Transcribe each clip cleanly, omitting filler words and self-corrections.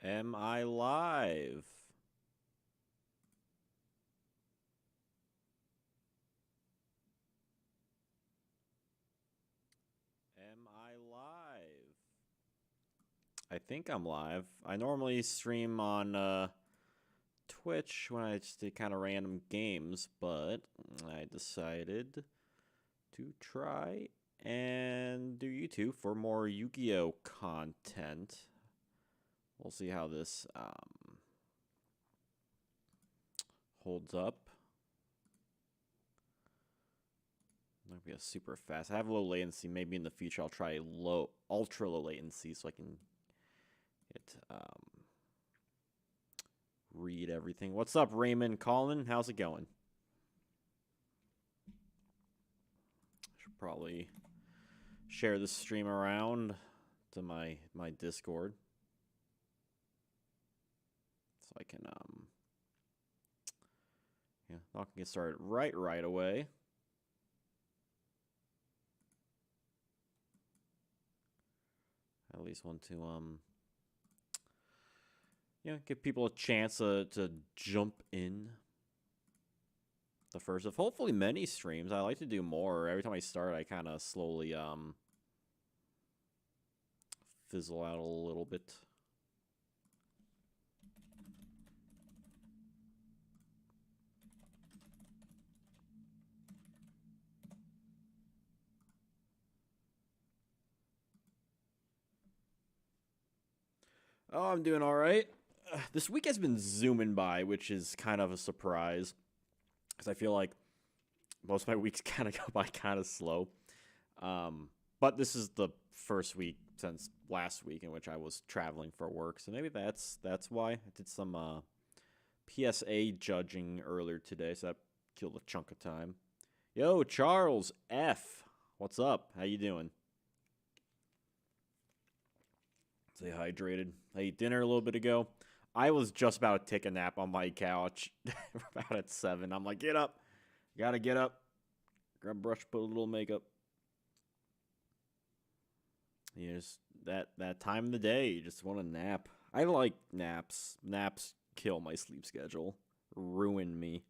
Am I live? Am I live? I think I'm live. I normally stream on Twitch when I just do kind of random games, but I decided to try and do YouTube for more Yu-Gi-Oh content. We'll see how this holds up. Not be a super fast. I have low latency. Maybe in the future I'll try ultra low latency so I can get read everything. What's up, Raymond Colin? How's it going? Should probably share this stream around to my Discord so I can I can get started right away. At least want to give people a chance to jump in. The first of hopefully many streams. I like to do more. Every time I start, I kind of slowly fizzle out a little bit. Oh, I'm doing all right. This week has been zooming by, which is kind of a surprise because I feel like most of my weeks kind of go by kind of slow. But this is the first week since last week in which I was traveling for work, so maybe that's why. I did some PSA judging earlier today, so that killed a chunk of time. Yo, Charles F, what's up? How you doing? Stay hydrated. I ate dinner a little bit ago. I was just about to take a nap on my couch about at 7. I'm like, get up. Gotta get up. Grab a brush, put a little makeup. Just that time of the day, you just want to nap. I like naps. Naps kill my sleep schedule. Ruin me.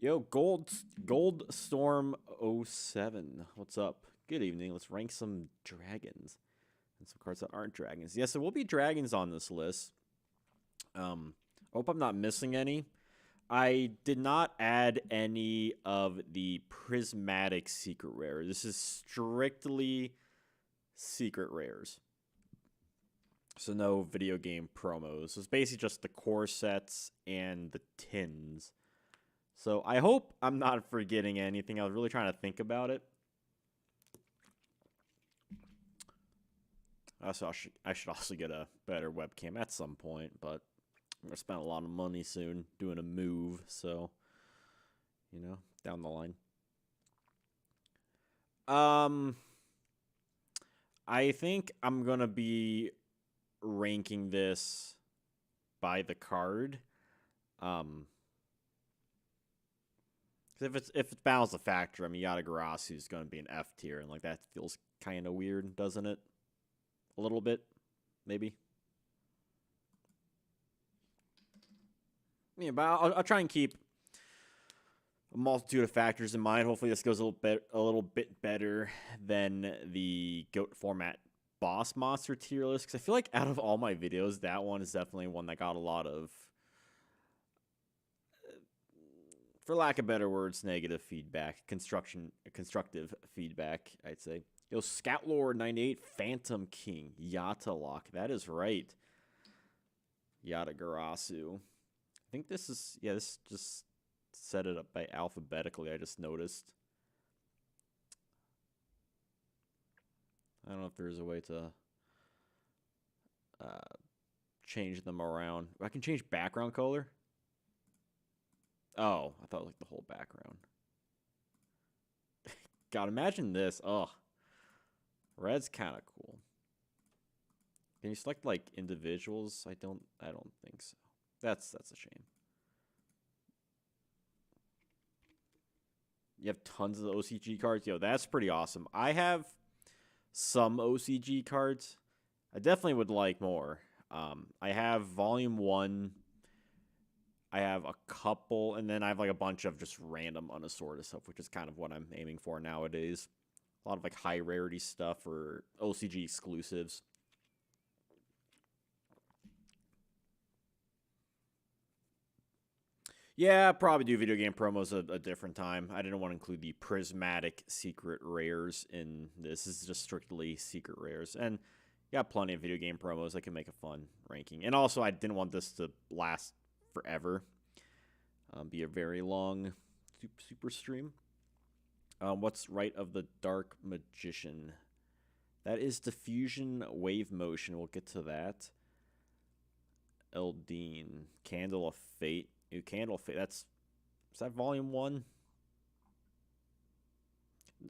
Yo, Gold Storm 07. What's up? Good evening. Let's rank some dragons. And some cards that aren't dragons. Yes, there will be dragons on this list. Hope I'm not missing any. I did not add any of the prismatic secret rare. This is strictly secret rares. So no video game promos. So it's basically just the core sets and the tins. So I hope I'm not forgetting anything. I was really trying to think about it. Also, I should also get a better webcam at some point, but I'm going to spend a lot of money soon doing a move, so, down the line. I think I'm going to be ranking this by the card. If it's Balance of Factor, I mean, Yata-Garasu is going to be an F tier, and like that feels kind of weird, doesn't it? A little bit, maybe. Yeah, but I'll try and keep a multitude of factors in mind. Hopefully, this goes a little bit better than the GOAT format boss monster tier list, because I feel like out of all my videos, that one is definitely one that got a lot of, for lack of better words, negative feedback, constructive feedback, I'd say. Yo, Scout Lord 98, Phantom King, Yata Lock. That is right. Yata-Garasu. I think this is, this just set it up by alphabetically, I just noticed. I don't know if there's a way to change them around. I can change background color. Oh, I thought like the whole background. God, imagine this. Ugh. Red's kind of cool. Can you select like individuals? I don't think so. That's a shame. You have tons of the OCG cards. Yo, that's pretty awesome. I have some OCG cards. I definitely would like more. I have Volume 1. I have a couple, and then I have like a bunch of just random unassorted stuff, which is kind of what I'm aiming for nowadays. A lot of like high rarity stuff or OCG exclusives. Yeah, probably do video game promos a different time. I didn't want to include the prismatic secret rares in this. This is just strictly secret rares. And got plenty of video game promos that can make a fun ranking. And also, I didn't want this to last forever. Be a very long super stream. What's right of the Dark Magician? That is diffusion wave motion. We'll get to that. Eldine. Candle of Fate. New Candle Fate. Is that Volume 1?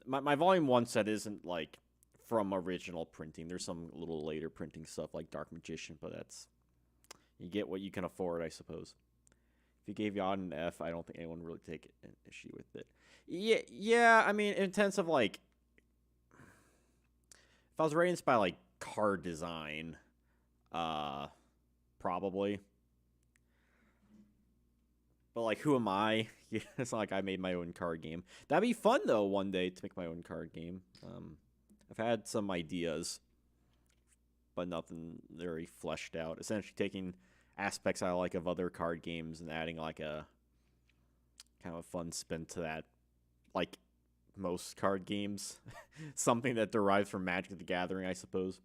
My Volume 1 set isn't like from original printing. There's some little later printing stuff like Dark Magician, but that's, you get what you can afford, I suppose. If you gave Yata an F, I don't think anyone would really take an issue with it. Yeah. I mean, in terms of like, if I was rating this by like card design, probably. But like, who am I? It's not like I made my own card game. That'd be fun though, one day to make my own card game. I've had some ideas, but nothing very fleshed out. Essentially, taking aspects I like of other card games and adding like a kind of a fun spin to that, like most card games. Something that derives from Magic the Gathering, I suppose.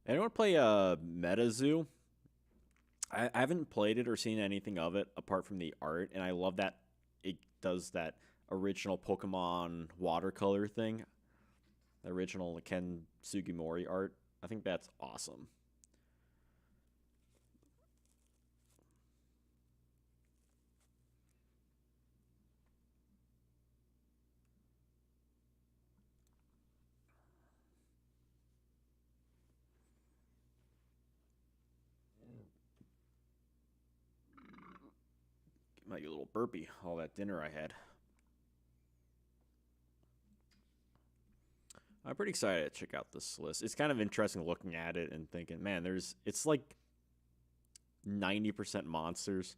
Anyone play MetaZoo? I haven't played it or seen anything of it apart from the art, and I love that it does that original Pokemon watercolor thing. The original Ken Sugimori art. I think that's awesome. Might get a little burpy, all that dinner I had. I'm pretty excited to check out this list. It's kind of interesting looking at it and thinking, man, it's like 90% monsters.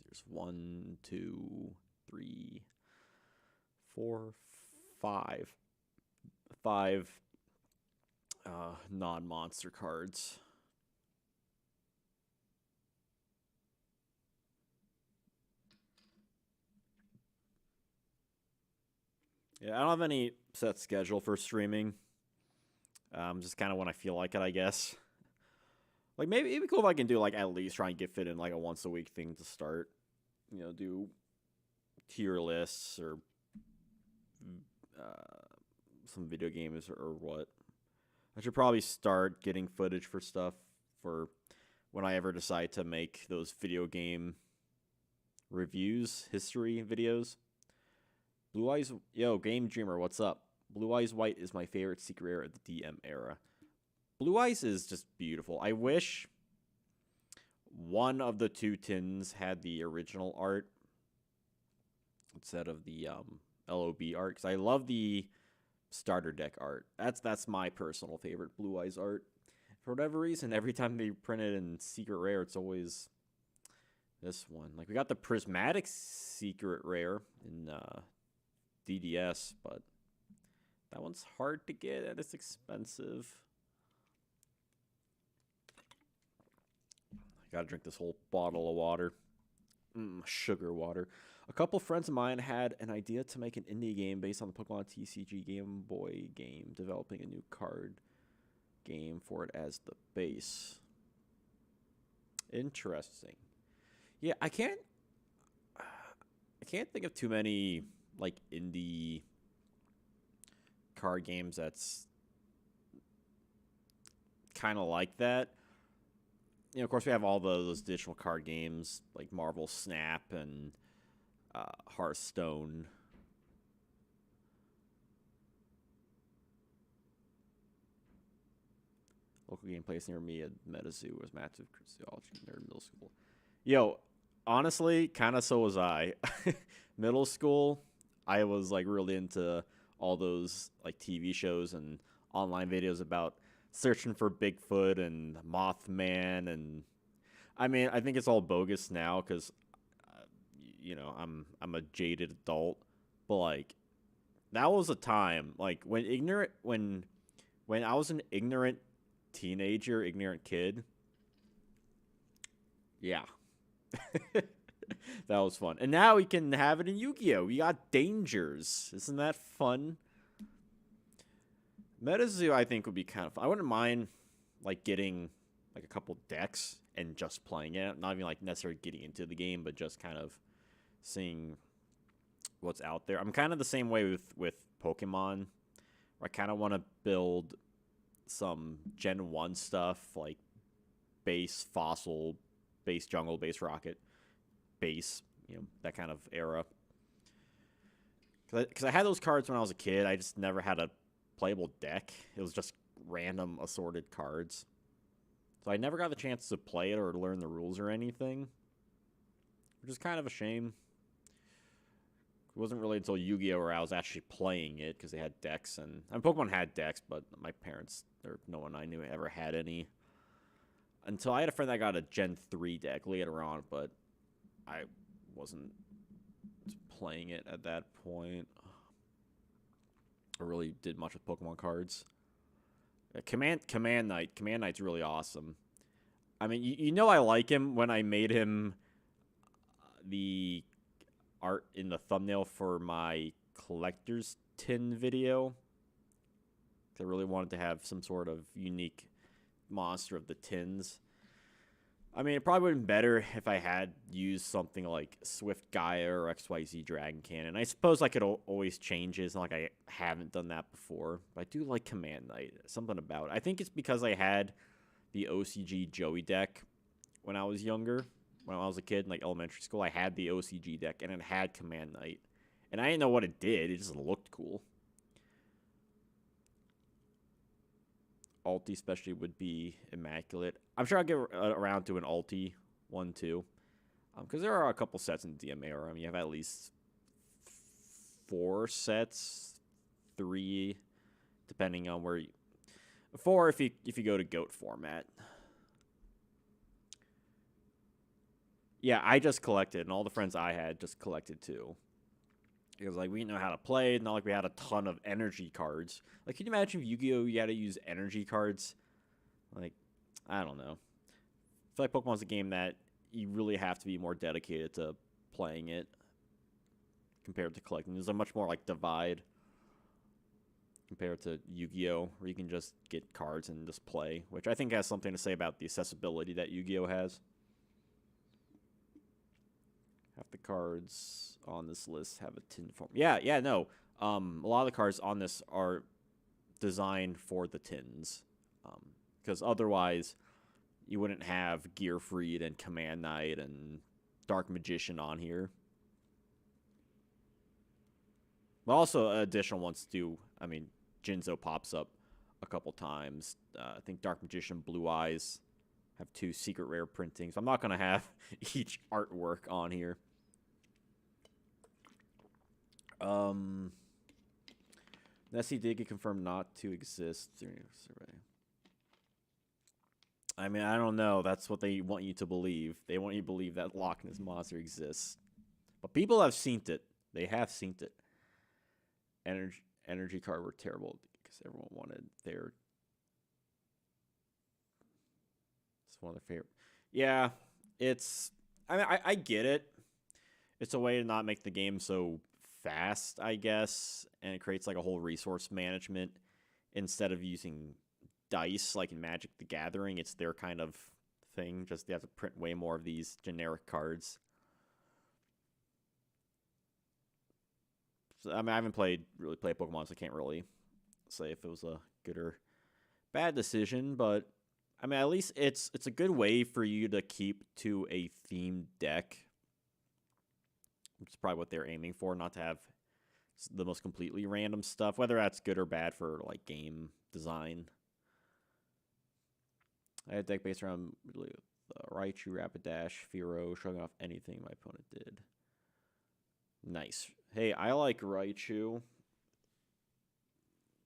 There's 1, 2, 3, 4, 5. 5 non-monster cards. Yeah, I don't have any set schedule for streaming. Just kind of when I feel like it, I guess. Like, maybe it'd be cool if I can do, like, at least try and get fit in, like, a once-a-week thing to start. You know, do tier lists or some video games or what. I should probably start getting footage for stuff for when I ever decide to make those video game reviews, history videos. Blue Eyes, yo, Game Dreamer, what's up? Blue Eyes White is my favorite secret rare of the DM era. Blue Eyes is just beautiful. I wish one of the two tins had the original art instead of the LOB art, because I love the starter deck art. That's my personal favorite Blue Eyes art. For whatever reason, every time they print it in secret rare, it's always this one. Like, we got the prismatic secret rare in DDS, but that one's hard to get and it's expensive. I gotta drink this whole bottle of water. Sugar water. A couple friends of mine had an idea to make an indie game based on the Pokemon TCG Game Boy game, developing a new card game for it as the base. Interesting. Yeah, I can't think of too many like indie card games that's kind of like that. You know, of course, we have all those digital card games like Marvel Snap and Hearthstone. Local game place near me at MetaZoo was massive Christology nerd middle school. Yo, honestly, kind of so was I. Middle school, I was like really into all those like TV shows and online videos about searching for Bigfoot and Mothman, and I mean, I think it's all bogus now because you know, I'm a jaded adult, but like that was a time like when I was an ignorant teenager, ignorant kid. Yeah. That was fun. And now we can have it in Yu-Gi-Oh! We got dangers. Isn't that fun? MetaZoo, I think, would be kind of fun. I wouldn't mind like getting like a couple decks and just playing it. Not even like necessarily getting into the game, but just kind of seeing what's out there. I'm kind of the same way with Pokemon. Where I kind of want to build some Gen 1 stuff like base fossil, base jungle, base rocket, base, you know, that kind of era. Because I had those cards when I was a kid. I just never had a playable deck. It was just random assorted cards. So I never got the chance to play it or learn the rules or anything, which is kind of a shame. It wasn't really until Yu-Gi-Oh! Where I was actually playing it because they had decks. And I mean, Pokemon had decks, but my parents, or no one I knew ever had any. Until I had a friend that got a Gen 3 deck later on, but I wasn't playing it at that point. I really did much with Pokemon cards. Command Knight. Command Knight's really awesome. I mean, you know I like him when I made him the art in the thumbnail for my collector's tin video. I really wanted to have some sort of unique monster of the tins. I mean, it probably would have been better if I had used something like Swift Gaia or XYZ Dragon Cannon. I suppose I could always change it. It's not like I haven't done that before. But I do like Command Knight. Something about it. I think it's because I had the OCG Joey deck when I was younger. When I was a kid in like elementary school, I had the OCG deck, and it had Command Knight. And I didn't know what it did. It just looked cool. Ulti especially would be immaculate. I'm sure I'll get around to an Ulti one too. Because there are a couple sets in DMA era. I mean, you have at least 4 sets. 3, depending on where you... 4 if you go to GOAT format. Yeah, I just collected, and all the friends I had just collected too. Because, like, we didn't know how to play. Not like we had a ton of energy cards. Like, can you imagine if Yu-Gi-Oh! You had to use energy cards? Like, I don't know. I feel like Pokemon's a game that you really have to be more dedicated to playing it compared to collecting. There's a much more, like, divide compared to Yu-Gi-Oh! Where you can just get cards and just play. Which I think has something to say about the accessibility that Yu-Gi-Oh! Has. Half the cards on this list have a tin form. Yeah, no. A lot of the cards on this are designed for the tins. Because otherwise, you wouldn't have Gearfried and Command Knight and Dark Magician on here. But also, additional ones do. I mean, Jinzo pops up a couple times. I think Dark Magician, Blue Eyes have 2 secret rare printings. I'm not going to have each artwork on here. Nessie did get confirmed not to exist. I mean, I don't know. That's what they want you to believe. They want you to believe that Loch Ness Monster exists. But people have seen it. They have seen it. Energy card were terrible because everyone wanted their... It's one of their favorite. Yeah, it's... I mean, I get it. It's a way to not make the game so fast, I guess. And it creates like a whole resource management. Instead of using dice like in Magic the Gathering, it's their kind of thing. Just they have to print way more of these generic cards. So, I mean, I haven't really played Pokemon, so I can't really say if it was a good or bad decision. But I mean, at least it's a good way for you to keep to a themed deck. which is probably what they're aiming for, not to have the most completely random stuff, whether that's good or bad for like game design. I had a deck based around Raichu, Rapidash, Fearow, showing off anything my opponent did. Nice. Hey, I like Raichu.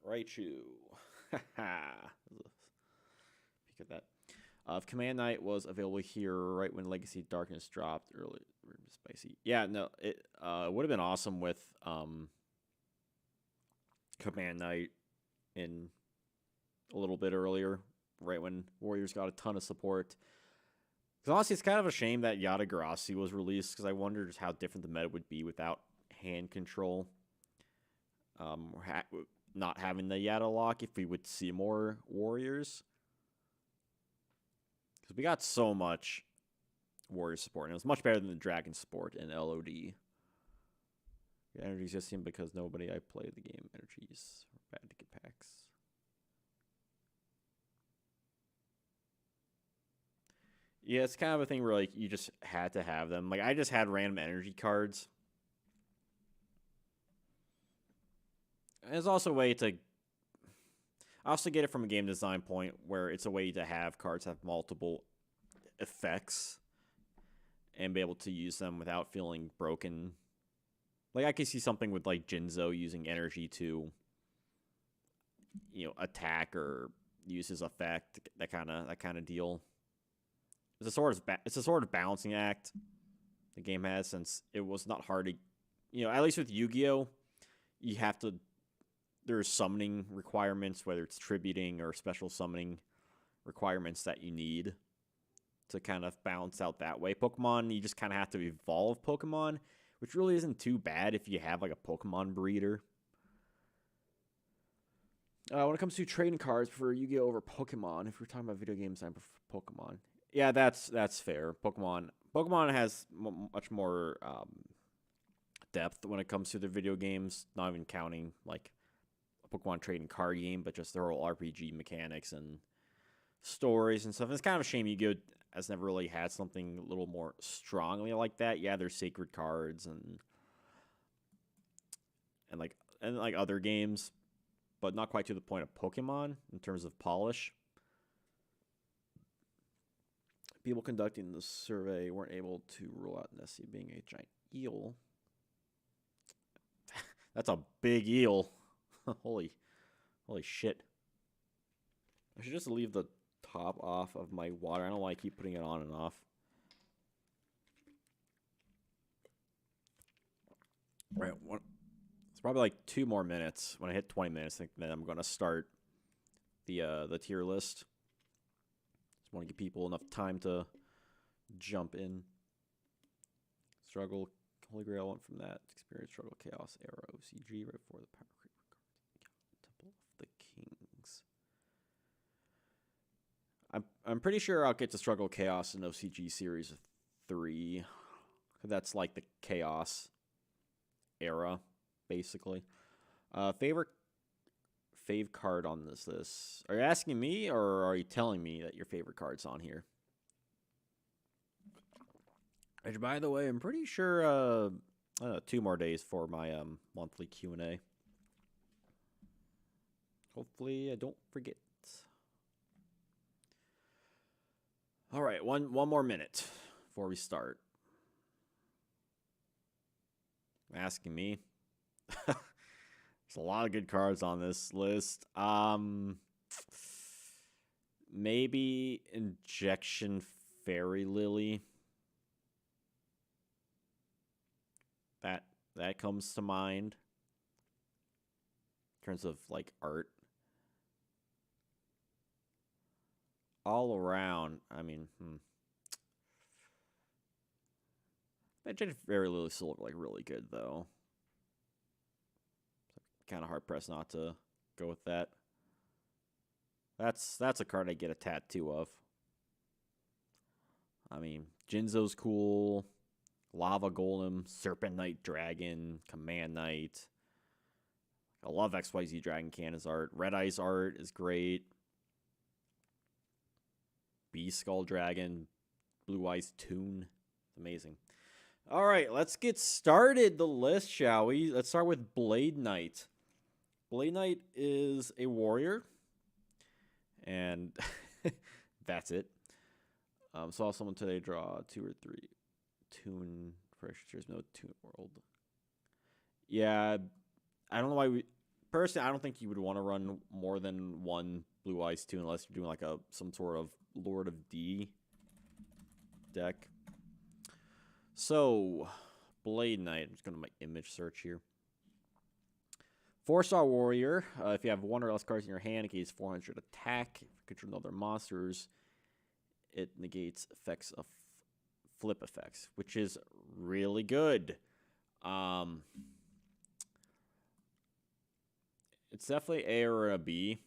Haha. Peek at that. If Command Knight was available here right when Legacy Darkness dropped early, spicy. Yeah, no, it would have been awesome with Command Knight in a little bit earlier, right when Warriors got a ton of support. Because honestly, it's kind of a shame that Yata-Garasu was released, because I wondered just how different the meta would be without hand control. Not having the Yata lock, if we would see more Warriors. Because we got so much Warrior support, and it was much better than the Dragon support in LOD. Energies just seem because nobody I played the game. Energies are bad to get packs. Yeah, it's kind of a thing where like you just had to have them. Like I just had random energy cards. And it's also a way to. I also get it from a game design point where it's a way to have cards have multiple effects and be able to use them without feeling broken. Like I could see something with like Janjo using energy to, attack or use his effect. That kind of deal. It's a sort of balancing act the game has, since it was not hard to, at least with Yu-Gi-Oh, you have to. There's summoning requirements, whether it's tributing or special summoning requirements that you need to kind of balance out that way. Pokemon, you just kind of have to evolve Pokemon, which really isn't too bad if you have like a Pokemon breeder. When it comes to trading cards, prefer Yu-Gi-Oh over Pokemon. If we're talking about video games, I prefer Pokemon. Yeah, that's fair. Pokemon has much more depth when it comes to the video games, not even counting like a Pokemon trading card game, but just their whole RPG mechanics and stories and stuff. And it's kind of a shame Yu-Gi-Oh has never really had something a little more strongly like that. Yeah, there's sacred cards and like other games, but not quite to the point of Pokemon in terms of polish. People conducting the survey weren't able to rule out Nessie being a giant eel. That's a big eel. Holy shit. I should just leave the top off of my water. I don't know why I keep putting it on and off. Right, it's probably like 2 more minutes. When I hit 20 minutes, I think then I'm going to start the tier list. Just want to give people enough time to jump in. Struggle, Holy Grail went from that. Experience, Struggle, Chaos, Arrow, CG, right before the Power Creep cards. Temple of the Kings. I'm pretty sure I'll get to Struggle, Chaos in OCG Series 3. That's like the Chaos era, basically. Fave card on this list. Are you asking me, or are you telling me that your favorite card's on here? Which, by the way, I'm pretty sure 2 more days for my monthly Q&A. Hopefully I don't forget. All right, one more minute before we start. Asking me. There's a lot of good cards on this list. Maybe Injection Fairy Lily. That comes to mind in terms of like art. All around, I mean, Injection Fairy Lily still look like really good though. Kind of hard pressed not to go with that. That's a card I get a tattoo of. I mean, Jinzo's cool. Lava Golem, Serpent Knight Dragon, Command Knight. I love XYZ Dragon Cannon's art. Red Eye's art is great. Beast Skull Dragon, Blue Eyes Toon. Amazing. All right, let's get started the list, shall we? Let's start with Blade Knight. Blade Knight is a warrior, and that's it. Saw someone today draw 2 or 3 Toon pressure. There's no Toon world. Yeah, I don't know why we. Personally, I don't think you would want to run more than one Blue Eyes Toon unless you're doing like some sort of Lord of D deck. So, Blade Knight. I'm just going to my image search here. 4-star warrior. If you have 1 or less cards in your hand, it gains 400 attack. If you control other monsters, it negates effects of flip effects, which is really good. It's definitely A or a B.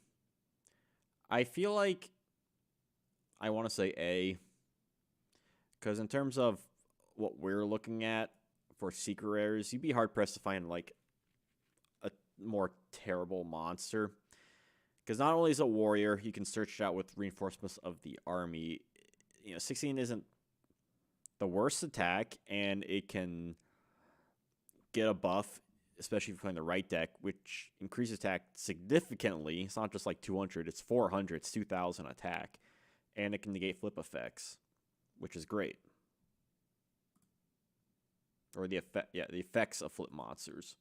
I feel like I want to say A, because in terms of what we're looking at for secret rares, you'd be hard pressed to find like a more terrible monster. Because not only is it a warrior, you can search it out with reinforcements of the army. 16 isn't the worst attack, and it can get a buff, especially if you're playing the right deck, which increases attack significantly. It's not just like 200, it's 400, it's 2,000 attack. And it can negate flip effects, which is great. Or the effects of flip monsters.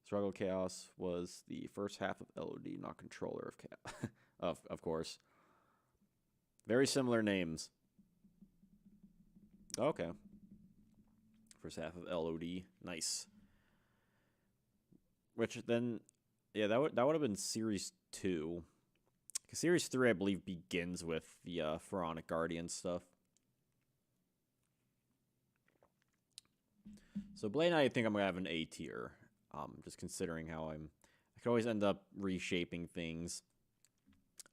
Struggle Chaos was the first half of LOD, not controller of Chaos. of course. Very similar names. Okay. First half of LOD. Nice. Which then, yeah, that would have been Series 2. Because Series 3, I believe, begins with the Pharaonic Guardian stuff. So Blade Knight, I think I'm going to have an A tier. Just considering how I can always end up reshaping things.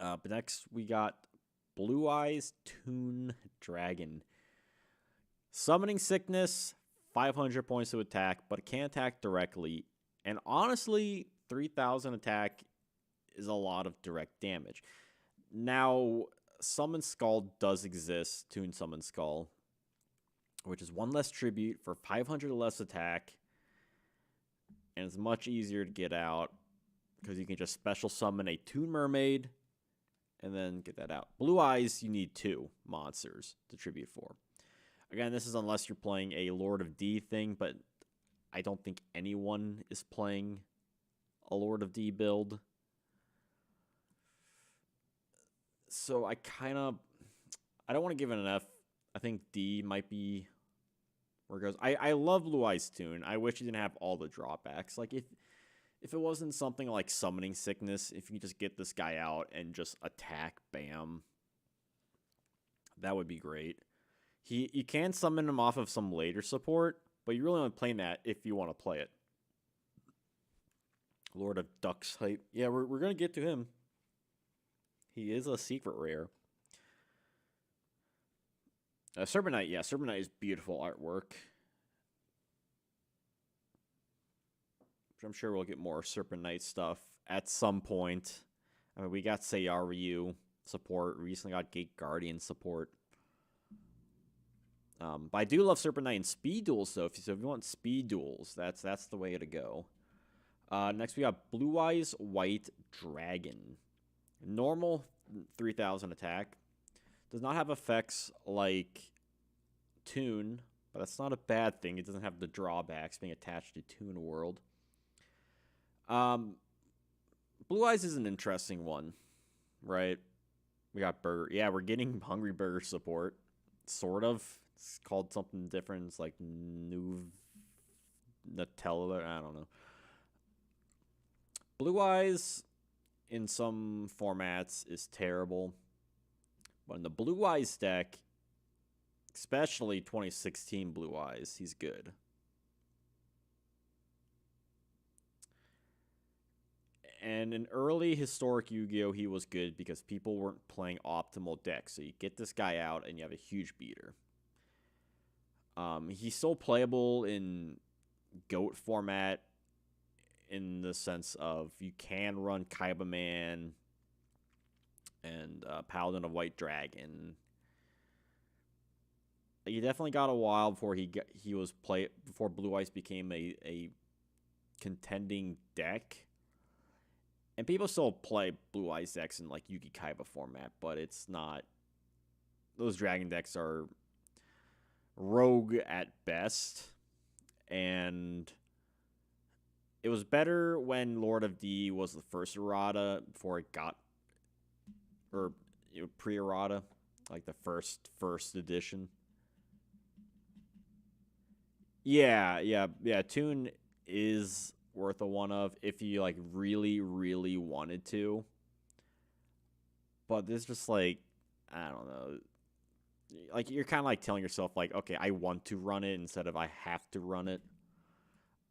But next, we got Blue Eyes Toon Dragon. Summoning Sickness, 500 points to attack, but it can't attack directly. And honestly, 3,000 attack is a lot of direct damage. Now, Summon Skull does exist, Toon Summon Skull, which is 1 less tribute for 500 less attack. And it's much easier to get out because you can just special summon a Toon Mermaid and then get that out. Blue Eyes, you need 2 monsters to tribute for. Again, this is unless you're playing a Lord of D thing, but I don't think anyone is playing a Lord of D build. So I don't want to give it an F. I think D might be where it goes. I love Blue Eyes Toon. I wish you didn't have all the drawbacks. Like if it wasn't something like Summoning Sickness, if you could just get this guy out and just attack, bam, that would be great. You can summon him off of some later support, but you're really only playing that if you want to play it. Lord of Ducks hype. Yeah, we're gonna get to him. He is a secret rare. Serpent Knight, yeah, Serpent Knight is beautiful artwork. I'm sure we'll get more Serpent Knight stuff at some point. I mean, we got Seiya support. Recently got Gate Guardian support. But I do love Serpent Knight in speed duels, though. So if you want speed duels, that's the way to go. Next, we got Blue Eyes White Dragon. Normal, 3,000 attack. Does not have effects like Toon, but that's not a bad thing. It doesn't have the drawbacks being attached to Toon World. Blue Eyes is an interesting one, right? We got Burger. Yeah, we're getting Hungry Burger support, sort of. It's called something different. It's like New Nutella. I don't know. Blue Eyes in some formats is terrible. But in the Blue Eyes deck, especially 2016 Blue Eyes, he's good. And in early historic Yu-Gi-Oh, he was good because people weren't playing optimal decks. So you get this guy out and you have a huge beater. He's still playable in GOAT format in the sense of you can run Kaiba Man and Paladin of White Dragon. He definitely got a while before before Blue Eyes became a contending deck. And people still play Blue Eyes decks in like Yugi Kaiba format, but it's not. Those dragon decks are rogue at best, and it was better when Lord of D was the first errata before it got, or pre-errata, like the first edition. Yeah. Tune is worth a one of if you like really, really wanted to. But there's just like, I don't know. Like you're kind of like telling yourself like, okay, I want to run it instead of I have to run it.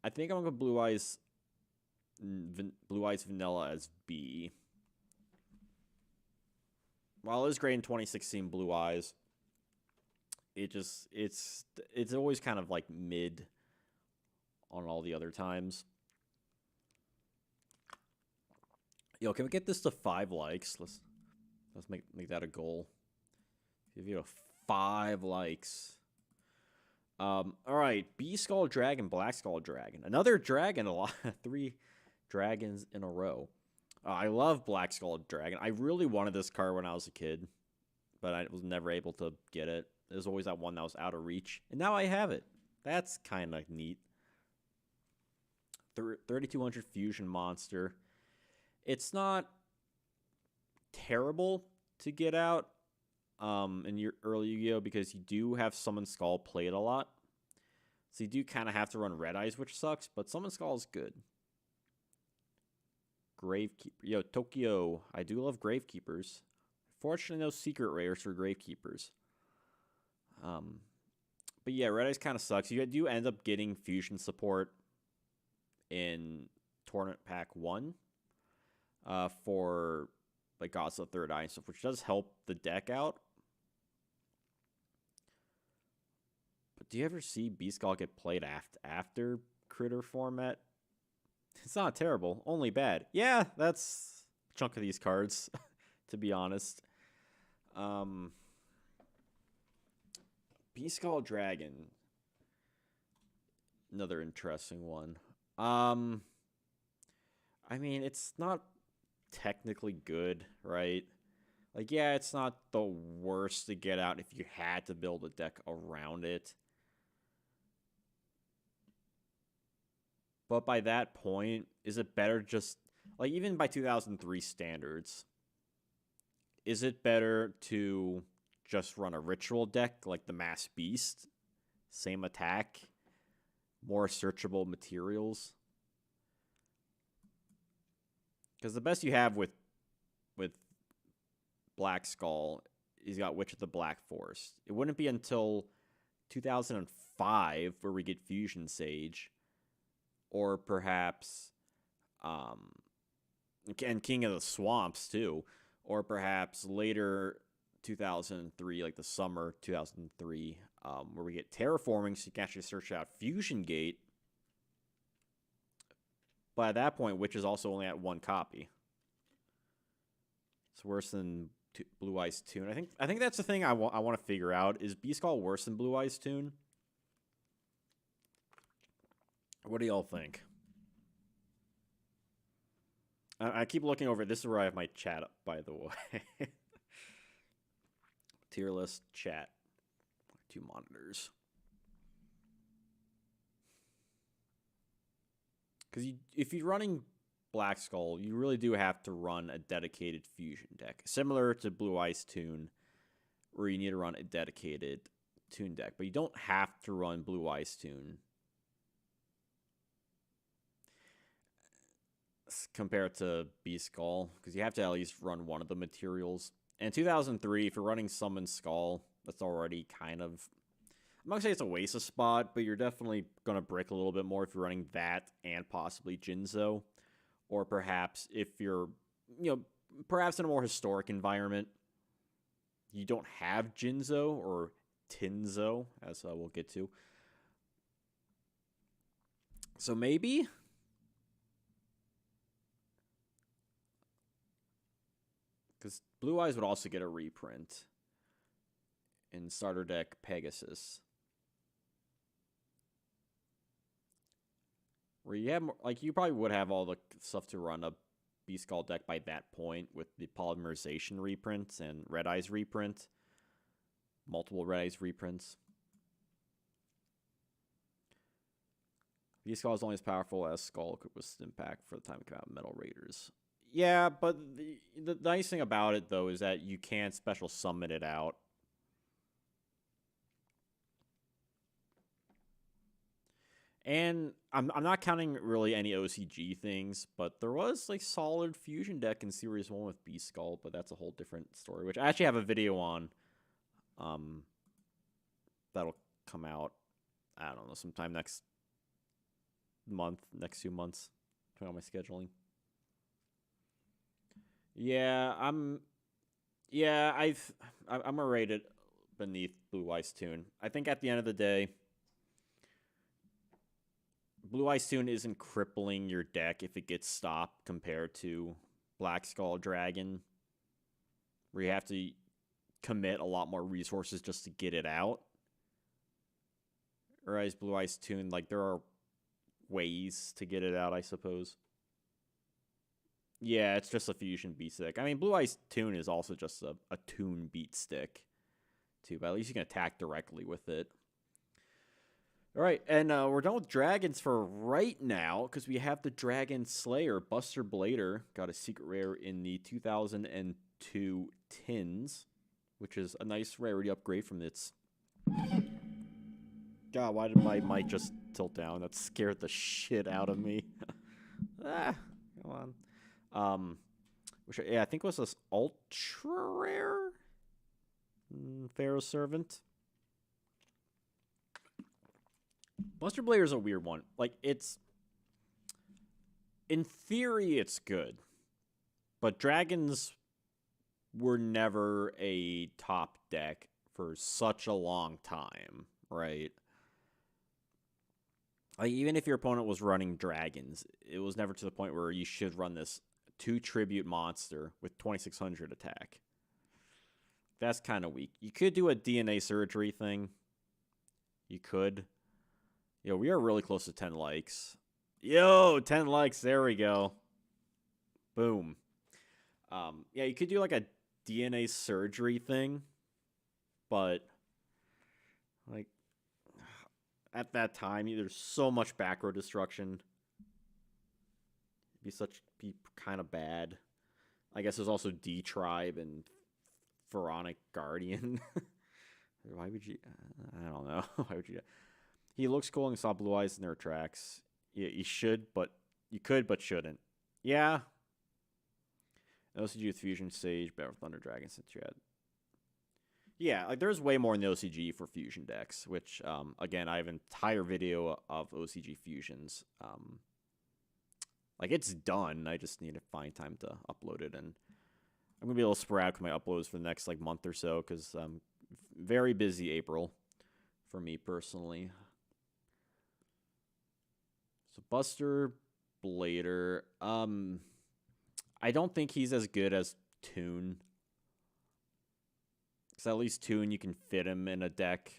I think I'm gonna go Blue Eyes Vanilla as B. While it was great in 2016 Blue Eyes, it's always kind of like mid on all the other times. Yo, can we get this to 5 likes? Let's make that a goal. Give you a 5 likes. All right, B Skull Dragon, Black Skull Dragon, another dragon. A lot, 3 dragons in a row. I love Black Skull Dragon. I really wanted this card when I was a kid, but I was never able to get it. There's always that one that was out of reach, and now I have it. That's kind of neat. 3200 fusion monster. It's not terrible to get out in your early Yu-Gi-Oh! Because you do have Summon Skull played a lot. So you do kind of have to run Red Eyes, which sucks, but Summon Skull is good. Gravekeeper. Yo, Tokyo. I do love Gravekeepers. Fortunately, no secret rares for Gravekeepers. But yeah, Red Eyes kind of sucks. You do end up getting fusion support in Tournament Pack 1 for like Gods of the Third Eye and stuff, which does help the deck out. But do you ever see Beast-Skull get played after Critter format? It's not terrible, only bad. Yeah, that's a chunk of these cards, to be honest. Beast-Skull Dragon. Another interesting one. I mean, it's not technically good, right? Like, yeah, it's not the worst to get out if you had to build a deck around it. But by that point, is it better just, like, even by 2003 standards, is it better to just run a ritual deck like the Mass Beast? Same attack, more searchable materials? Because the best you have with Black Skull is you got Witch of the Black Forest. It wouldn't be until 2005 where we get Fusion Sage, or perhaps, and King of the Swamps too, or perhaps later 2003, like the summer 2003, where we get Terraforming, so you can actually search out Fusion Gate. But at that point, Witch is also only at 1 copy. It's worse than Blue Eyes Tune. I think that's the thing I want to figure out. Is Beast-Skull worse than Blue Eyes Tune? What do y'all think? I keep looking over. This is where I have my chat up, by the way. Tier list chat. 2 monitors. Because if you're running Black Skull, you really do have to run a dedicated fusion deck. Similar to Blue Eyes Tune, where you need to run a dedicated Tune deck. But you don't have to run Blue Eyes Tune compared to Beast Skull, because you have to at least run one of the materials. And 2003, if you're running Summon Skull, that's already kind of, I'm not going to say it's a waste of spot, but you're definitely going to brick a little bit more if you're running that and possibly Janjo. Or perhaps if you're, perhaps in a more historic environment, you don't have Janjo or Tinzo, as we'll get to. So maybe because Blue Eyes would also get a reprint in starter deck Pegasus. Where you have, like, you probably would have all the stuff to run a Beast Skull deck by that point with the Polymerization reprints and Red Eyes reprint. Multiple Red Eyes reprints. Beast Skull is only as powerful as Skull could withstand impact for the time it came out of Metal Raiders. Yeah, but the nice thing about it, though, is that you can't special summon it out. And I'm not counting really any OCG things, but there was like solid fusion deck in Series 1 with Beast Skull, but that's a whole different story, which I actually have a video on. That'll come out, I don't know, sometime next month, next 2 months, depending on my scheduling. Yeah, I'm gonna rate it beneath Blue Eyes Tune. I think at the end of the day, Blue Eyes Tune isn't crippling your deck if it gets stopped compared to Black Skull Dragon, where you have to commit a lot more resources just to get it out. Whereas Blue Eyes Tune, like, there are ways to get it out, I suppose. Yeah, it's just a fusion beat stick. I mean, Blue Eyes Tune is also just a tune beat stick, too, but at least you can attack directly with it. All right, and we're done with dragons for right now, because we have the Dragon Slayer. Buster Blader got a secret rare in the 2002 tins, which is a nice rarity upgrade from its... God, why did my mic just tilt down? That scared the shit out of me. Come on. Which, yeah, I think was this ultra rare Pharaoh Servant. Buster Blader is a weird one. Like, it's... in theory, it's good. But dragons were never a top deck for such a long time, right? Like, even if your opponent was running dragons, it was never to the point where you should run this 2 tribute monster with 2600 attack. That's kind of weak. You could do a DNA surgery thing. You could. Yo, we are really close to 10 likes. Yo, 10 likes. There we go. Boom. Yeah, you could do like a DNA surgery thing. But, like, at that time, there's so much back row destruction. Be kind of bad. I guess there's also D-Tribe and Pharaonic Guardian. Why would you... I don't know. Why would you... He looks cool and saw Blue Eyes in their tracks. Yeah, you should, but... you could, but shouldn't. Yeah. OCG with Fusion Sage, Battle with Thunder Dragon since you had... yeah, like, there's way more in the OCG for Fusion decks, which, again, I have an entire video of OCG Fusions. Like, it's done. I just need to find time to upload it, and I'm going to be a little sporadic with my uploads for the next, like, month or so, because I'm very busy April for me personally. So, Buster Blader. I don't think he's as good as Toon. Because at least Toon, you can fit him in a deck.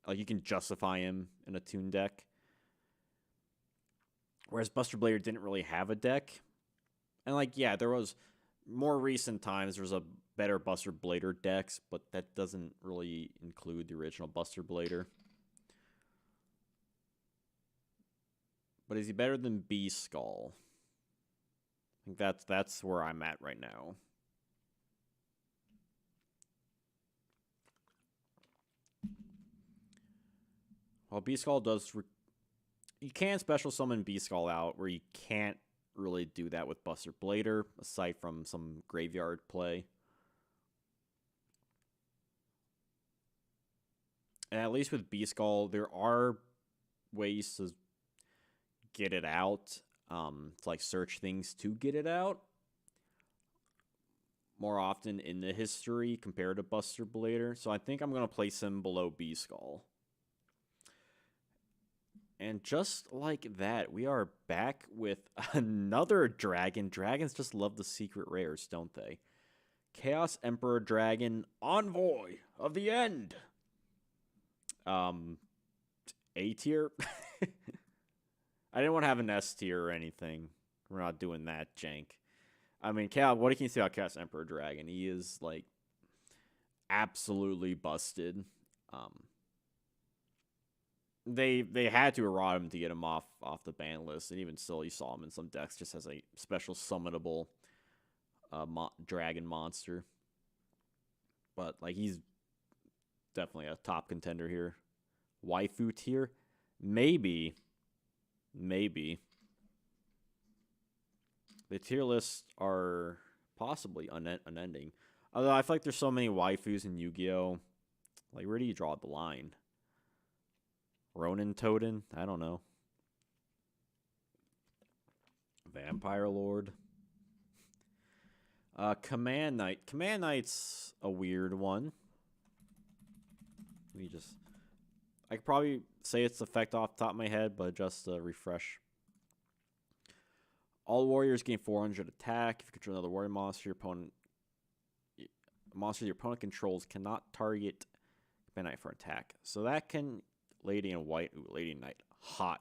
Like, you can justify him in a Toon deck. Whereas Buster Blader didn't really have a deck. And, like, yeah, there was more recent times, there was a better Buster Blader decks, but that doesn't really include the original Buster Blader. But is he better than Beast Skull? I think that's where I'm at right now. Well, Beast Skull does... you can special summon Beast Skull out, where you can't really do that with Buster Blader, aside from some graveyard play. And at least with Beast Skull, there are ways to get it out, to, like, search things to get it out more often in the history compared to Buster Blader. So I think I'm going to place him below Beast Skull. And just like that, we are back with another dragon. Dragons just love the secret rares, don't they? Chaos Emperor Dragon Envoy of the End. A tier. I didn't want to have an S tier or anything. We're not doing that jank. I mean, what can you say about Chaos Emperor Dragon? He is like absolutely busted. They had to errata him to get him off the ban list, and even still, you saw him in some decks just as a special summonable dragon monster. But like, he's definitely a top contender here. Waifu tier, maybe. The tier lists are possibly unending. Although I feel like there's so many waifus in Yu-Gi-Oh! Like, where do you draw the line? Ronin Totem? I don't know. Vampire Lord. Command Knight. Command Knight's a weird one. I could probably say its effect off the top of my head, but just refresh. All warriors gain 400 attack. If you control another warrior monster, your opponent controls cannot target Command Knight for attack. So that can Lady in White. Ooh, Lady in Knight. Hot.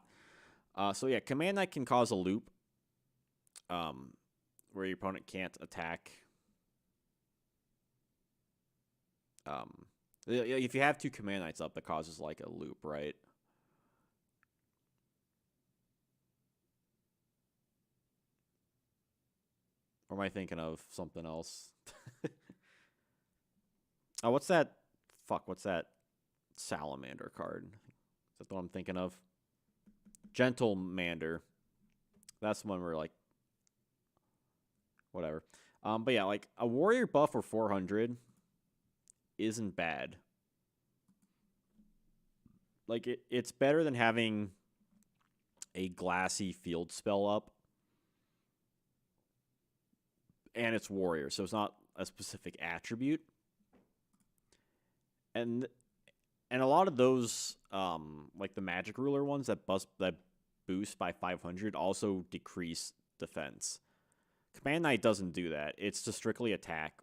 So yeah, Command Knight can cause a loop. Where your opponent can't attack. If you have 2 Command Knights up, that causes like a loop, right? Or am I thinking of something else? Oh, what's that? Fuck, what's that Salamander card? Is that the one I'm thinking of? Gentlemander. That's the one where, like, whatever. But yeah, like, a warrior buff for 400 isn't bad. Like, it's better than having a glassy field spell up. And it's warrior, so it's not a specific attribute. And a lot of those, like the Magic Ruler ones that boost by 500 also decrease defense. Command Knight doesn't do that. It's just strictly attack.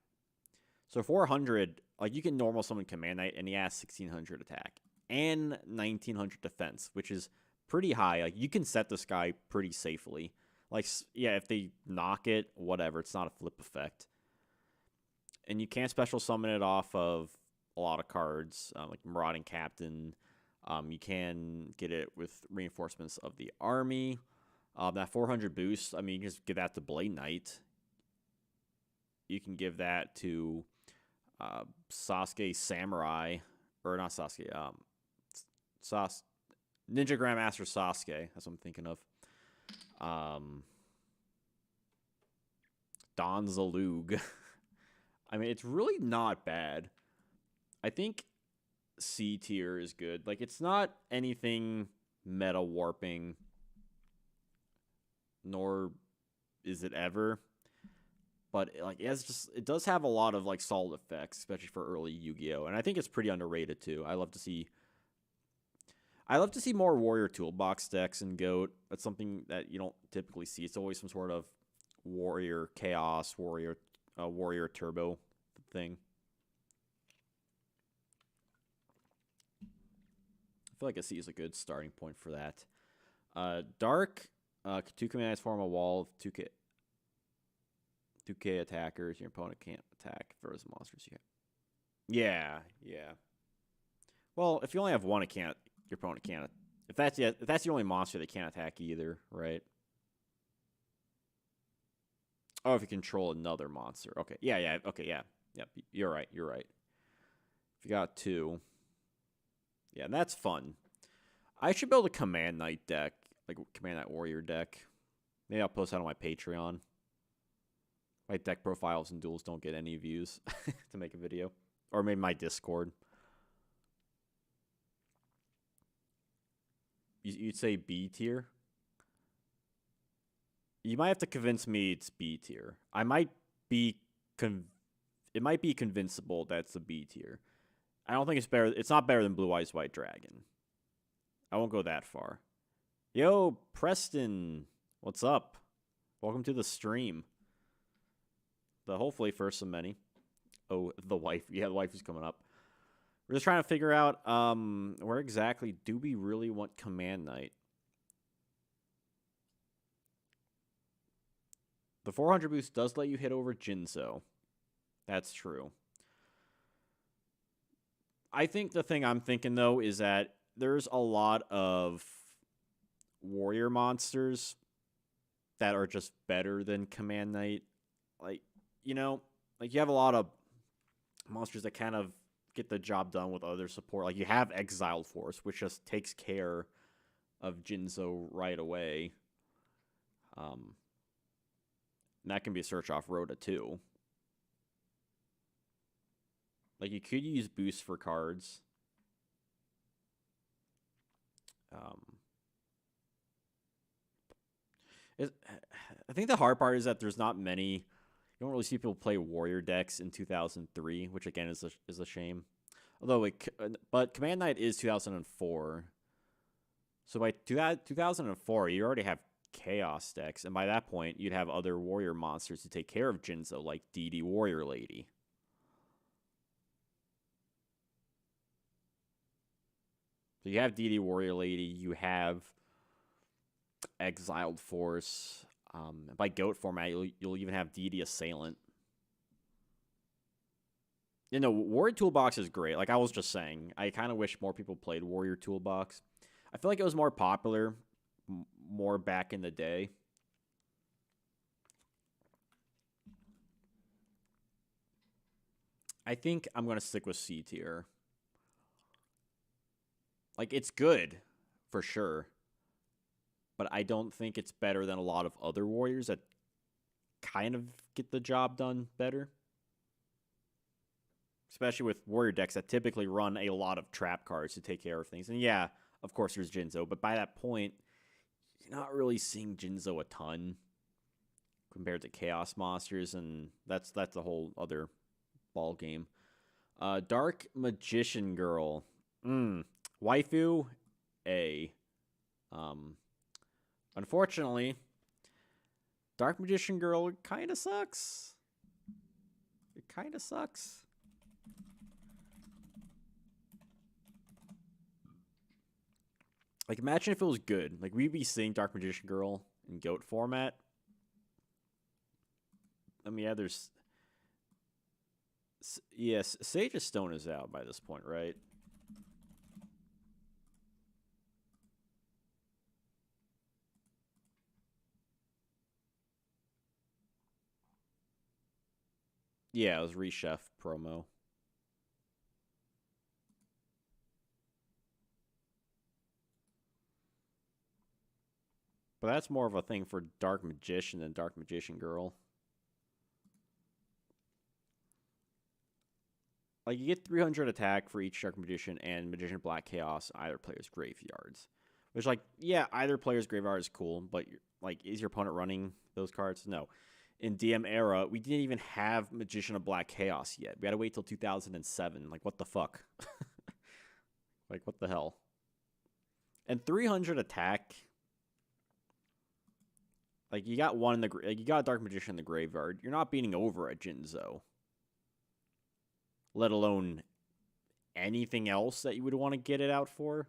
So 400, like, you can normal summon Command Knight, and he has 1600 attack and 1900 defense, which is pretty high. Like, you can set this guy pretty safely. Like, yeah, if they knock it, whatever. It's not a flip effect. And you can special summon it off of a lot of cards, like Marauding Captain. You can get it with Reinforcements of the Army. That 400 boost, I mean, you can just give that to Blade Knight. You can give that to Sasuke Samurai. Or not Sasuke. Ninja Grandmaster Sasuke. That's what I'm thinking of. Don Zalug. I mean, it's really not bad. I think C tier is good. Like, it's not anything meta warping, nor is it ever. But like, it does have a lot of like solid effects, especially for early Yu-Gi-Oh! And I think it's pretty underrated too. I love to see more Warrior Toolbox decks in GOAT. That's something that you don't typically see. It's always some sort of Warrior Chaos, Warrior Turbo thing. I feel like a C is a good starting point for that. Dark, 2 Command Knights form a wall of 2K attackers. Your opponent can't attack for those monsters you have. Yeah. Well, if you only have one, your opponent can't. If that's the only monster, they can't attack either, right? Oh, if you control another monster. Okay. Yeah. Okay, yeah. Yep. You're right. If you got 2. Yeah, and that's fun. I should build a Command Knight deck, like a Command Knight Warrior deck. Maybe I'll post that on my Patreon. My deck profiles and duels don't get any views to make a video. Or maybe my Discord. You'd say B tier? You might have to convince me it's B tier. It might be convincible that it's a B tier. I don't think it's better. It's not better than Blue Eyes White Dragon. I won't go that far. Yo, Preston, what's up? Welcome to the stream. The hopefully first of many. Oh, the wife. Yeah, the wife is coming up. We're just trying to figure out where exactly do we really want Command Knight? The 400 boost does let you hit over Jinzo. That's true. I think the thing I'm thinking, though, is that there's a lot of warrior monsters that are just better than Command Knight. Like, you know, like you have a lot of monsters that kind of get the job done with other support. Like you have Exiled Force, which just takes care of Jinzo right away. And that can be a search off Rhoda too. Like you could use boost for cards. I think the hard part is that there's not many. You don't really see people play warrior decks in 2003, which again is a shame. Although but Command Knight is 2004. So by 2004, you already have Chaos decks, and by that point, you'd have other warrior monsters to take care of Jinzo, like DD Warrior Lady. So you have DD Warrior Lady, you have Exiled Force. By GOAT format, you'll even have DD Assailant. You know, Warrior Toolbox is great. Like I was just saying, I kind of wish more people played Warrior Toolbox. I feel like it was more popular more back in the day. I think I'm going to stick with C tier. Like, it's good, for sure. But I don't think it's better than a lot of other warriors that kind of get the job done better. Especially with warrior decks that typically run a lot of trap cards to take care of things. And yeah, of course there's Jinzo, but by that point, you're not really seeing Jinzo a ton compared to Chaos Monsters, and that's a whole other ball game. Dark Magician Girl. Waifu A. Unfortunately, Dark Magician Girl kind of sucks. It kind of sucks. Like, imagine if it was good. Like, we'd be seeing Dark Magician Girl in GOAT format. I mean, yeah, there's... Yes, Sage of Stone is out by this point, right? Yeah, it was Rechef promo. But that's more of a thing for Dark Magician than Dark Magician Girl. Like, you get 300 attack for each Dark Magician and Magician Black Chaos, either player's graveyards. Which, like, yeah, either player's graveyard is cool, but, like, is your opponent running those cards? No. In DM era, we didn't even have Magician of Black Chaos yet. We had to wait till 2007. Like, what the fuck? Like, what the hell? And 300 attack... Like, you got one in the... Like, you got a Dark Magician in the graveyard. You're not beating over a Jinzo. Let alone anything else that you would want to get it out for.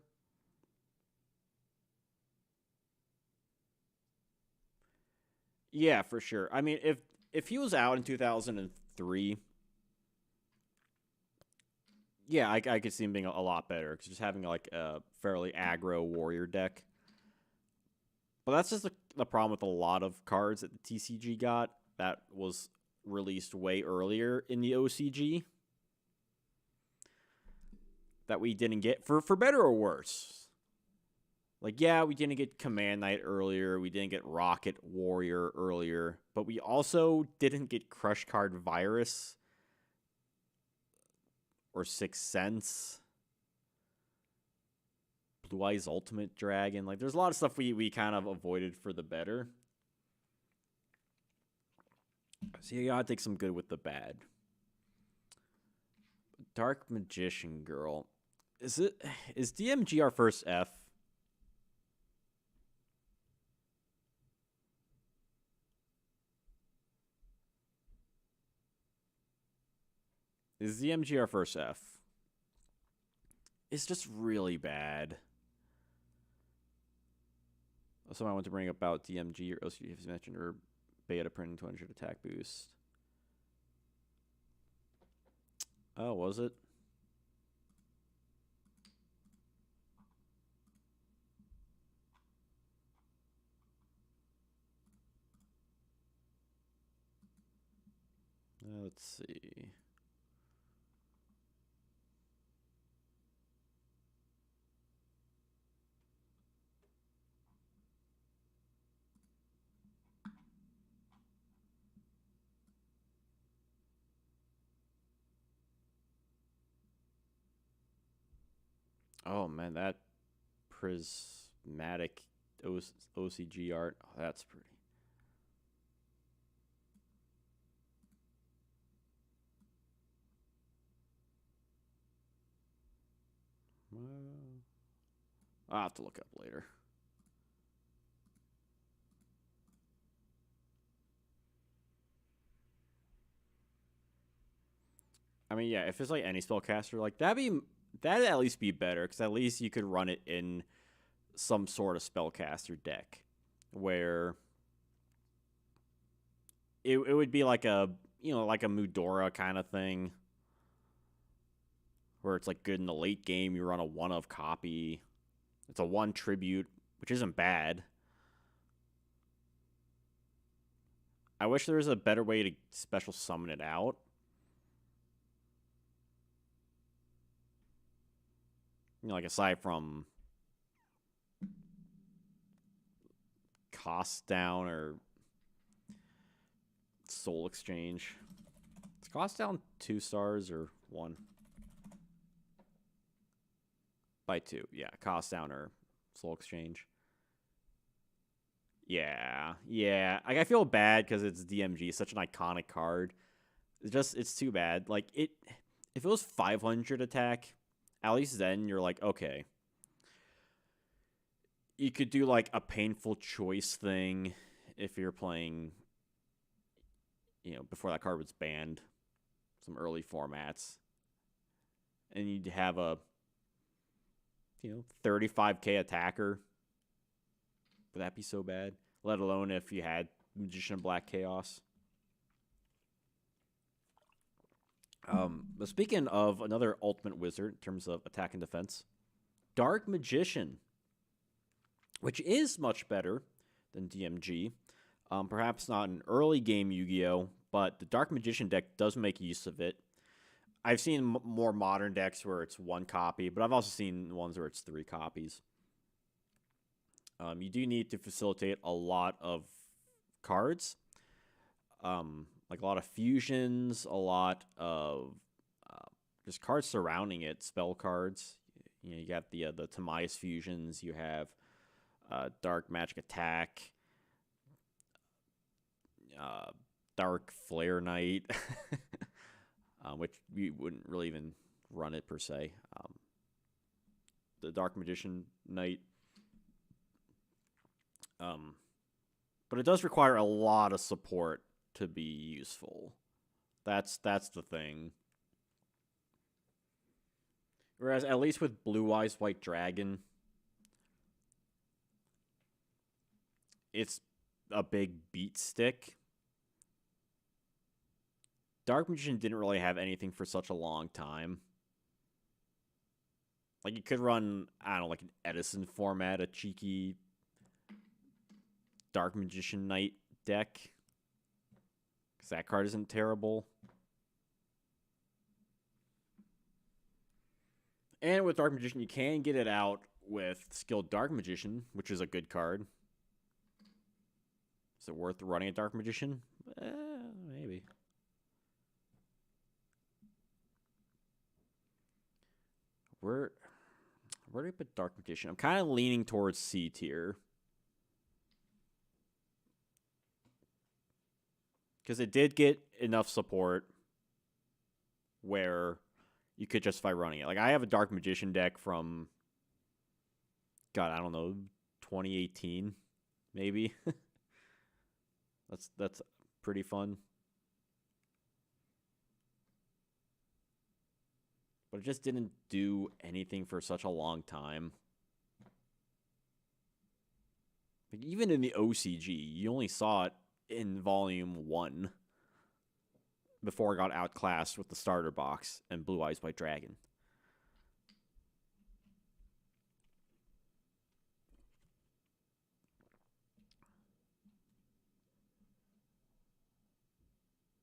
Yeah, for sure. I mean, if he was out in 2003, yeah, I could see him being a lot better. Because just having, like, a fairly aggro warrior deck. But that's just the problem with a lot of cards that the TCG got that was released way earlier in the OCG. That we didn't get, for better or worse. Like, yeah, we didn't get Command Knight earlier. We didn't get Rocket Warrior earlier. But we also didn't get Crush Card Virus. Or Sixth Sense. Blue Eyes Ultimate Dragon. Like, there's a lot of stuff we kind of avoided for the better. So you gotta take some good with the bad. Dark Magician Girl. Is DMG our first F? Is DMG our first F? It's just really bad. Also, I want to bring up about DMG or OCG as mentioned, or beta printing 200 attack boost. Oh, was it? Let's see. Oh man, that prismatic OCG art. Oh, that's pretty. I'll have to look up later. I mean, yeah, if it's like any spellcaster, like that'd at least be better, because at least you could run it in some sort of spellcaster deck where it would be like a, you know, like a Mudora kind of thing, where it's like good in the late game. You run a 1-of copy. It's a 1 tribute, which isn't bad. I wish there was a better way to special summon it out. You know, like aside from cost down or soul exchange. It's cost down 2 stars or 1? By 2, yeah. Cost down or soul exchange. Yeah. Like, I feel bad because it's DMG, such an iconic card. It's too bad. Like, if it was 500 attack, at least then you're like, okay. You could do like a painful choice thing if you're playing, you know, before that card was banned, some early formats. And you'd have a, you know, 35k attacker. Would that be so bad? Let alone if you had Magician of Black Chaos. But speaking of another ultimate wizard in terms of attack and defense, Dark Magician, which is much better than DMG. Perhaps not an early game Yu-Gi-Oh, but the Dark Magician deck does make use of it. I've seen more modern decks where it's 1 copy, but I've also seen ones where it's 3 copies. You do need to facilitate a lot of cards, like a lot of fusions, a lot of just cards surrounding it, spell cards. You know, you got the Tamias fusions. You have Dark Magic Attack, Dark Flare Knight, which you wouldn't really even run it per se. The Dark Magician Knight. But it does require a lot of support to be useful. That's the thing. Whereas at least with Blue Eyes White Dragon, it's a big beat stick. Dark Magician didn't really have anything for such a long time. Like, you could run, I don't know, like an Edison format, a cheeky Dark Magician Knight deck, because that card isn't terrible. And with Dark Magician, you can get it out with Skilled Dark Magician, which is a good card. Is it worth running a Dark Magician? Maybe. Where do we put Dark Magician? I'm kind of leaning towards C tier. Because it did get enough support where you could justify running it. Like, I have a Dark Magician deck from, God, I don't know, 2018, maybe. That's pretty fun. but it just didn't do anything for such a long time. Like, even in the OCG, you only saw it in Volume 1 before it got outclassed with the starter box and Blue Eyes White Dragon.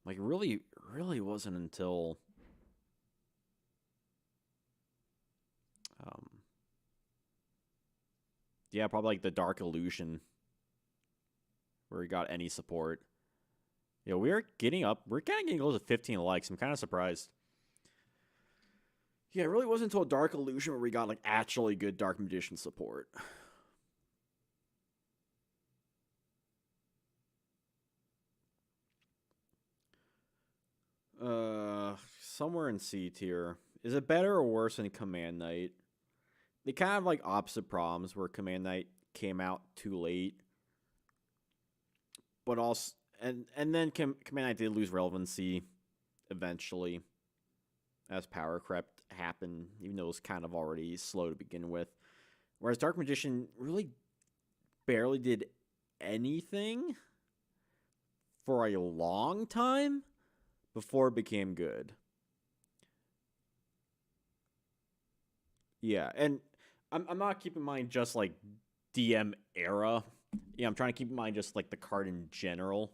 Like, really wasn't until yeah, probably like the Dark Illusion where he got any support. Yeah, we're kind of getting close to 15 likes. I'm kind of surprised. Yeah, it really wasn't until Dark Illusion where we got like actually good Dark Magician support. Somewhere in C tier. Is it better or worse than Command Knight? They kind of like opposite problems where Command Knight came out too late. But also, and then Command Knight did lose relevancy eventually as Power Crept happened, even though it was kind of already slow to begin with. Whereas Dark Magician really barely did anything for a long time before it became good. Yeah, and I'm not keeping in mind just like DM era. Yeah, I'm trying to keep in mind just like the card in general.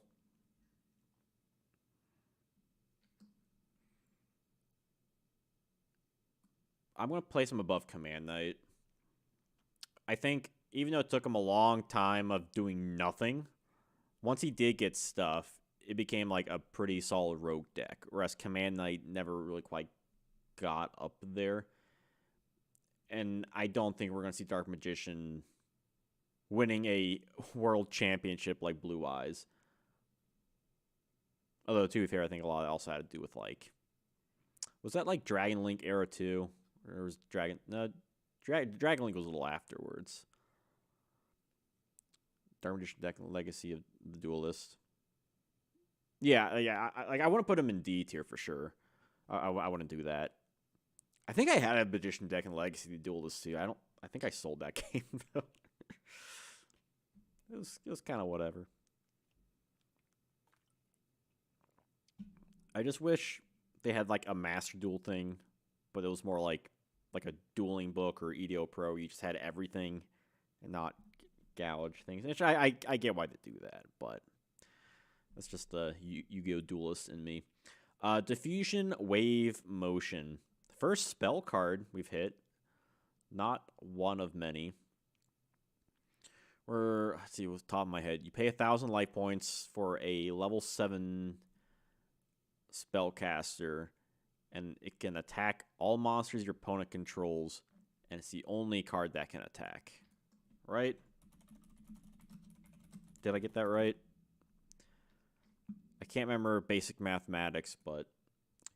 I'm going to place him above Command Knight. I think even though it took him a long time of doing nothing, once he did get stuff, it became like a pretty solid rogue deck. Whereas Command Knight never really quite got up there. And I don't think we're going to see Dark Magician winning a world championship like Blue Eyes. Although, to be fair, I think a lot of it also had to do with, like... Was that, like, Dragon Link era, too? Or was Dragon... No, Dragon Link was a little afterwards. Dark Magician deck Legacy of the Duelist. Yeah. I want to put him in D tier for sure. I wouldn't do that. I think I had a Magician deck in Legacy of the Duelist, too. I think I sold that game, though. It was kind of whatever. I just wish they had like a Master Duel thing, but it was more like a dueling book or EDO Pro. You just had everything and not gouge things. Which I get why they do that, but that's just the Yu-Gi-Oh! Duelist in me. Diffusion Wave Motion. First spell card we've hit. Not one of many. Let's see, what's top of my head. You pay 1,000 life points for a level 7 spellcaster, and it can attack all monsters your opponent controls, and it's the only card that can attack. Right? Did I get that right? I can't remember basic mathematics, but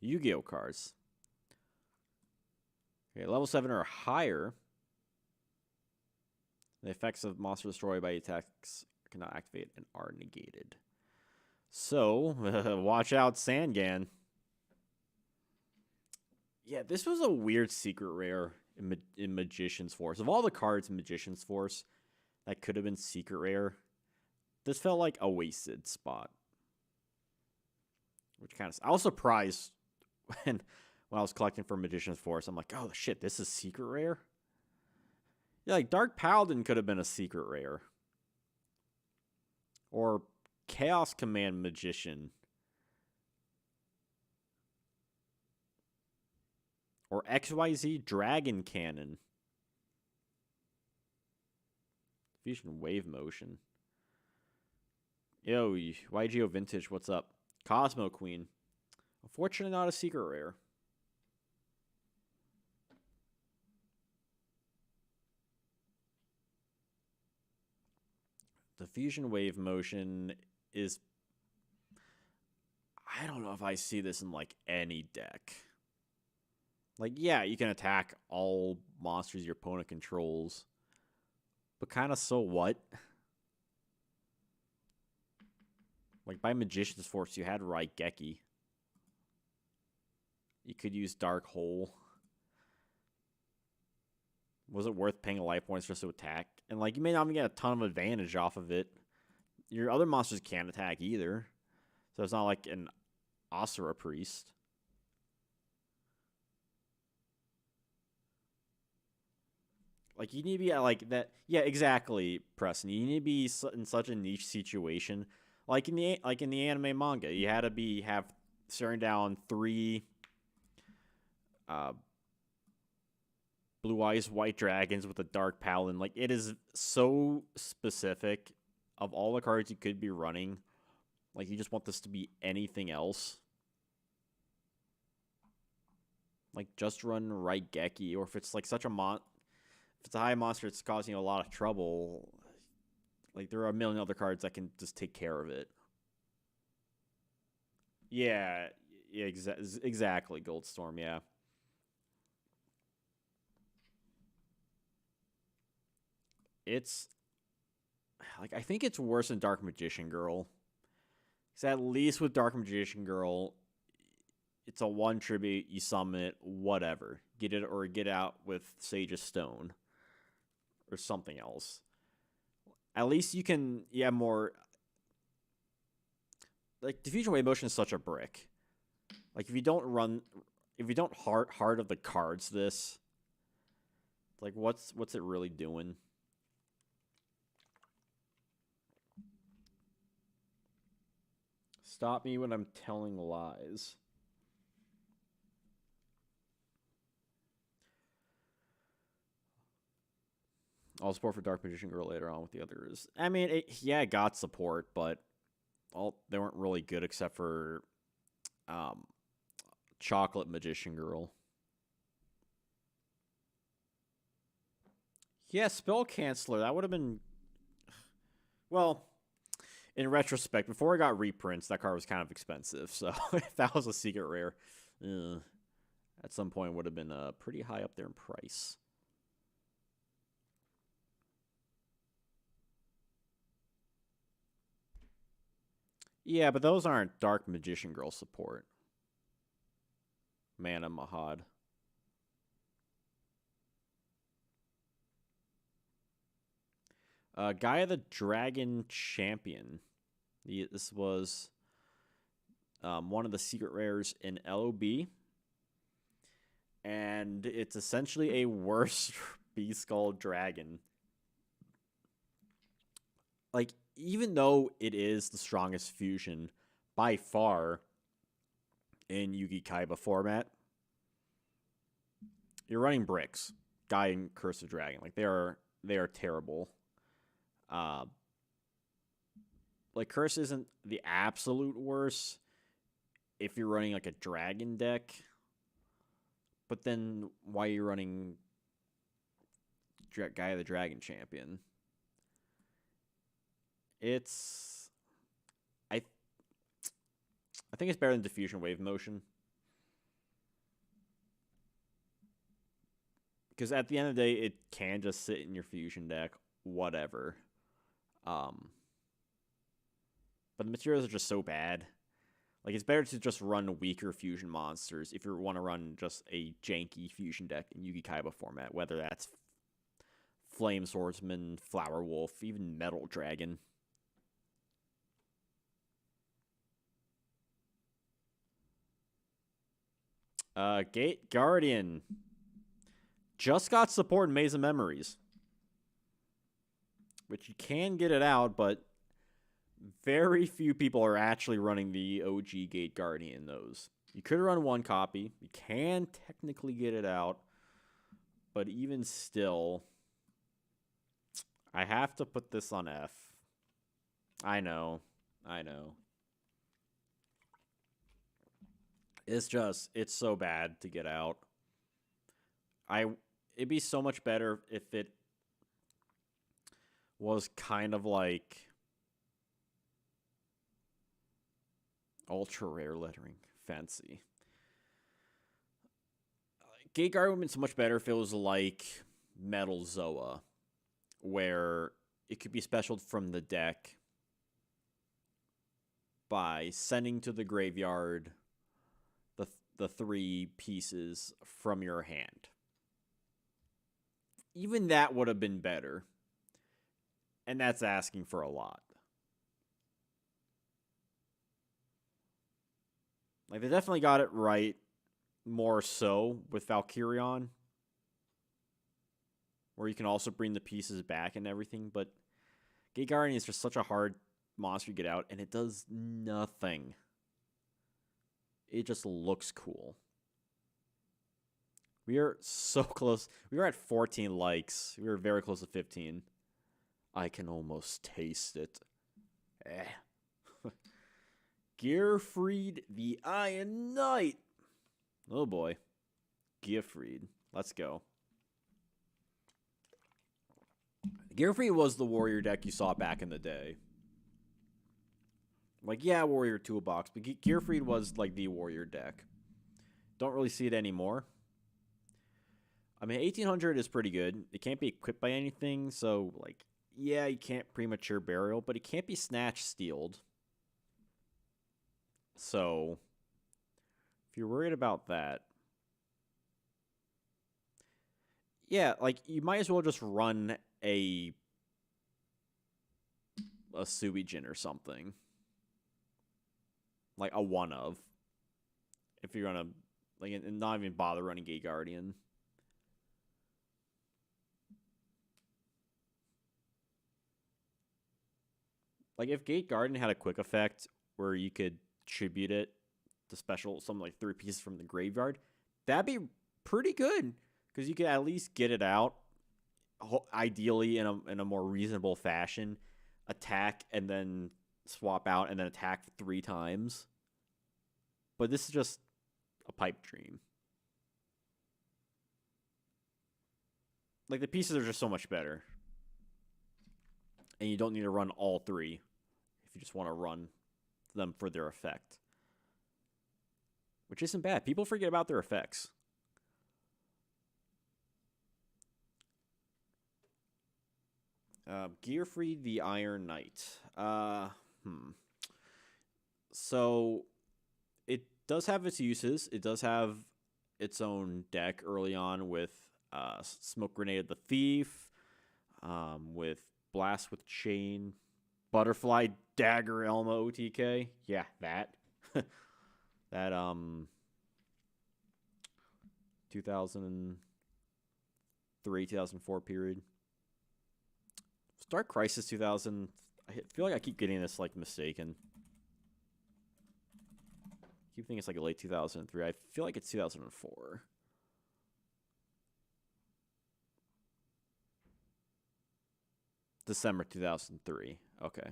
Yu-Gi-Oh cards. Okay, level 7 or higher. The effects of monster destroyed by attacks cannot activate and are negated. So, watch out, Sangan. Yeah, this was a weird secret rare in Magician's Force. Of all the cards in Magician's Force that could have been secret rare, this felt like a wasted spot. Which kind of... I was surprised when I was collecting for Magician's Force. I'm like, oh, shit, this is secret rare? Yeah, like Dark Paladin could have been a secret rare. Or Chaos Command Magician. Or XYZ Dragon Cannon. Fusion Wave Motion. Yo, YGO Vintage, what's up? Cosmo Queen. Unfortunately, not a secret rare. The Fusion Wave Motion is... I don't know if I see this in, like, any deck. Like, yeah, you can attack all monsters your opponent controls. But kind of so what? Like, by Magician's Force, you had Raigeki. You could use Dark Hole. Was it worth paying life points just to attack? And, like, you may not even get a ton of advantage off of it. Your other monsters can't attack either. So it's not like an Asura Priest. Like, you need to be at, like, that... Yeah, exactly, Preston. You need to be in such a niche situation. Like in the anime manga, you had to have staring down 3... Blue Eyes White Dragons with a Dark Paladin. Like, it is so specific of all the cards you could be running. Like, you just want this to be anything else. Like, just run Raigeki, or if it's like such a if it's a high monster, it's causing you a lot of trouble. Like, there are a million other cards that can just take care of it. Yeah, exactly, Goldstorm, yeah. It's like, I think it's worse than Dark Magician Girl. Because at least with Dark Magician Girl, it's a 1 tribute, you summon it, whatever. Get it or get out with Sage of Stone. Or something else. At least you can, more... Like, Diffusion Wave Motion is such a brick. Like, if you don't Heart of the Cards this, like, what's it really doing? Stop me when I'm telling lies. I'll support for Dark Magician Girl later on with the others. I mean, it got support, but they weren't really good except for Chocolate Magician Girl. Yeah, Spell Canceller. That would have been... Well... In retrospect, before I got reprints, that card was kind of expensive. So if that was a secret rare, at some point would have been pretty high up there in price. Yeah, but those aren't Dark Magician Girl support. Mana Mahad. Gaia the Dragon Champion. This was one of the secret rares in LOB. And it's essentially a worse Beast Skull Dragon. Like, even though it is the strongest fusion by far in Yugi Kaiba format, you're running bricks. Gaia and Curse of Dragon. Like, they are terrible. Like, Curse isn't the absolute worst if you're running, like, a dragon deck. But then, why are you running Gaia the Dragon Champion? I think it's better than Diffusion Wave Motion. Because at the end of the day, it can just sit in your fusion deck, whatever. But the materials are just so bad. Like, it's better to just run weaker fusion monsters if you want to run just a janky fusion deck in Yugi Kaiba format, whether that's Flame Swordsman, Flower Wolf, even Metal Dragon. Gate Guardian just got support in Maze of Memories, which you can get it out, but very few people are actually running the OG Gate Guardian. Those you could run 1 copy. You can technically get it out, but even still, I have to put this on F. I know. It's so bad to get out. It'd be so much better if it was kind of like ultra rare lettering. Fancy. Gate Guard would have been so much better if it was like Metal Zoa, where it could be specialed from the deck by sending to the graveyard the 3 pieces from your hand. even that would have been better. And that's asking for a lot. Like, they definitely got it right more so with Valkyrion, where you can also bring the pieces back and everything, but Gate Guardian is just such a hard monster to get out, and it does nothing. It just looks cool. We are so close. We are at 14 likes. We are very close to 15. I can almost taste it. Gearfried the Iron Knight. Oh boy. Gearfried. Let's go. Gearfried was the warrior deck you saw back in the day. Like, yeah, warrior toolbox, but Gearfried was like the warrior deck. Don't really see it anymore. I mean, 1800 is pretty good. It can't be equipped by anything, so, like, yeah, you can't premature burial, but it can't be snatch stealed. So, if you're worried about that, yeah, like, you might as well just run a Suijin or something. Like, a one of. If you're gonna, like, and not even bother running Gate Guardian. Like, if Gate Guardian had a quick effect where you could tribute it to special, something like 3 pieces from the graveyard, that'd be pretty good. Because you could at least get it out, ideally in a more reasonable fashion, attack, and then swap out, and then attack 3 times. But this is just a pipe dream. Like, the pieces are just so much better. And you don't need to run all 3 if you just want to run them for their effect. Which isn't bad. People forget about their effects. Gearfried the Iron Knight. So, it does have its uses. It does have its own deck early on with Smoke Grenade the Thief, with Blast with Chain, Butterfly Dagger Elma OTK. Yeah, that. That 2003, 2004 period. Dark Crisis 2000. I feel like I keep getting this like mistaken. I keep thinking it's like a late 2003. I feel like it's 2004. December 2003. Okay.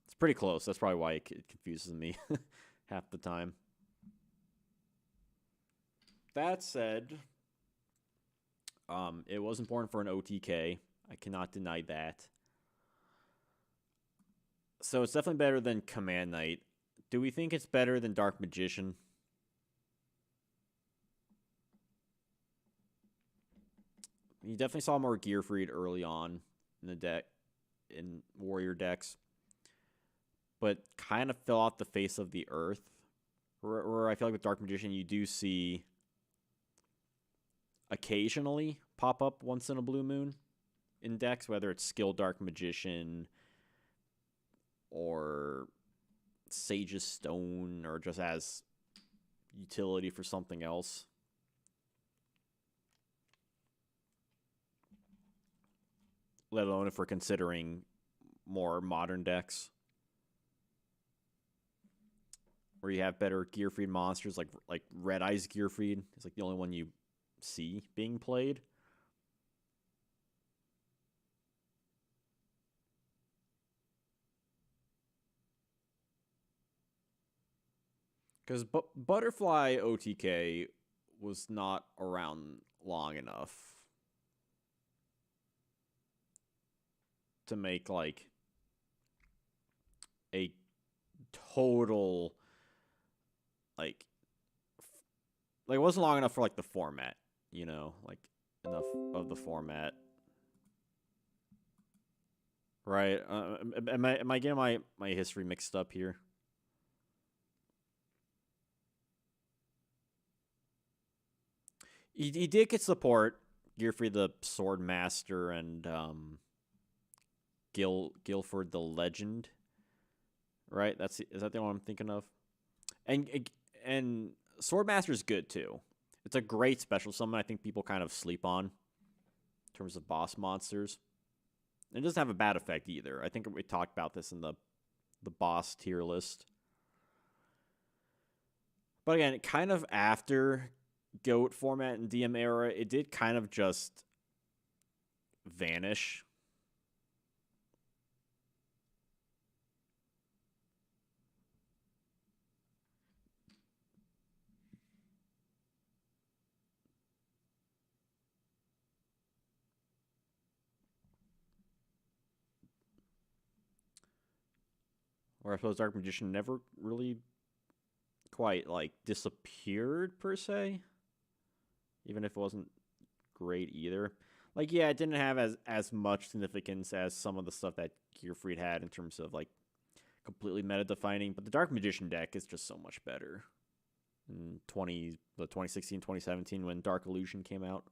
It's pretty close. That's probably why it confuses me half the time. That said, it was important for an OTK. I cannot deny that. So it's definitely better than Command Knight. Do we think it's better than Dark Magician? You definitely saw more Gearfried early on in the deck, in warrior decks, but kind of fell off the face of the earth. Where I feel like with Dark Magician, you do see occasionally pop up once in a blue moon in decks, whether it's Skilled Dark Magician or Sage's Stone, or just as utility for something else. Let alone if we're considering more modern decks, where you have better Gearfried monsters, like Red Eyes Gearfried is like the only one you see being played. Because Butterfly OTK was not around long enough to make like a total like it wasn't long enough for like the format, you know, like enough of the format. Right? Am I getting my history mixed up here? He did get support Gearfried the Sword Master and Guilford the Legend, right? Is that the one I'm thinking of? And Swordmaster is good too. It's a great special summon. I think people kind of sleep on in terms of boss monsters. It doesn't have a bad effect either. I think we talked about this in the boss tier list. But again, kind of after GOAT format and DM era, it did kind of just vanish. Or I suppose Dark Magician never really quite, like, disappeared, per se. Even if it wasn't great either. Like, yeah, it didn't have as much significance as some of the stuff that Gearfried had in terms of, like, completely meta-defining. But the Dark Magician deck is just so much better. In 2016, 2017, when Dark Illusion came out.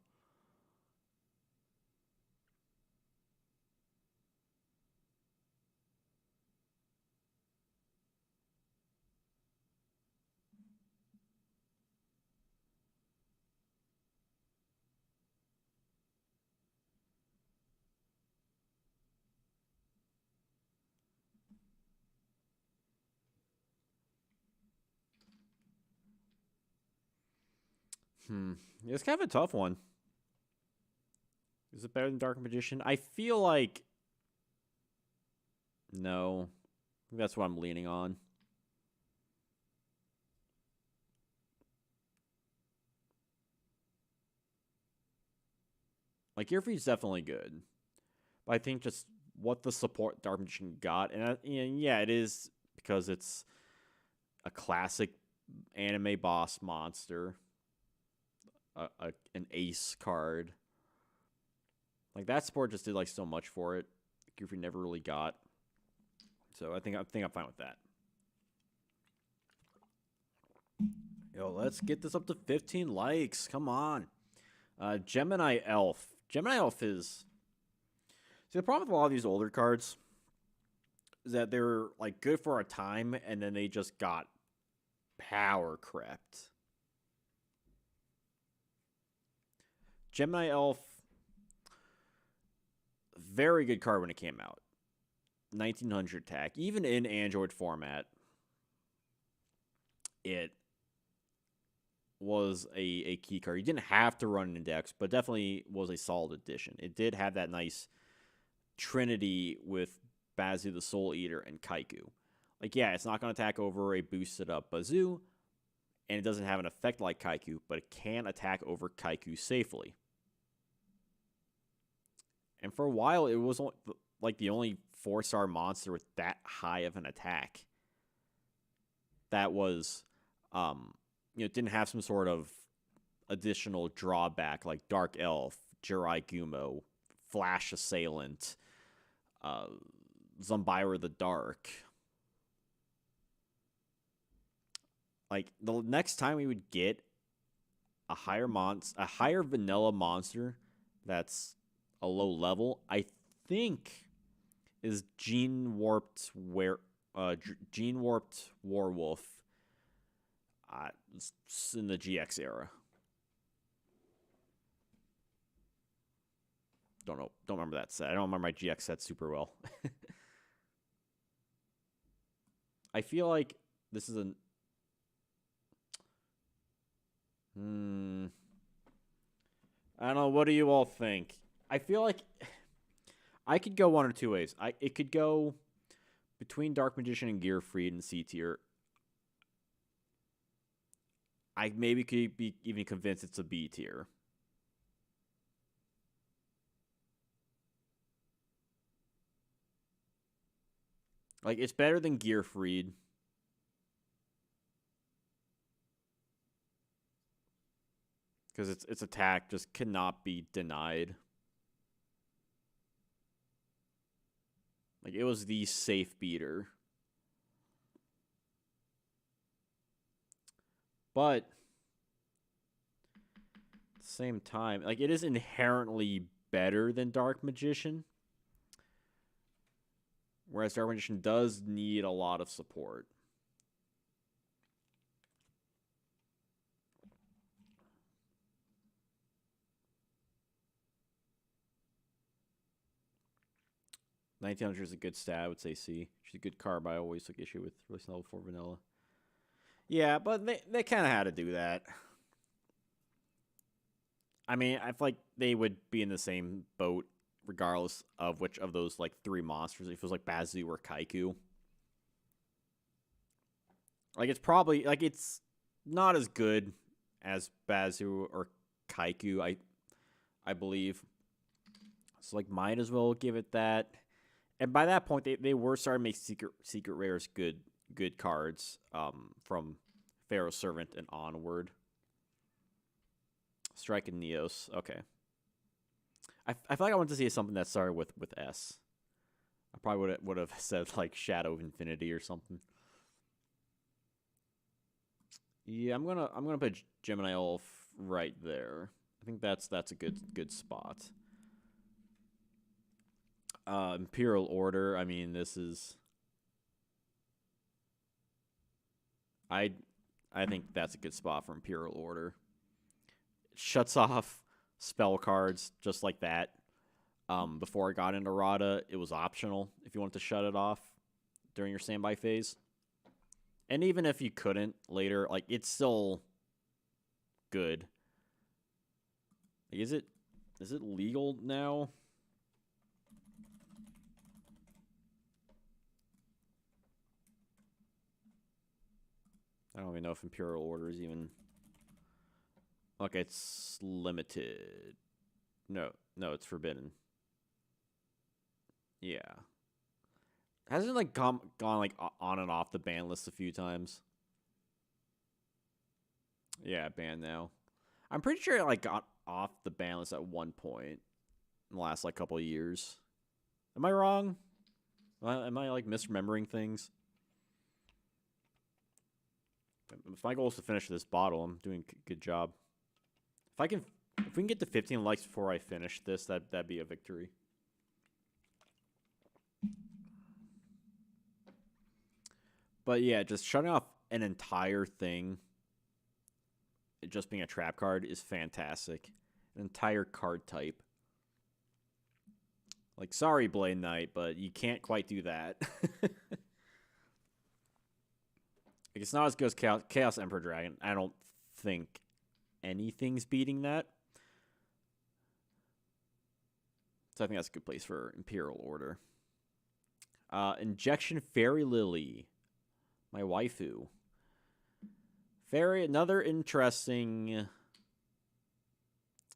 It's kind of a tough one. Is it better than Dark Magician? I feel like no. That's what I'm leaning on. Like, Gearfried's definitely good. But I think just what the support Dark Magician got, and yeah, it is because it's a classic anime boss monster. An ace card. Like, that support just did, like, so much for it. Gearfried never really got. So I think I'm fine with that. Yo, let's get this up to 15 likes. Come on. Gemini Elf. Gemini Elf is... See, the problem with a lot of these older cards is that they're, like, good for a time, and then they just got power crept. Gemini Elf, very good card when it came out. 1900 attack. Even in Android format, it was a key card. You didn't have to run an index, but definitely was a solid addition. It did have that nice trinity with Bazu the Soul Eater and Kaiku. Like, yeah, it's not going to attack over a boosted up Bazu, and it doesn't have an effect like Kaiku, but it can attack over Kaiku safely. And for a while, it was like the only 4-star monster with that high of an attack. That was, it didn't have some sort of additional drawback like Dark Elf, Jirai Gumo, Flash Assailant, Zumbira the Dark. Like, the next time we would get a higher vanilla monster that's a low level, I think, is Gene Warped Warwolf in the GX era. Don't remember that set. I don't remember my GX set super well. I feel like this is an... I don't know. What do you all think? I feel like I could go one or two ways. It could go between Dark Magician and Gearfried and C tier. I maybe could be even convinced it's a B tier. Like, it's better than Gearfried. Because its attack just cannot be denied. Like, it was the safe beater. But at the same time, like, it is inherently better than Dark Magician. Whereas Dark Magician does need a lot of support. $1,900 is a good stat. I would say C. She's a good card, but I always took issue with releasing level 4 vanilla. Yeah, but they kind of had to do that. I mean, I feel like they would be in the same boat regardless of which of those, like, 3 monsters. If it was, like, Bazu or Kaiku. Like, it's probably, like, it's not as good as Bazu or Kaiku, I believe. So, like, might as well give it that. And by that point, they were starting to make secret rares good cards from Pharaoh's Servant and onward. Strike and Neos. Okay. I feel like I wanted to see something that started with S. I probably would have said, like, Shadow of Infinity or something. Yeah, I'm gonna put Gemini Elf right there. I think that's a good spot. Imperial Order. I mean, this is. I think that's a good spot for Imperial Order. It shuts off spell cards just like that. Before I got into Rada, it was optional if you wanted to shut it off during your standby phase. And even if you couldn't later, like, it's still good. Like, is it legal now? I don't even know if Imperial Order is even. Okay, it's limited. No, it's forbidden. Yeah. Hasn't it, like, gone like on and off the ban list a few times? Yeah, banned now. I'm pretty sure it, like, got off the ban list at one point in the last, like, couple of years. Am I wrong? Am I like misremembering things? If my goal is to finish this bottle, I'm doing a good job. If we can get to 15 likes before I finish this, that'd be a victory. But yeah, just shutting off an entire thing, it just being a trap card, is fantastic. An entire card type. Like, sorry, Blade Knight, but you can't quite do that. Like, it's not as good as Chaos Emperor Dragon. I don't think anything's beating that. So I think that's a good place for Imperial Order. Injection Fairy Lily. My waifu. Another interesting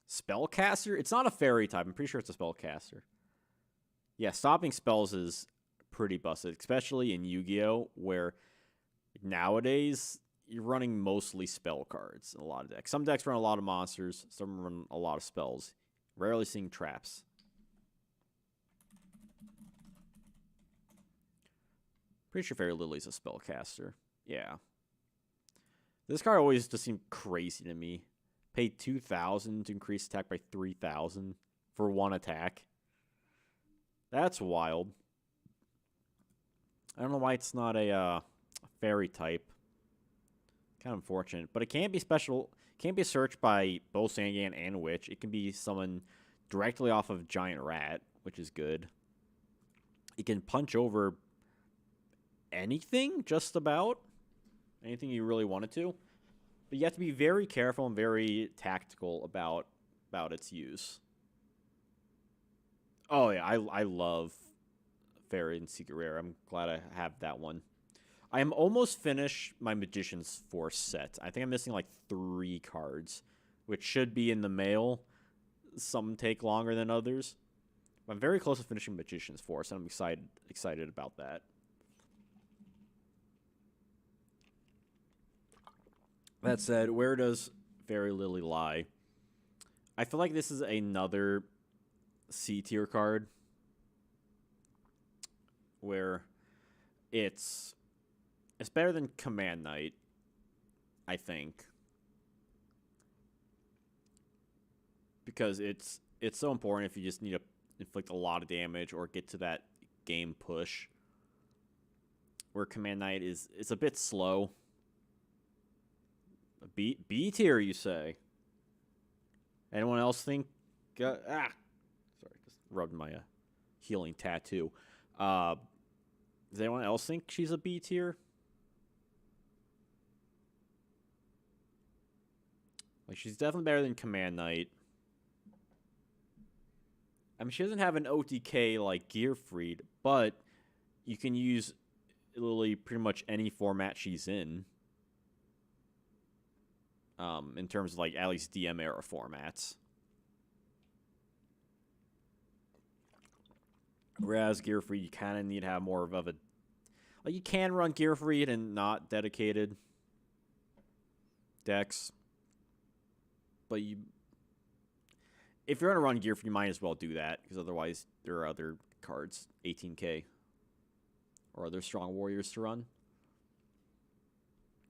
spellcaster. It's not a fairy type. I'm pretty sure it's a spellcaster. Yeah, stopping spells is pretty busted, especially in Yu-Gi-Oh, where nowadays you're running mostly spell cards in a lot of decks. Some decks run a lot of monsters. Some run a lot of spells. Rarely seeing traps. Pretty sure Fairy Lily's a spellcaster. Yeah. This card always just seemed crazy to me. Paid 2,000 to increase attack by 3,000 for one attack. That's wild. I don't know why it's not a fairy type. Kind of unfortunate. But it can't be special. It can't be searched by both Sangan and Witch. It can be summoned directly off of Giant Rat, which is good. It can punch over anything, just about. Anything you really wanted to. But you have to be very careful and very tactical about its use. Oh, yeah, I love Fairy and Secret Rare. I'm glad I have that one. I am almost finished my Magician's Force set. I think I'm missing like 3 cards, which should be in the mail. Some take longer than others. I'm very close to finishing Magician's Force, and I'm excited about that. That said, where does Fairy Lily lie? I feel like this is another C tier card where it's better than Command Knight, I think. because it's so important if you just need to inflict a lot of damage or get to that game push. Where Command Knight is a bit slow. B tier, you say? Anyone else think? Sorry, just rubbed my healing tattoo. Does anyone else think she's a B tier? Like, she's definitely better than Command Knight. I mean, she doesn't have an OTK like Gearfried, but you can use literally pretty much any format she's in. In terms of, like, at least DM era formats. Whereas Gearfried, you kind of need to have more of a... Like, you can run Gearfried and not dedicated decks. But you... If you're going to run Gearfried, you might as well do that. Because otherwise, there are other cards, 18k. Or other strong warriors to run.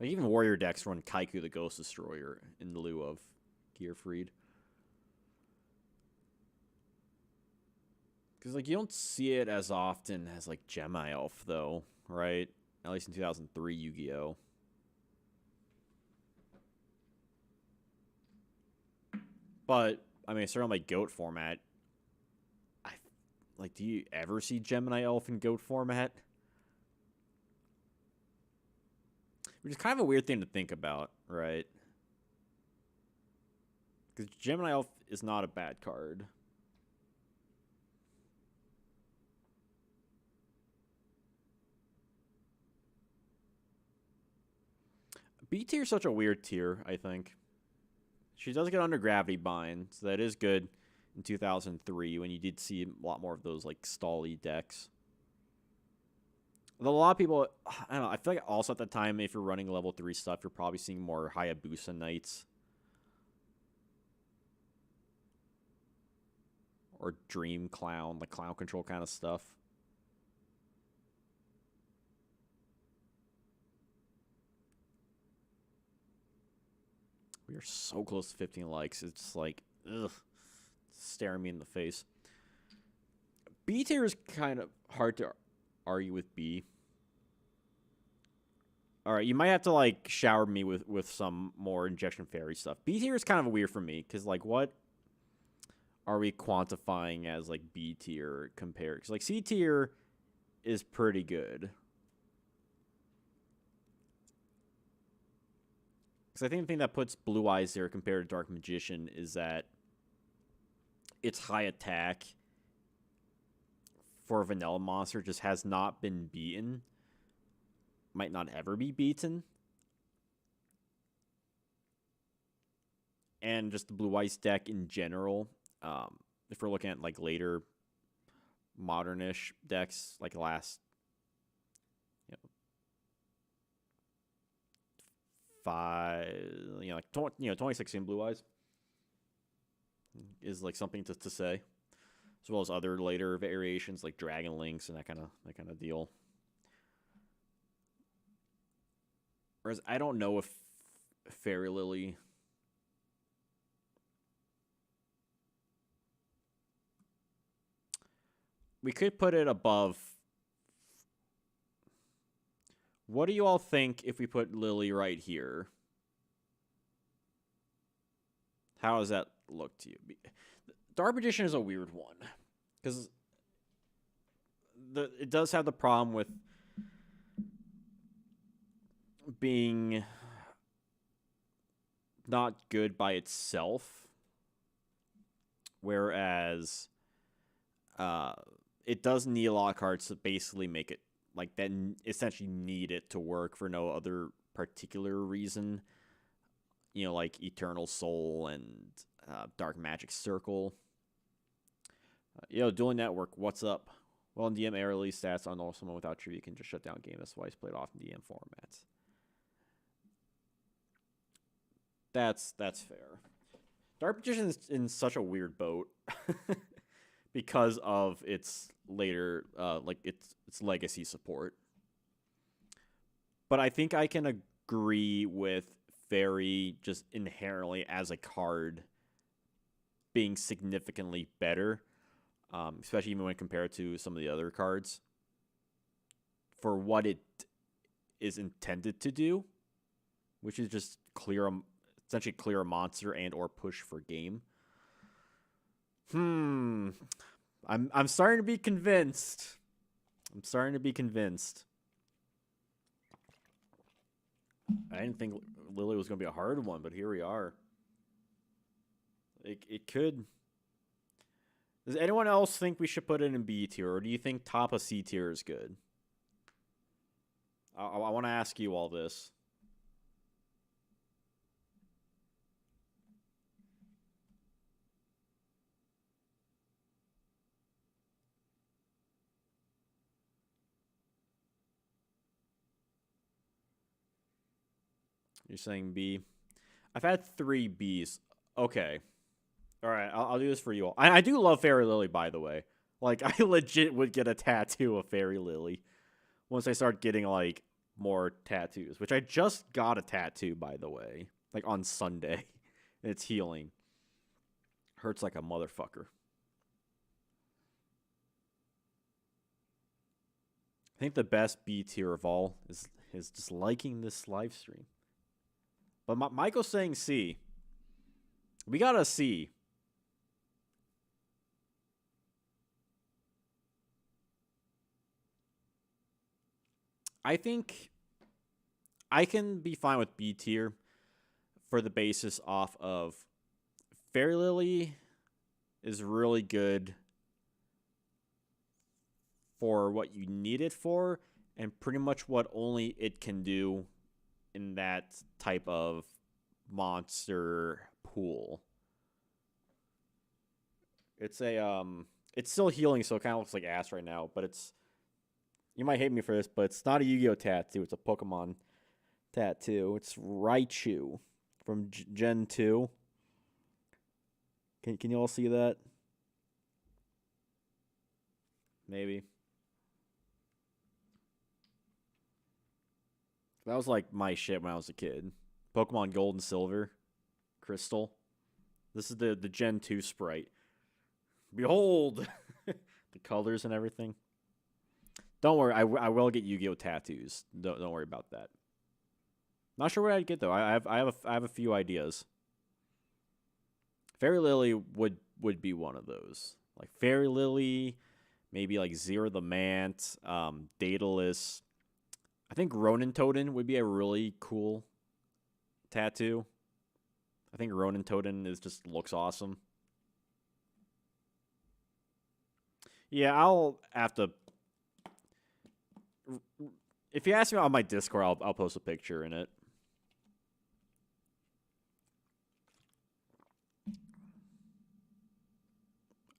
Like, even warrior decks run Kaiku the Ghost Destroyer in lieu of Gearfried. Because, like, you don't see it as often as, like, Gemini Elf, though, right? At least in 2003 Yu-Gi-Oh! But, I mean, certainly like GOAT format. Like, do you ever see Gemini Elf in GOAT format? Which is kind of a weird thing to think about, right? Because Gemini Elf is not a bad card. B tier is such a weird tier, I think. She does get under Gravity Bind, so that is good in 2003 when you did see a lot more of those, like, stally decks. Although a lot of people, I don't know, I feel like also at the time, if you're running level 3 stuff, you're probably seeing more Hayabusa Knights. Or Dream Clown, like clown control kind of stuff. We are so close to 15 likes. It's just like, ugh, staring me in the face. B tier is kind of hard to argue with B. Alright, you might have to, like, shower me with some more Injection Fairy stuff. B tier is kind of weird for me, because, like, what are we quantifying as, like, B tier compared? Because, like, C tier is pretty good. Because I think the thing that puts Blue Eyes there compared to Dark Magician is that its high attack for a vanilla monster just has not been beaten. Might not ever be beaten. And just the Blue Eyes deck in general, if we're looking at, like, later modernish decks, like last, you know, 2016 Blue Eyes is, like, something to say, as well as other later variations like Dragon Links and that kind of deal. Whereas I don't know if Fairy Lily we could put it above. What do you all think if we put Lily right here? How does that look to you? Dark Magician is a weird one. Because it does have the problem with being not good by itself. Whereas it does need a lot of cards to basically make it, like, that essentially need it to work for no other particular reason. You know, like Eternal Soul and Dark Magic Circle. Dueling Network, what's up? Well, in DM era release stats, I know someone without trivia can just shut down game. That's why he's played off in DM formats. That's fair. Dark Magician is in such a weird boat because of its later, like, its legacy support. But I think I can agree with Fairy just inherently as a card being significantly better, especially even when compared to some of the other cards, for what it is intended to do, which is just essentially clear a monster and or push for game. I'm starting to be convinced. I didn't think Lily was going to be a hard one, but here we are. It could. Does anyone else think we should put it in B tier, or do you think top of C tier is good? I want to ask you all this. You're saying B. I've had 3 Bs. Okay. All right, I'll do this for you all. I do love Fairy Lily, by the way. Like, I legit would get a tattoo of Fairy Lily once I start getting, like, more tattoos. Which I just got a tattoo, by the way. Like, on Sunday. And it's healing. Hurts like a motherfucker. I think the best B tier of all is just liking this live stream. But Michael's saying C. We got a C. I think I can be fine with B tier for the basis off of Fairy Lily is really good for what you need it for, and pretty much what only it can do in that type of monster pool. It's it's still healing, so it kind of looks like ass right now, but it's, you might hate me for this, but it's not a Yu-Gi-Oh tattoo, it's a Pokemon tattoo. It's Raichu from Gen 2. Can you all see that? Maybe. That was like my shit when I was a kid. Pokemon Gold and Silver. Crystal. This is the Gen 2 sprite. Behold! The colors and everything. Don't worry, I will get Yu-Gi-Oh tattoos. Don't worry about that. Not sure what I'd get though. I have a few ideas. Fairy Lily would be one of those. Like Fairy Lily, maybe like Zero the Mant, Daedalus. I think Ronin Totem would be a really cool tattoo. I think Ronin Totem just looks awesome. Yeah, I'll have to. If you ask me on my Discord, I'll post a picture in it.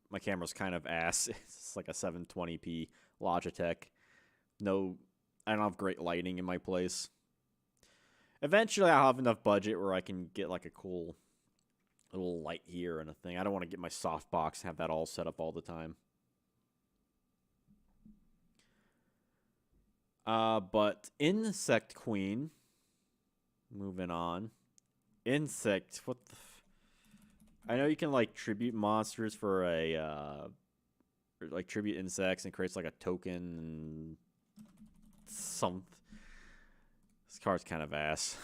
My camera's kind of ass. It's like a 720p Logitech. No, I don't have great lighting in my place. Eventually, I'll have enough budget where I can get like a cool little light here and a thing. I don't want to get my softbox and have that all set up all the time. But Insect Queen. Moving on. Insect. What the... I know you can like tribute monsters for a or, like tribute insects and creates like a token and some. This card's kind of ass.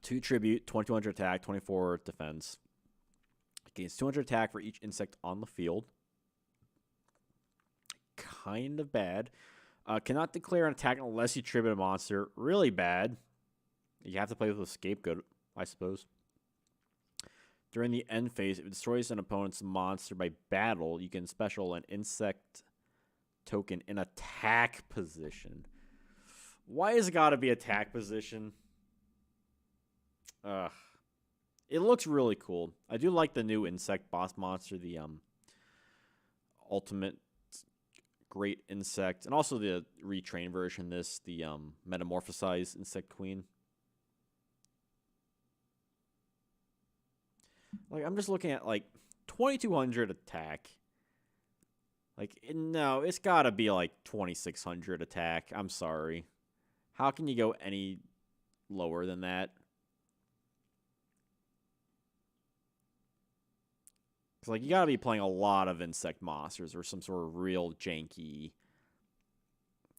2 tribute, 2200 attack, 24 defense. Gains 200 attack for each insect on the field. Kind of bad. Cannot declare an attack unless you tribute a monster. Really bad. You have to play with a scapegoat, I suppose. During the end phase, if it destroys an opponent's monster by battle, you can special an insect token in attack position. Why has it got to be attack position? It looks really cool. I do like the new insect boss monster, the ultimate great insect, and also the retrain version. The metamorphosized insect queen. Like, I'm just looking at, like, 2200 attack. Like, no, it's got to be, like, 2600 attack. I'm sorry. How can you go any lower than that? Because, like, you gotta be playing a lot of insect monsters or some sort of real janky,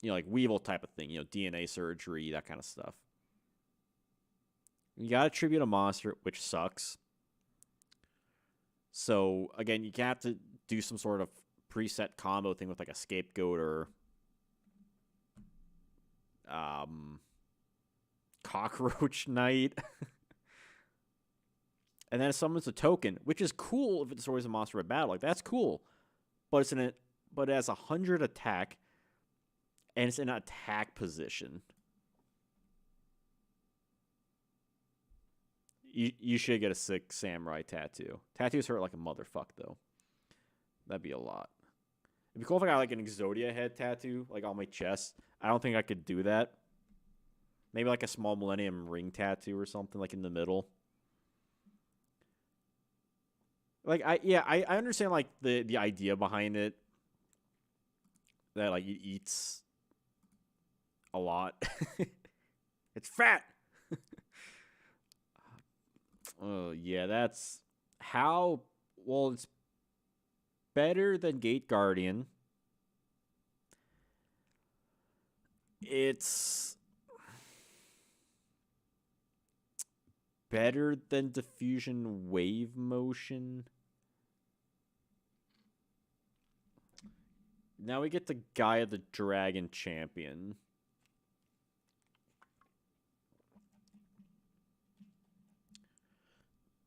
you know, like Weevil type of thing, you know, DNA surgery, that kind of stuff. You gotta tribute a monster, which sucks. So, again, you have to do some sort of preset combo thing with, like, a scapegoat or cockroach knight. And then it summons a token, which is cool if it destroys a monster in battle. Like, that's cool. But it has 100 attack, and it's in an attack position. You should get a sick samurai tattoo. Tattoos hurt like a motherfucker, though. That'd be a lot. It'd be cool if I got, like, an Exodia head tattoo, like, on my chest. I don't think I could do that. Maybe, like, a small Millennium Ring tattoo or something, like, in the middle. Like, I understand, like, the idea behind it. That, like, it eats a lot. It's fat! Oh, yeah, that's... How... Well, it's better than Gate Guardian. It's... better than Diffusion Wave Motion. Now we get to Gaia the Dragon Champion.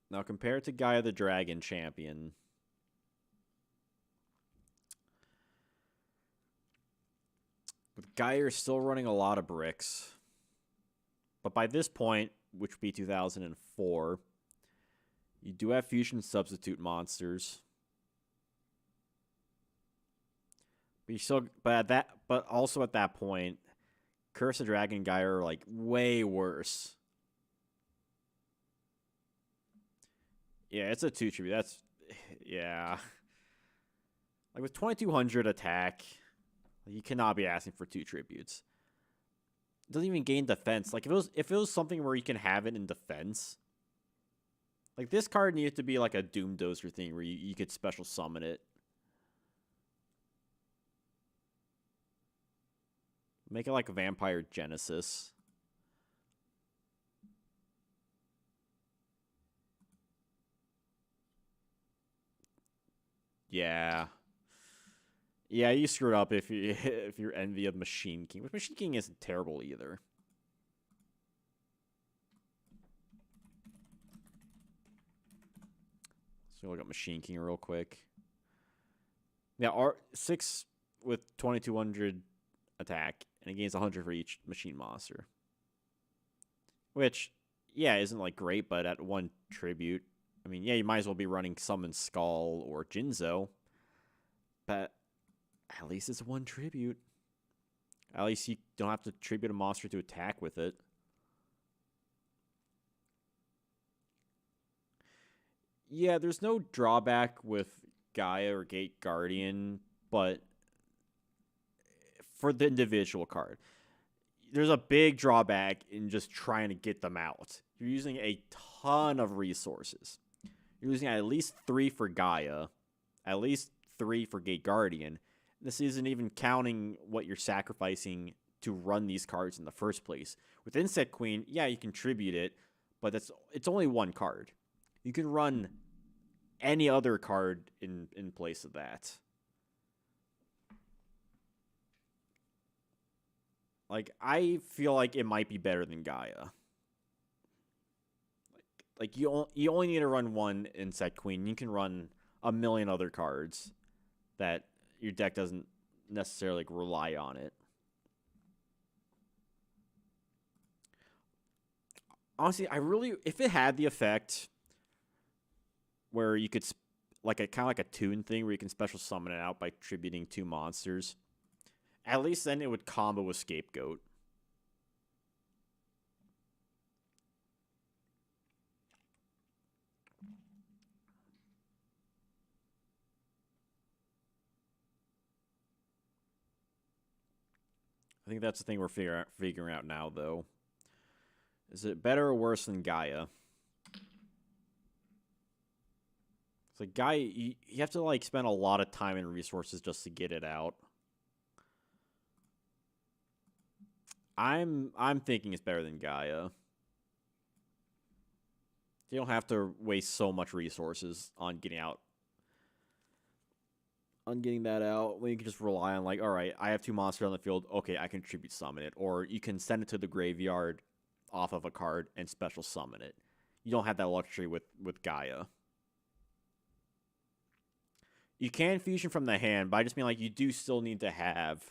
Now compare it to Gaia the Dragon Champion. With Gaia, you're still running a lot of bricks. But by this point, which would be 2004, you do have fusion substitute monsters. But also at that point, Curse of Dragon Gaia are like way worse. Yeah, it's a 2 tribute. That's yeah. Like with 2200 attack, you cannot be asking for 2 tributes. It doesn't even gain defense. Like if it was something where you can have it in defense, like this card needed to be like a Doom Dozer thing where you could special summon it. Make it like a Vampire Genesis. Yeah. Yeah, you screwed up if you're envy of Machine King. But Machine King isn't terrible either. So look at Machine King real quick. Yeah, R6 with 2200 attack, and it gains 100 for each machine monster. Which, yeah, isn't like great, but at 1 tribute, I mean, yeah, you might as well be running Summon Skull or Jinzo. But at least it's 1 tribute. At least you don't have to tribute a monster to attack with it. Yeah, there's no drawback with Gaia or Gate Guardian, but for the individual card, there's a big drawback in just trying to get them out. You're using a ton of resources. You're using at least 3 for Gaia, at least 3 for Gate Guardian. This isn't even counting what you're sacrificing to run these cards in the first place. With Insect Queen, yeah, you contribute it, but it's only 1 card. You can run any other card in place of that. Like, I feel like it might be better than Gaia. Like you only need to run 1 Insect Queen. You can run a million other cards that your deck doesn't necessarily like, rely on it. Honestly, if it had the effect where you could, like a kind of like a tune thing where you can special summon it out by tributing 2 monsters, at least then it would combo with Scapegoat. I think that's the thing we're figuring out now, though. Is it better or worse than Gaia? It's like, guy, you have to, like, spend a lot of time and resources just to get it out. I'm thinking it's better than Gaia. You don't have to waste so much resources on getting that out when you can just rely on, like, all right, I have 2 monsters on the field. Okay, I can tribute summon it. Or you can send it to the graveyard off of a card and special summon it. You don't have that luxury with Gaia. You can fusion from the hand, but I just mean, like, you do still need to have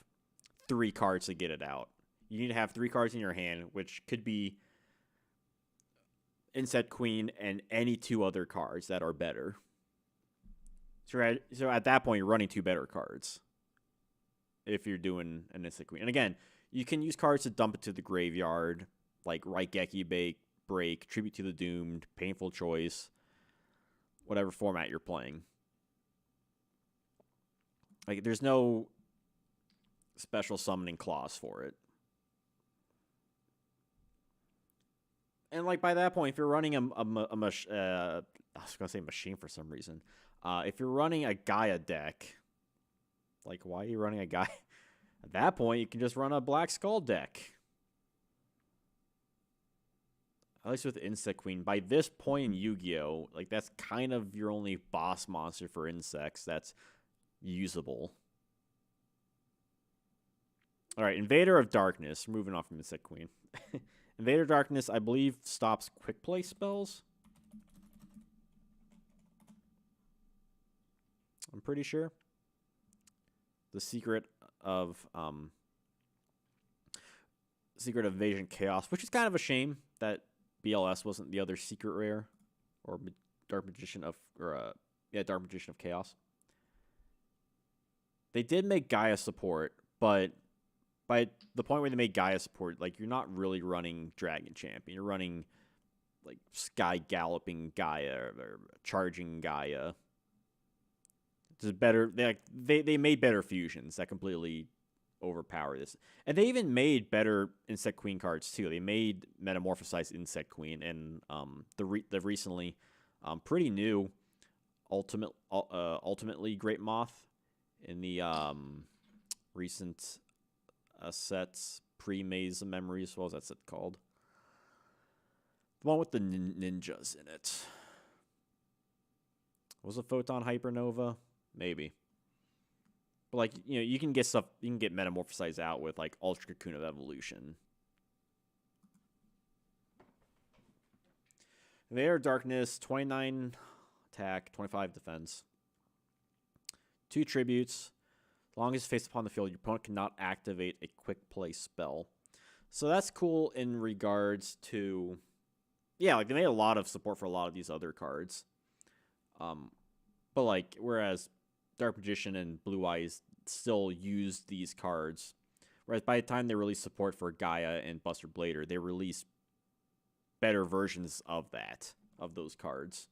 3 cards to get it out. You need to have 3 cards in your hand, which could be Insect Queen and any 2 other cards that are better. So at that point, you're running 2 better cards if you're doing an Insect Queen. And again, you can use cards to dump it to the graveyard, like Raigeki Break, Tribute to the Doomed, Painful Choice, whatever format you're playing. Like, there's no special summoning clause for it. And, like, by that point, if you're running I was going to say machine for some reason. If you're running a Gaia deck, like, why are you running a Gaia? At that point, you can just run a Black Skull deck. At least with Insect Queen. By this point in Yu-Gi-Oh!, like, that's kind of your only boss monster for insects that's usable. Alright, Invader of Darkness. Moving on from Insect Queen. Invader of Darkness, I believe, stops quick play spells. I'm pretty sure. The Secret of Evasion Chaos, which is kind of a shame that BLS wasn't the other secret rare, or Dark Magician of Chaos. They did make Gaia support, but by the point where they made Gaia support, like, you're not really running Dragon Champion. You're running, like, Sky Galloping Gaia or Charging Gaia. It's better. They made better fusions that completely overpower this, and they even made better Insect Queen cards too. They made Metamorphosized Insect Queen and the recently pretty new ultimately Great Moth in the recent sets pre-Maze of Memories. What was that set called? The one with the ninjas in it. Was it Photon Hypernova? Maybe. But, like, you know, you can get stuff, you can get Metamorphosized out with, like, Ultra Cocoon of Evolution. Invader of Darkness, 29 attack, 25 defense. 2 tributes. As long as it's faced upon the field, your opponent cannot activate a quick play spell. So that's cool in regards to, yeah, like, they made a lot of support for a lot of these other cards. But, like, whereas Dark Magician and Blue Eyes still use these cards, whereas by the time they release support for Gaia and Buster Blader, they release better versions of those cards.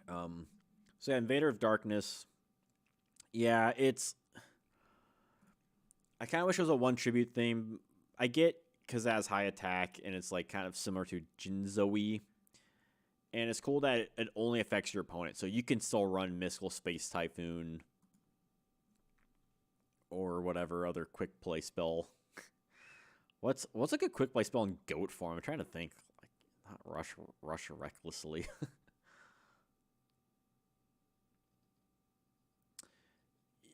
So yeah, Invader of Darkness. Yeah, I kind of wish it was a 1 tribute theme. I get because it has high attack and it's, like, kind of similar to Jinzo-y. And it's cool that it only affects your opponent, so you can still run Mystical Space Typhoon or whatever other quick play spell. What's like a quick play spell in goat form? I'm trying to think. Like, not rush recklessly.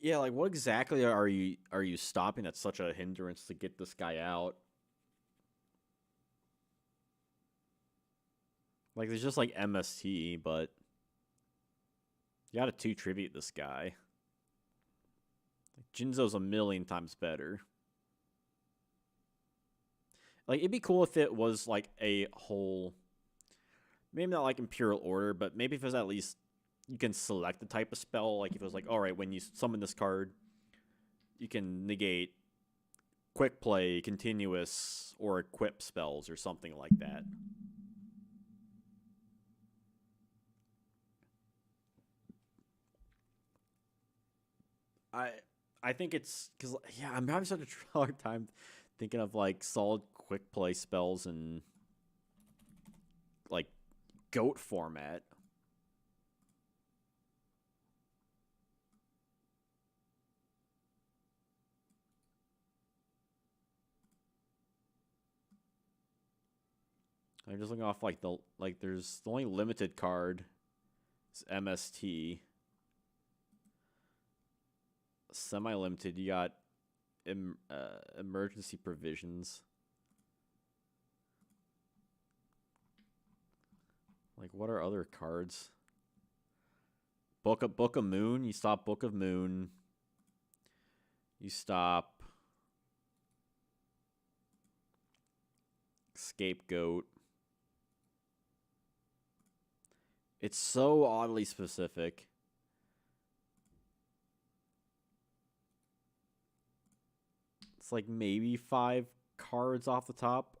Yeah, like, what exactly are you stopping that's such a hindrance to get this guy out? Like, there's just, like, MST, but you gotta 2 tribute this guy. Like, Jinzo's a million times better. Like, it'd be cool if it was, like, a whole, maybe not like Imperial Order, but maybe if it was at least, you can select the type of spell. Like, if it was like, all right, when you summon this card, you can negate quick play, continuous, or equip spells or something like that. I think it's because, yeah, I'm having such a hard time thinking of, like, solid quick play spells and, like, goat format. I'm just looking off like there's the only limited card is MST. Semi-limited, you got emergency provisions. Like, what are other cards? Book of Moon. You stop Book of Moon. You stop Scapegoat. It's so oddly specific. It's like maybe 5 cards off the top.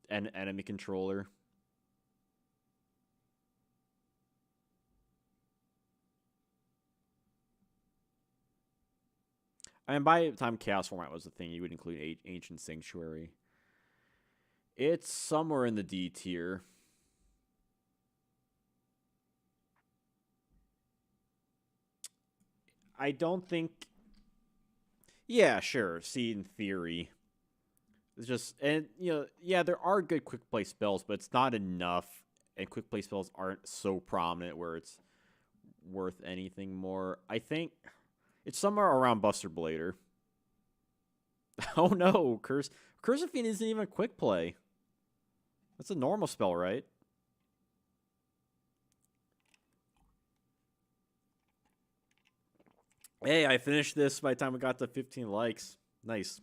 And enemy controller. I mean, by the time Chaos format was a thing, you would include Ancient Sanctuary. It's somewhere in the D tier. I don't think... Yeah, sure. See, in theory. It's just... And, you know, yeah, there are good quick play spells, but it's not enough. And quick play spells aren't so prominent where it's worth anything more. I think it's somewhere around Buster Blader. Oh no, Curse of Fiend isn't even a quick play. That's a normal spell, right? Hey, I finished this by the time we got to 15 likes. Nice.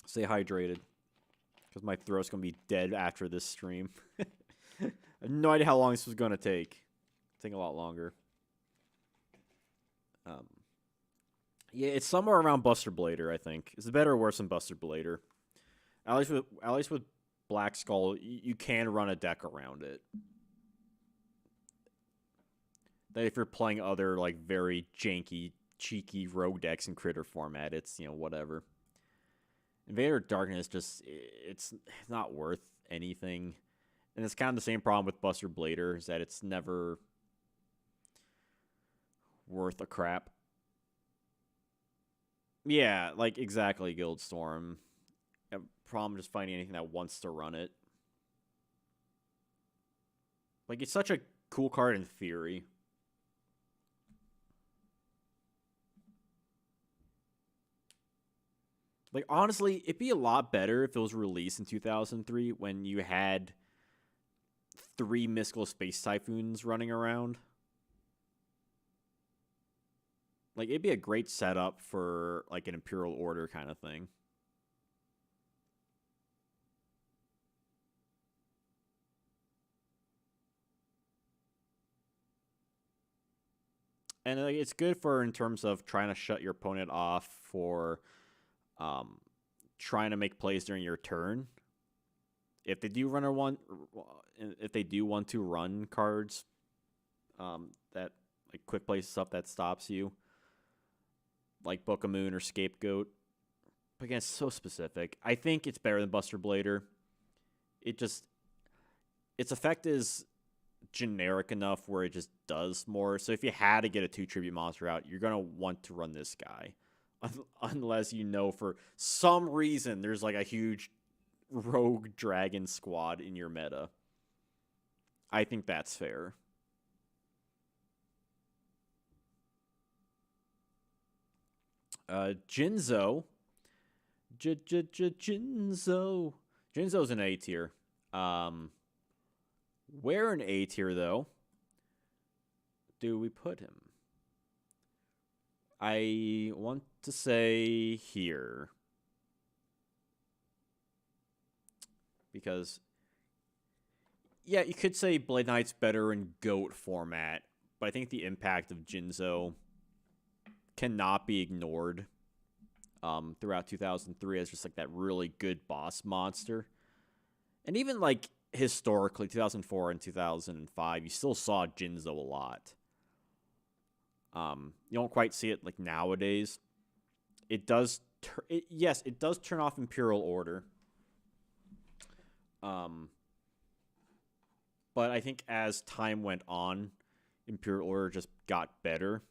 Stay hydrated. Because my throat's going to be dead after this stream. I have no idea how long this was going to take. Take a lot longer. Yeah, it's somewhere around Buster Blader, I think. Is it better or worse than Buster Blader? At least with Black Skull, you can run a deck around it. That if you're playing other like very janky, cheeky rogue decks in Critter format, it's, you know, whatever. Invader of Darkness it's not worth anything. And it's kind of the same problem with Buster Blader, is that it's never worth a crap. Yeah, like exactly Guildstorm. A problem just finding anything that wants to run it. Like, it's such a cool card in theory. Like, honestly, it'd be a lot better if it was released in 2003 when you had 3 Mystical Space Typhoons running around. Like, it'd be a great setup for, like, an Imperial Order kind of thing. And like, it's good for in terms of trying to shut your opponent off for trying to make plays during your turn. If they do want to run cards that like quick play stuff that stops you, like Book of Moon or Scapegoat. But again, it's so specific. I think it's better than Buster Blader. Its effect is generic enough where it just does more. So if you had to get a 2 tribute monster out, you're going to want to run this guy. Unless you know for some reason there's like a huge rogue dragon squad in your meta. I think that's fair. Janjo. Janjo. Jinzo's an A tier. Where in A tier, though, do we put him? I want to say here. Because, yeah, you could say Blade Knight's better in GOAT format, but I think the impact of Janjo cannot be ignored throughout 2003 as just like that really good boss monster. And even like historically, 2004 and 2005, you still saw Janjo a lot. You don't quite see it like nowadays. It does, it does turn off Imperial Order. Um, but I think as time went on, Imperial Order just got better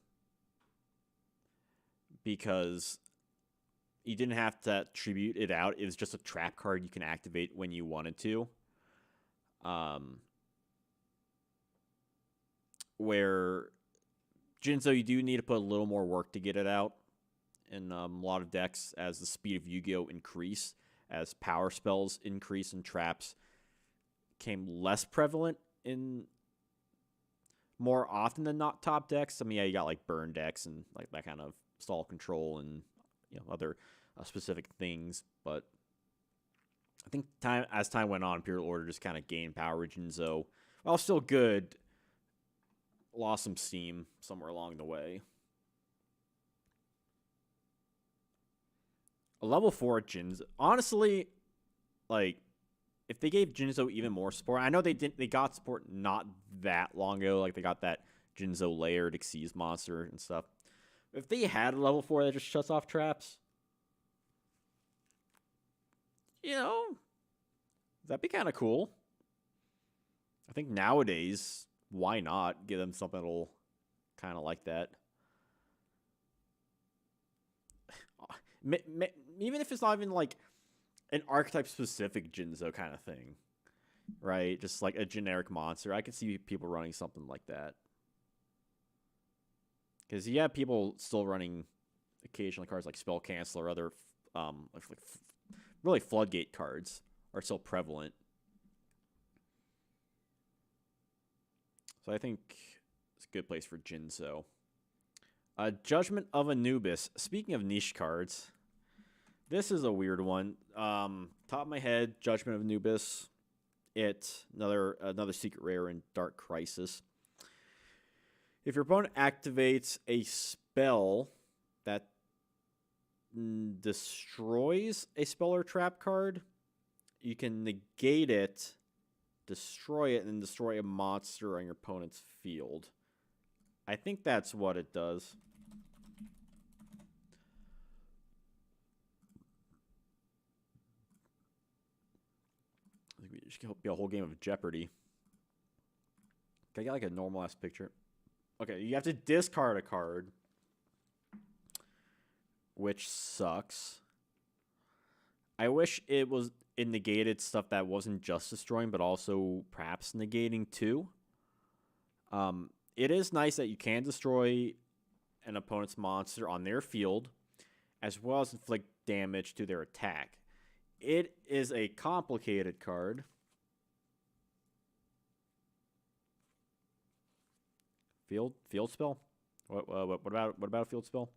because you didn't have to tribute it out. It was just a trap card you can activate when you wanted to. Where Janjo, you do need to put a little more work to get it out in a lot of decks as the speed of Yu-Gi-Oh! Increase, as power spells increase and traps became less prevalent in more often than not top decks. I mean, yeah, you got like burn decks and like that kind of stall control and other specific things, but I think as time went on, Imperial Order just kind of gained power. Janjo, while still good, lost some steam somewhere along the way. A level 4 Janjo, honestly, like, if they gave Janjo even more support, I know they got support not that long ago, like they got that Janjo layered Xyz monster and stuff. If they had a level 4 that just shuts off traps, that'd be kind of cool. I think nowadays, why not give them something that'll kind of like that? Even if it's not even like an archetype specific Janjo kind of thing, right? Just like a generic monster. I could see people running something like that. Because you have people still running occasionally cards like Spell Cancel or other really floodgate cards are still prevalent. So I think it's a good place for Janjo. Judgment of Anubis. Speaking of niche cards, this is a weird one. Top of my head, Judgment of Anubis. It's another secret rare in Dark Crisis. If your opponent activates a spell that destroys a spell or trap card, you can negate it, destroy it, and then destroy a monster on your opponent's field. I think that's what it does. I think we should be a whole game of Jeopardy. Can I get like a normal ass picture? Okay, you have to discard a card, which sucks. I wish it negated stuff that wasn't just destroying, but also perhaps negating too. It is nice that you can destroy an opponent's monster on their field, as well as inflict damage to their attack. It is a complicated card. Field spell? What about a field spell?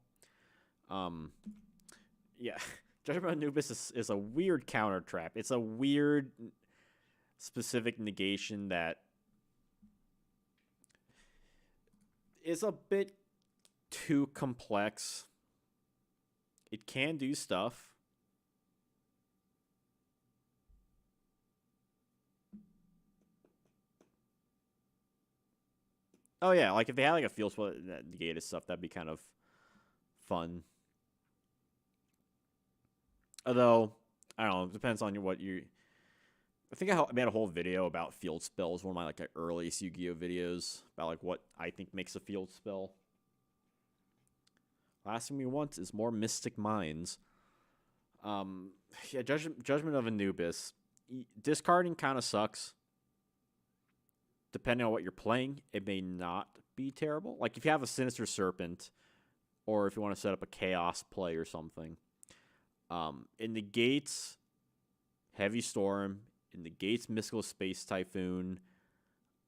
Yeah. Judgment of Anubis is a weird counter trap. It's a weird specific negation that is a bit too complex. It can do stuff. Oh yeah, like if they had like a field spell that negated stuff, that'd be kind of fun. Although, I don't know, it depends on what you... I think I made a whole video about field spells, one of my like earliest Yu-Gi-Oh videos, about like what I think makes a field spell. Last thing we want is more Mystic Minds. Yeah, Judgment of Anubis. Discarding kind of sucks. Depending on what you're playing, it may not be terrible. Like if you have a Sinister Serpent, or if you want to set up a Chaos play or something. It negates Heavy Storm. It negates Mystical Space Typhoon.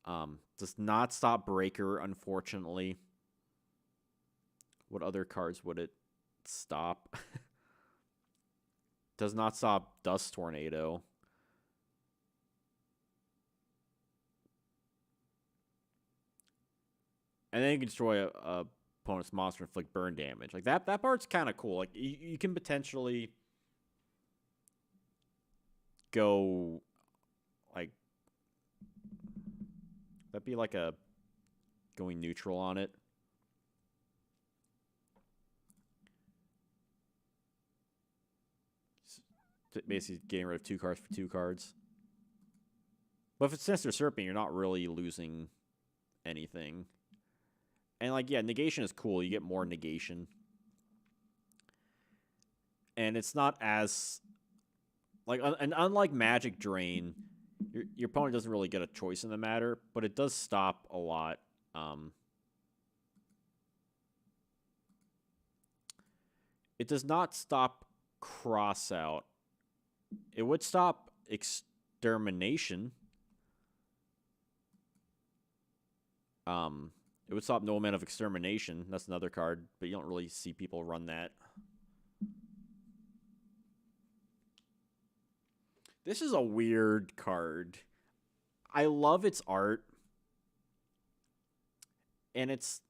Does not stop Breaker, unfortunately. What other cards would it stop? Does not stop Dust Tornado. And then you can destroy a opponent's monster and inflict burn damage. Like that part's kind of cool. Like you can potentially go like that'd be like a going neutral on it. Basically getting rid of 2 cards for 2 cards. But if it's Sinister Serpent, you're not really losing anything. And, like, yeah, negation is cool. You get more negation. And it's not as... Like, and unlike Magic Drain, your opponent doesn't really get a choice in the matter, but it does stop a lot. It does not stop Crossout. It would stop Extermination. It would stop No Man of Extermination. That's another card, but you don't really see people run that. This is a weird card. I love its art. And it's...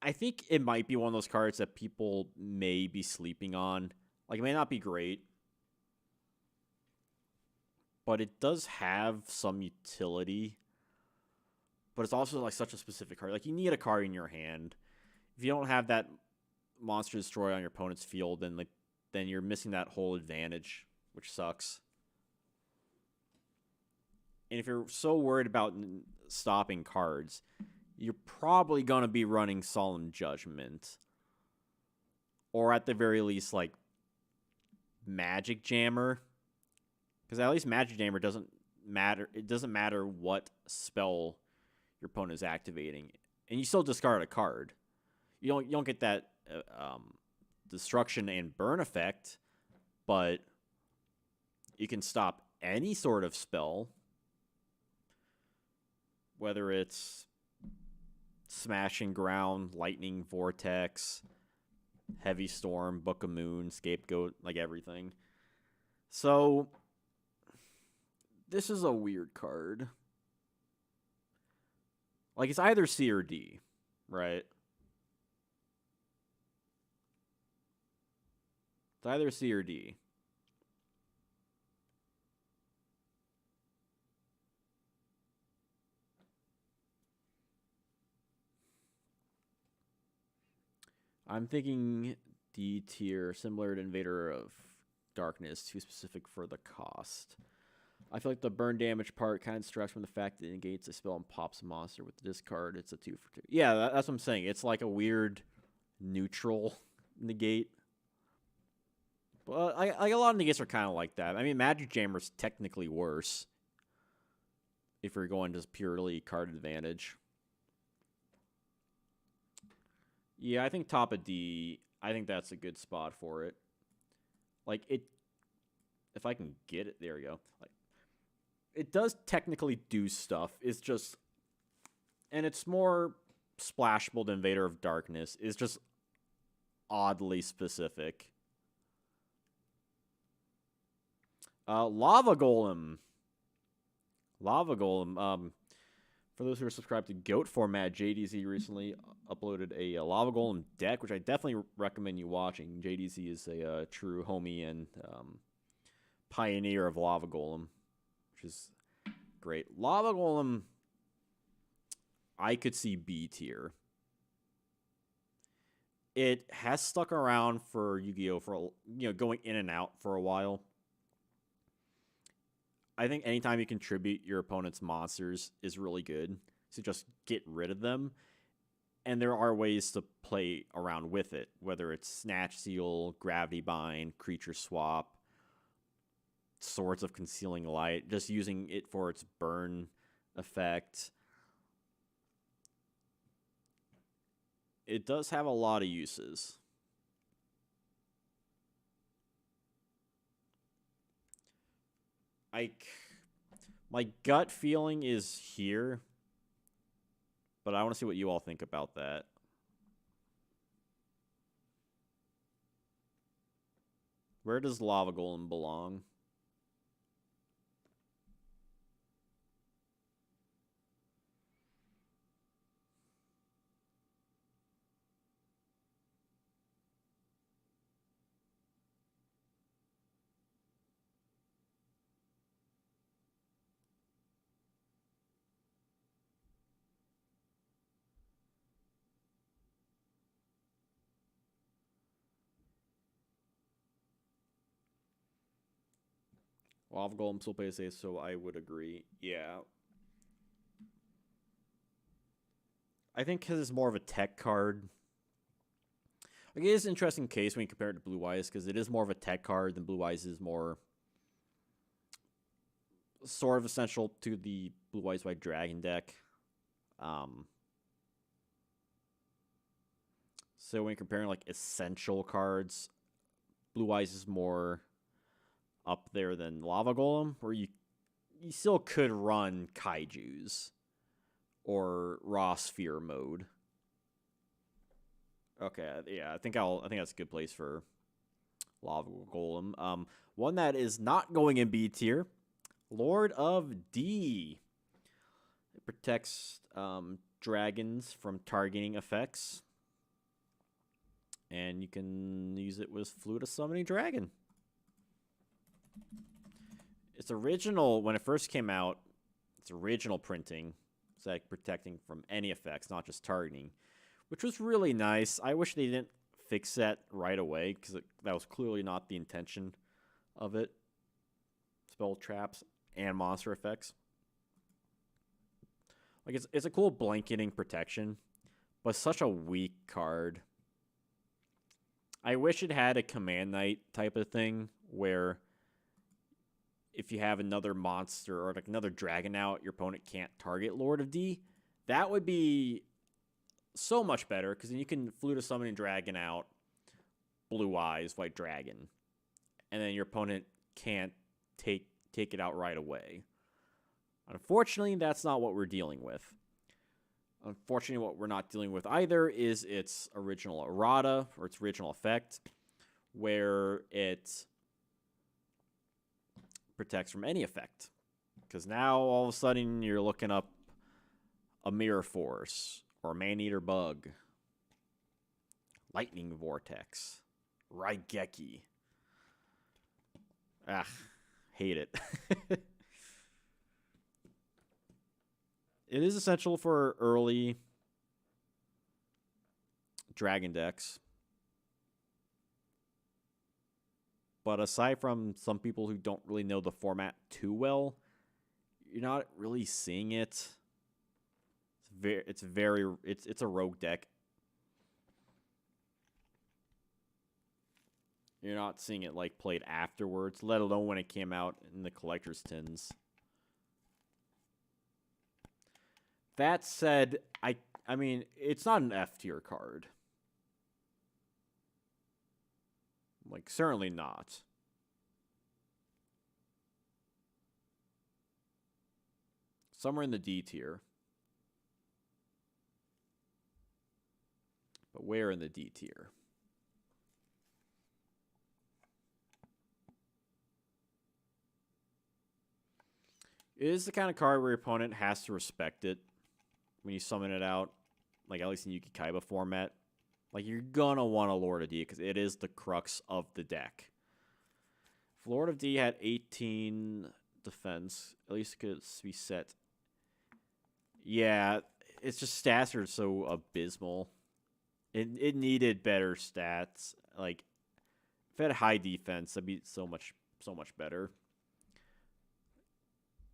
I think it might be one of those cards that people may be sleeping on. Like, it may not be great. But it does have some utility. But it's also, like, such a specific card. Like, you need a card in your hand. If you don't have that Monster Destroy on your opponent's field, then you're missing that whole advantage, which sucks. And if you're so worried about stopping cards, you're probably going to be running Solemn Judgment. Or at the very least, like, Magic Jammer. Because at least Magic Jammer doesn't matter. It doesn't matter what spell your opponent is activating. And you still discard a card. You don't get that destruction and burn effect, but you can stop any sort of spell. Whether it's Smashing Ground, Lightning Vortex, Heavy Storm, Book of Moon, Scapegoat, like everything. So, this is a weird card. Like, it's either C or D, right? It's either C or D. I'm thinking D tier, similar to Invader of Darkness, too specific for the cost. I feel like the burn damage part kind of distracts from the fact that it negates a spell and pops a monster with the discard. It's a 2 for 2. Yeah, that's what I'm saying. It's like a weird neutral negate. But like a lot of negates are kind of like that. I mean, Magic Jammer's technically worse if you're going just purely card advantage. Yeah, I think top of D, I think that's a good spot for it. Like, if I can get it, there we go. Like, it does technically do stuff. It's just, and it's more splashable than Invader of Darkness. It's just oddly specific. Lava Golem. Lava Golem. For those who are subscribed to GOAT format, JDZ recently uploaded a Lava Golem deck, which I definitely recommend you watching. JDZ is a true homie and pioneer of Lava Golem, which is great. Lava Golem, I could see B tier. It has stuck around for Yu-Gi-Oh! For going in and out for a while. I think anytime you contribute your opponent's monsters is really good. So just get rid of them. And there are ways to play around with it, whether it's Snatch Seal, Gravity Bind, Creature Swap, Swords of Concealing Light, just using it for its burn effect. It does have a lot of uses. My gut feeling is here, but I want to see what you all think about that. Where does Lava Golem belong? Lava Golem still plays safe, so I would agree. Yeah. I think because it's more of a tech card. Like, it is an interesting case when you compare it to Blue Eyes, because it is more of a tech card than Blue Eyes is more sort of essential to the Blue Eyes White Dragon deck. So when you're comparing like essential cards, Blue Eyes is more up there than Lava Golem, where you still could run Kaijus or Raw Sphere mode. Okay, yeah, I think that's a good place for Lava Golem. One that is not going in B tier, Lord of D. It protects dragons from targeting effects, and you can use it with Flute of Summoning Dragon. Its original, when it first came out, its original printing was like protecting from any effects, not just targeting, which was really nice. I wish they didn't fix that right away, because that was clearly not the intention of it. Spell traps and monster effects. Like, it's a cool blanketing protection, but such a weak card. I wish it had a Command Knight type of thing, where if you have another monster or like another dragon out, your opponent can't target Lord of D. That would be so much better, because then you can Flute a Summoning Dragon out, Blue Eyes, White Dragon, and then your opponent can't take it out right away. Unfortunately, that's not what we're dealing with. Unfortunately, what we're not dealing with either is its original errata, or its original effect, where it protects from any effect. Because now, all of a sudden, you're looking up a Mirror Force, or Man-Eater Bug, Lightning Vortex, Raigeki. Hate it. It is essential for early dragon decks. But aside from some people who don't really know the format too well, you're not really seeing it. It's a rogue deck. You're not seeing it like played afterwards, let alone when it came out in the collector's tins. That said, I mean, it's not an F tier card. Like, certainly not. Somewhere in the D tier. But where in the D tier? It is the kind of card where your opponent has to respect it when you summon it out, like at least in Yugi Kaiba format. Like, you're gonna want a Lord of D, because it is the crux of the deck. If Lord of D had 18 defense, at least it could be set. Yeah, it's just stats are so abysmal. It needed better stats. Like, if it had high defense, that'd be so much better.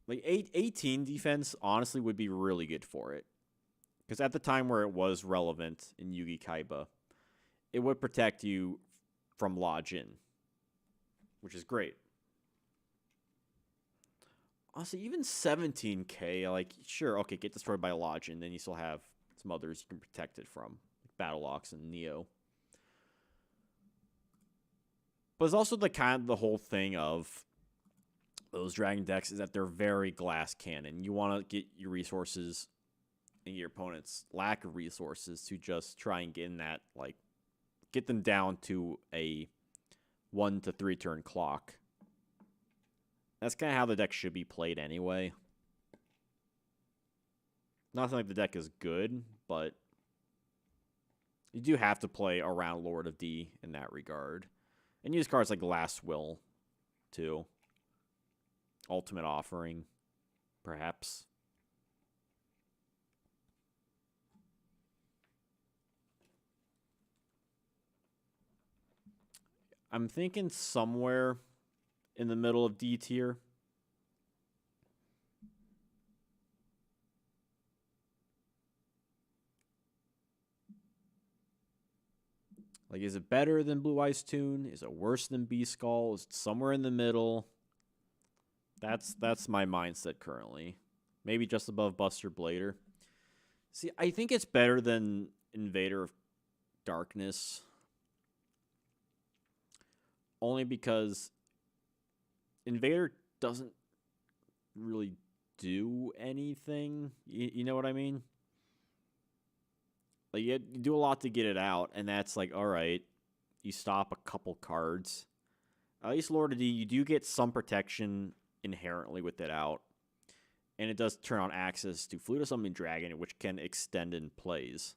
Like, 18 defense, honestly, would be really good for it. Because at the time where it was relevant in Yugi Kaiba, it would protect you from Lodge-In, which is great. Honestly, even 17k, like, sure, okay, get destroyed by Lodge-In, then you still have some others you can protect it from, like Battle Ox and Neo. But it's also the whole thing of those dragon decks is that they're very glass cannon. You want to get your resources and your opponent's lack of resources to just try and get in that, like, get them down to a 1 to 3 turn clock. That's kind of how the deck should be played anyway. Not like the deck is good, but you do have to play around Lord of D in that regard. And use cards like Last Will, too. Ultimate Offering, perhaps. I'm thinking somewhere in the middle of D tier. Like, is it better than Blue Eyes Toon? Is it worse than Beast Skull? Is it somewhere in the middle? That's my mindset currently. Maybe just above Buster Blader. See, I think it's better than Invader of Darkness. Only because Invader doesn't really do anything. You know what I mean? Like, you do a lot to get it out, and that's like, all right, you stop a couple cards. At least Lord of D, you do get some protection inherently with it out. And it does turn on access to Flute of Summoning Dragon, which can extend in plays.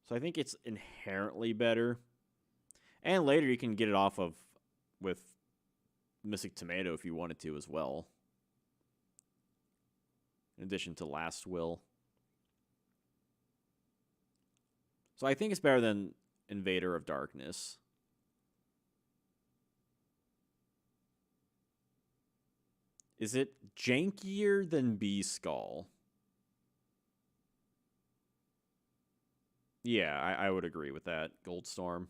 So I think it's inherently better. And later you can get it off of with Mystic Tomato if you wanted to as well. In addition to Last Will. So I think it's better than Invader of Darkness. Is it jankier than Beast Skull? Yeah, I would agree with that, Goldstorm.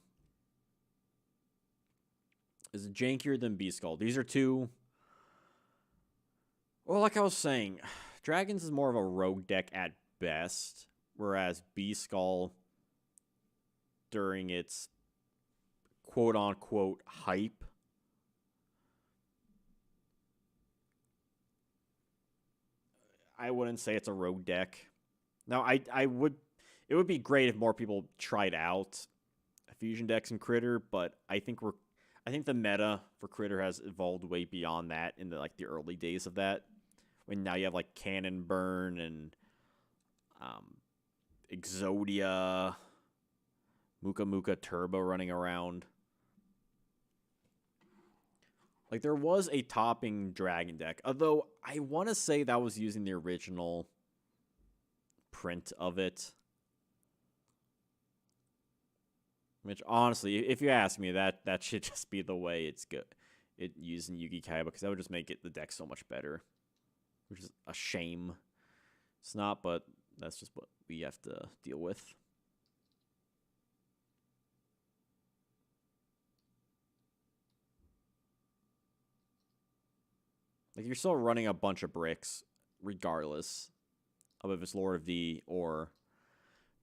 Is it jankier than Beast Skull? These are two... Well, like I was saying, Dragons is more of a rogue deck at best, whereas Beast Skull, during its quote-unquote hype, I wouldn't say it's a rogue deck. Now, I would... It would be great if more people tried out fusion decks in Critter, but I think the meta for Critter has evolved way beyond that in the early days of that. When now you have like Cannon Burn and Exodia, Muka Muka Turbo running around. Like, there was a topping dragon deck, although I want to say that was using the original print of it. Which, honestly, if you ask me, that should just be the way it's good. It using Yugi Kaiba, because that would just make the deck so much better. Which is a shame. It's not, but that's just what we have to deal with. Like, you're still running a bunch of bricks, regardless of if it's Lord of D or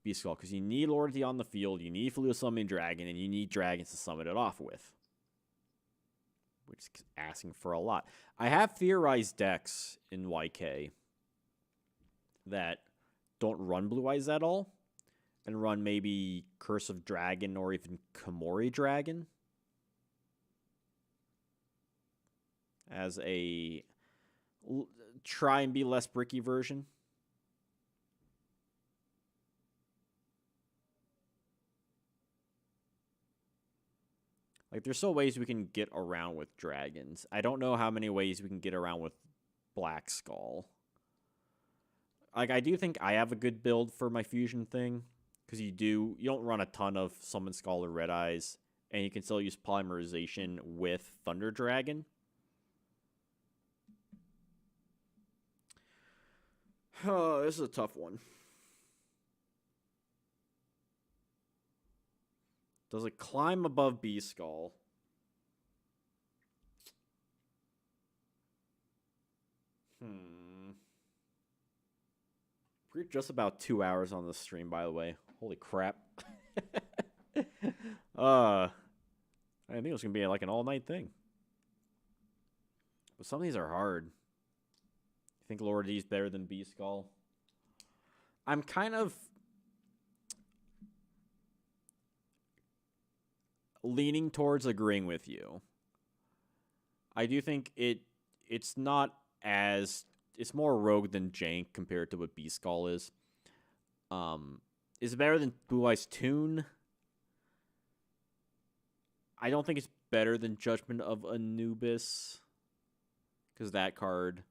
Beast Skull, because you need Lord of D on the field, you need Flute of Summoning Dragon, and you need dragons to summon it off with. Which is asking for a lot. I have theorized decks in YK that don't run Blue Eyes at all, and run maybe Curse of Dragon or even Komori Dragon as a try and be less bricky version. Like, there's still ways we can get around with dragons. I don't know how many ways we can get around with Black Skull. Like, I do think I have a good build for my fusion thing, because you don't run a ton of Summon Skull or Red Eyes, and you can still use Polymerization with Thunder Dragon. Oh, this is a tough one. Does it climb above Beast Skull? We're just about 2 hours on the stream, by the way. Holy crap. I think it was going to be like an all-night thing. But some of these are hard. You think Lord D's better than Beast Skull? I'm kind of leaning towards agreeing with you. I do think it's not as... It's more rogue than jank compared to what Beast Skull is. Is it better than Blue Eyes Toon? I don't think it's better than Judgment of Anubis, because that card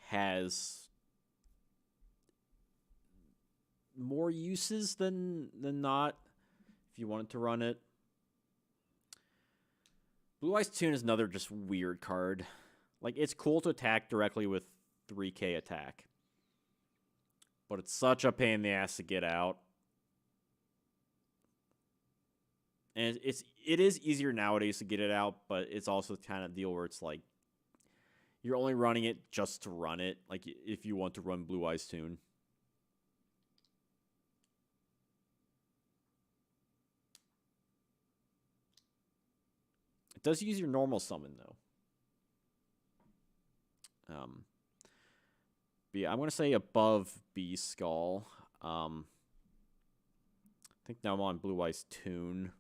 has more uses than not, if you wanted to run it. Blue Eyes Toon is another just weird card. Like, it's cool to attack directly with 3k attack. But it's such a pain in the ass to get out. And it is easier nowadays to get it out, but it's also the kind of deal where it's like, you're only running it just to run it. Like, if you want to run Blue Eyes Tune. It does use your normal summon, though. But yeah, I'm going to say above B Skull. I think now I'm on Blue Eyes Tune.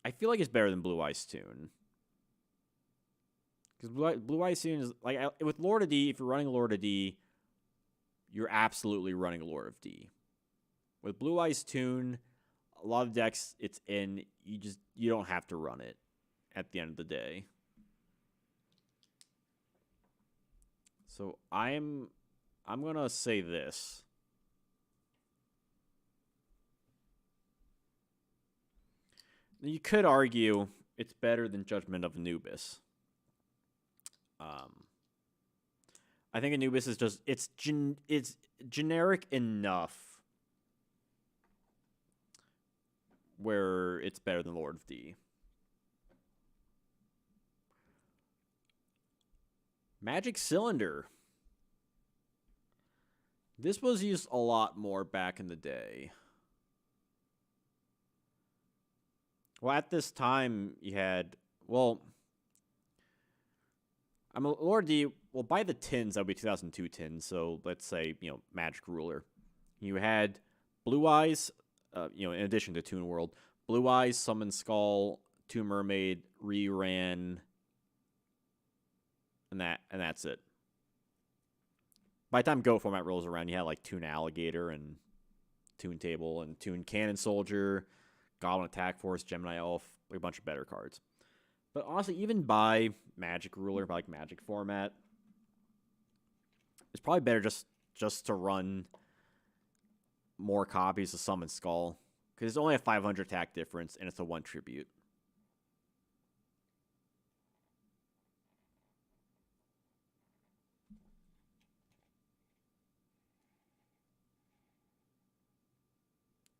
I feel like it's better than Blue Eyes Tune. Because Blue Eyes Tune is, like, with Lord of D, if you're running Lord of D, you're absolutely running Lord of D. With Blue Eyes Tune, a lot of decks, it's in, you don't have to run it at the end of the day. So I'm going to say this. You could argue it's better than Judgment of Anubis. I think Anubis is just, it's generic enough where it's better than Lord of D. Magic Cylinder. This was used a lot more back in the day. Well, at this time, you had, well, I'm a Lord D, well, by the tins, that would be 2002 tins, so let's say, Magic Ruler. You had Blue Eyes, in addition to Toon World, Blue Eyes, Summon Skull, Toon Mermaid, Re-Ran, and that's it. By the time Go format rolls around, you had like Toon Alligator and Toon Table and Toon Cannon Soldier, Goblin Attack Force, Gemini Elf, like a bunch of better cards. But honestly, even by Magic Ruler, by like Magic format, it's probably better just to run more copies of Summon Skull. Because it's only a 500 attack difference, and it's a 1 tribute.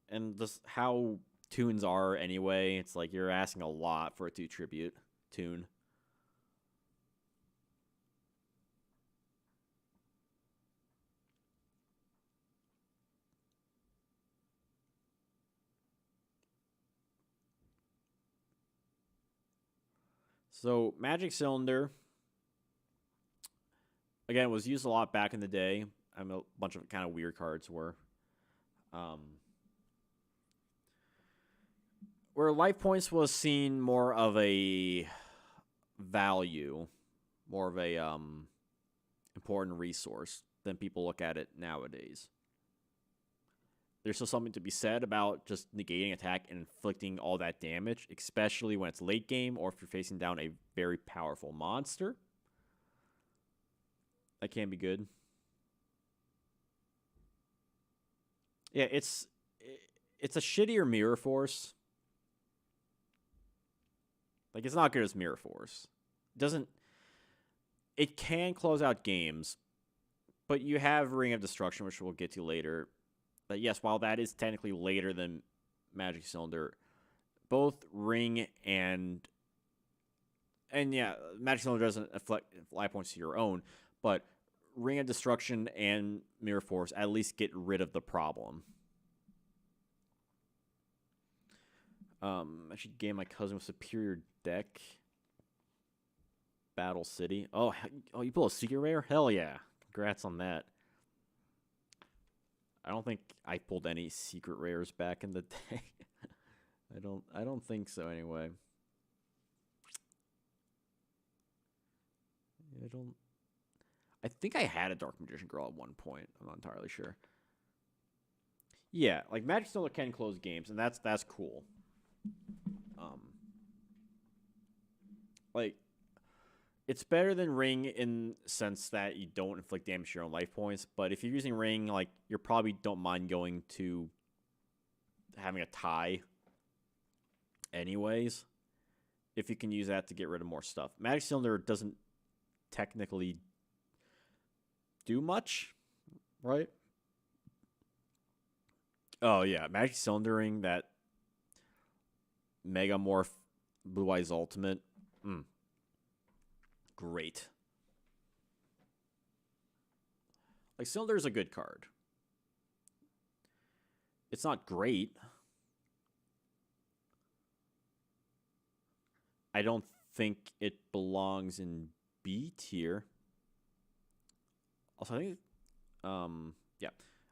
And just how tunes are anyway, it's like you're asking a lot for a 2 tribute tune. So Magic Cylinder, again, was used a lot back in the day. I mean, a bunch of kind of weird cards were. Where life points was seen more of a value, more of a important resource than people look at it nowadays. There's still something to be said about just negating attack and inflicting all that damage, especially when it's late game or if you're facing down a very powerful monster. That can be good. Yeah, it's a shittier Mirror Force. Like, it's not good as Mirror Force. It can close out games, but you have Ring of Destruction, which we'll get to later. But yes, while that is technically later than Magic Cylinder, both Ring and yeah, Magic Cylinder doesn't affect life points to your own, but Ring of Destruction and Mirror Force at least get rid of the problem. I should game my cousin with superior deck. Battle City. Oh, you pull a secret rare? Hell yeah! Congrats on that. I don't think I pulled any secret rares back in the day. I don't think so anyway. I think I had a Dark Magician Girl at one point. I'm not entirely sure. Yeah, like Magic Cylinder can close games, and that's cool. Like, it's better than Ring in the sense that you don't inflict damage to your own life points, but if you're using Ring, like, you probably don't mind going to having a tie anyways, if you can use that to get rid of more stuff. Magic Cylinder doesn't technically do much, right? Oh, yeah. Magic Cylindering that Megamorph Blue Eyes Ultimate. Great. Like, Cylinder's a good card. It's not great. I don't think it belongs in B tier. Also, I think, yeah,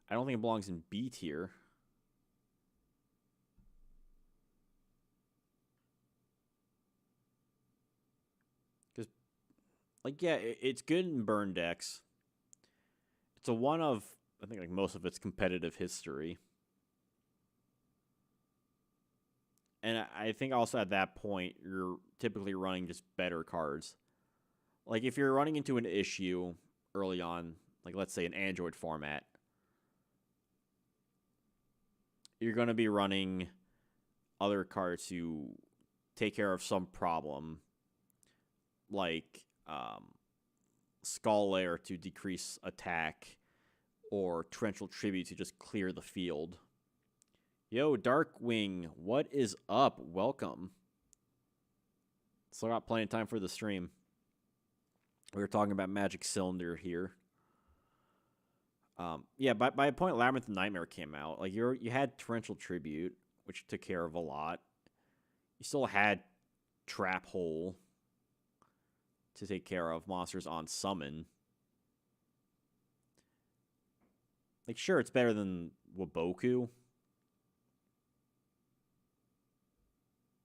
I don't think it belongs in B tier. Because, like, yeah, it's good in burn decks. It's a one of, I think, like, most of its competitive history. And I think also at that point, you're typically running just better cards. Like, if you're running into an issue early on, like, let's say an Android format, you're going to be running other cards to take care of some problem, like Skull Lair to decrease attack, or Torrential Tribute to just clear the field. Yo, Darkwing, what is up? Welcome. Still got plenty of time for the stream. We were talking about Magic Cylinder here. Yeah, by a point, Labyrinth of Nightmare came out. Like, you had Torrential Tribute, which took care of a lot. You still had Trap Hole to take care of monsters on summon. Like, sure, it's better than Waboku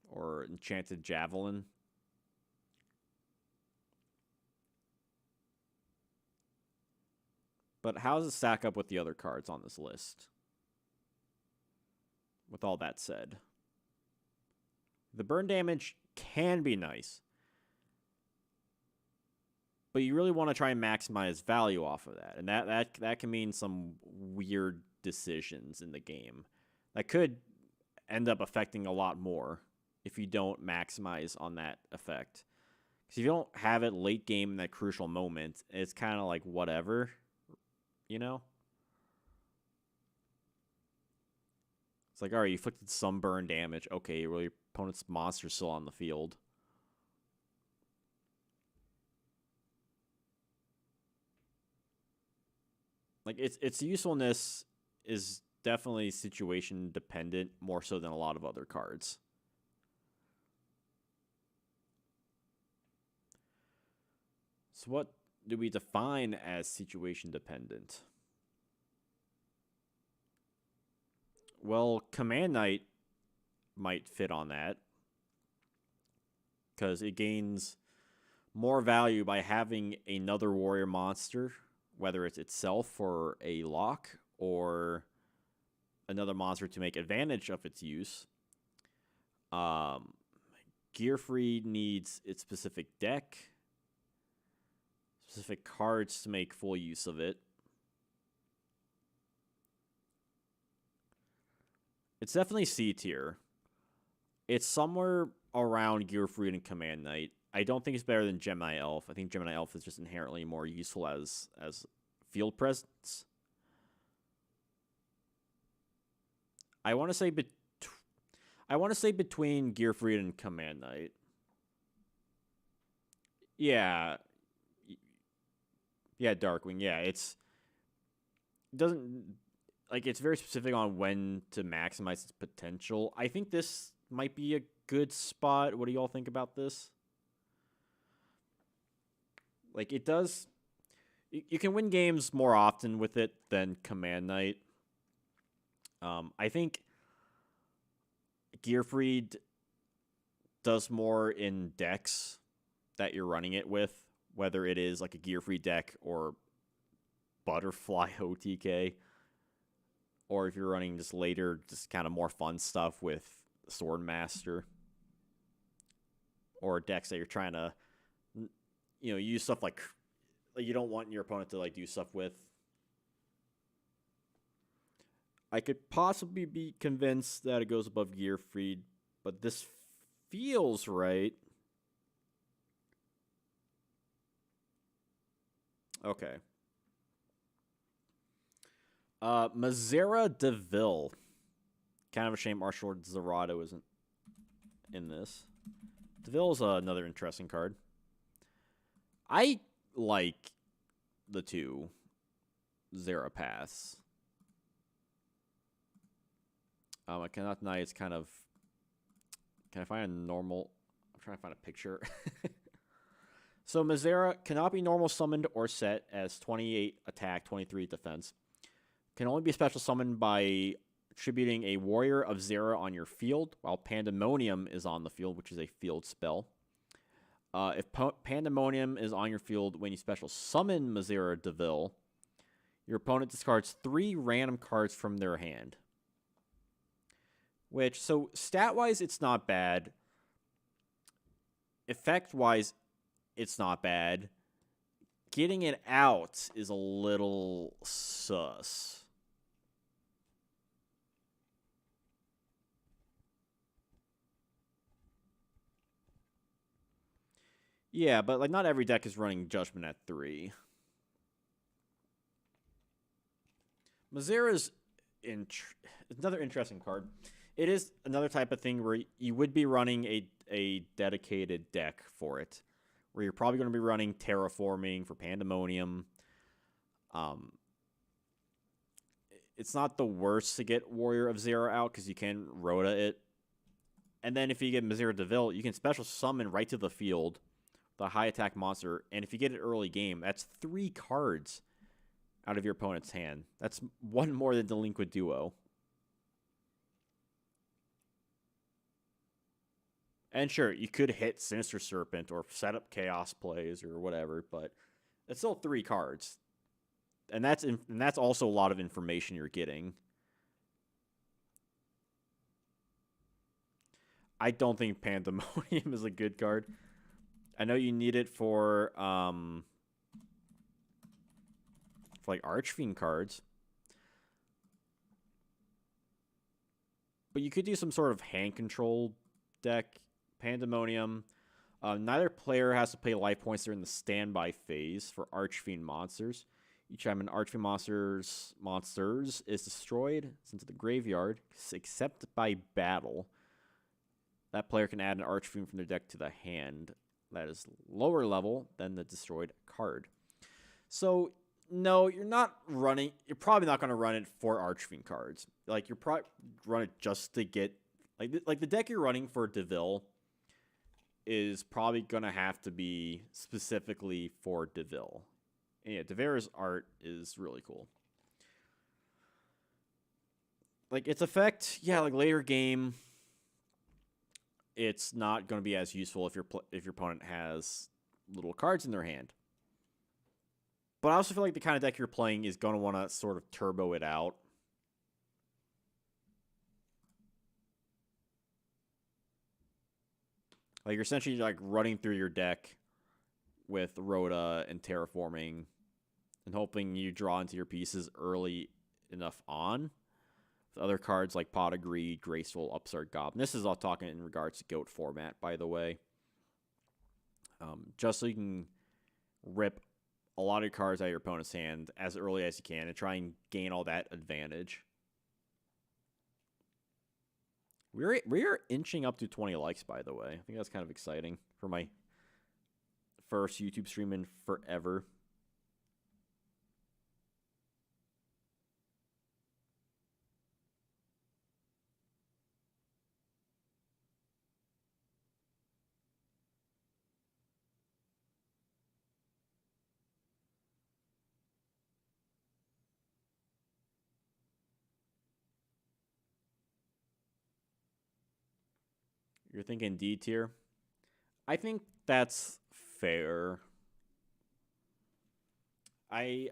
or Enchanted Javelin. But how does it stack up with the other cards on this list? With all that said, the burn damage can be nice, but you really want to try and maximize value off of that, and that can mean some weird decisions in the game that could end up affecting a lot more if you don't maximize on that effect. Because if you don't have it late game in that crucial moment, it's kind of like whatever. You know? It's like, all right, you inflicted some burn damage. Okay, well, your opponent's monster's still on the field. Like, its usefulness is definitely situation dependent, more so than a lot of other cards. So what do we define as situation dependent? Well, Command Knight might fit on that, because it gains more value by having another warrior monster, whether it's itself or a lock, or another monster to make advantage of its use. Gearfried needs its specific deck, specific cards to make full use of it. It's definitely C tier. It's somewhere around Gearfried and Command Knight. I don't think it's better than Gemini Elf. I think Gemini Elf is just inherently more useful as field presence. I want to say between Gearfried and Command Knight. Yeah, Darkwing. Yeah, it's very specific on when to maximize its potential. I think this might be a good spot. What do y'all think about this? Like, it does... You can win games more often with it than Command Knight. I think Gearfried does more in decks that you're running it with, whether it is like a Gearfried deck or Butterfly OTK, or if you're running just later, just kind of more fun stuff with Swordmaster, or decks that you're trying to, use stuff like you don't want your opponent to like do stuff with. I could possibly be convinced that it goes above Gearfried, but this feels right. Okay. Mazera DeVille. Kind of a shame Marshall Zerado isn't in this. DeVille's another interesting card. I like the two Zera paths. I cannot deny it's kind of... Can I find a normal... I'm trying to find a picture. So Mazera cannot be normal summoned or set as 28 attack, 23 defense. Can only be special summoned by attributing a Warrior of Zera on your field, while Pandemonium is on the field, which is a field spell. If Pandemonium is on your field when you special summon Mazera DeVille, your opponent discards 3 random cards from their hand. Which, so stat-wise, it's not bad. Effect-wise, it's not bad. Getting it out is a little sus. Yeah, but like not every deck is running Judgment at 3. Mazera's another interesting card. It is another type of thing where you would be running a dedicated deck for it, where you're probably going to be running Terraforming for Pandemonium. It's not the worst to get Warrior of Zera out because you can Rhoda it. And then if you get Mazera DeVille, you can special summon right to the field the high attack monster, and if you get it early game, that's 3 cards out of your opponent's hand. That's 1 more than Delinquent Duo. And sure, you could hit Sinister Serpent or set up Chaos plays or whatever, but it's still 3 cards. And that's also a lot of information you're getting. I don't think Pandemonium is a good card. I know you need it for like Archfiend cards. But you could do some sort of hand control deck. Pandemonium. Neither player has to pay life points during the standby phase for Archfiend monsters. Each time an Archfiend monsters is destroyed, sent to the graveyard, except by battle, that player can add an Archfiend from their deck to the hand that is lower level than the destroyed card. So, no, you're probably not going to run it for Archfiend cards. Like, you're probably run it just to get... Like the deck you're running for DeVille is probably going to have to be specifically for DeVille. And yeah, Devera's art is really cool. Like, its effect, yeah, like later game... It's not going to be as useful if your opponent has little cards in their hand. But I also feel like the kind of deck you're playing is going to want to sort of turbo it out. Like you're essentially like running through your deck with Rhoda and Terraforming and hoping you draw into your pieces early enough on. Other cards like Pot of Greed, Graceful, Upstart Goblin. This is all talking in regards to GOAT format, by the way. Just so you can rip a lot of your cards out of your opponent's hand as early as you can and try and gain all that advantage. We're inching up to 20 likes, by the way. I think that's kind of exciting for my first YouTube stream in forever. You're thinking D tier? I think that's fair. I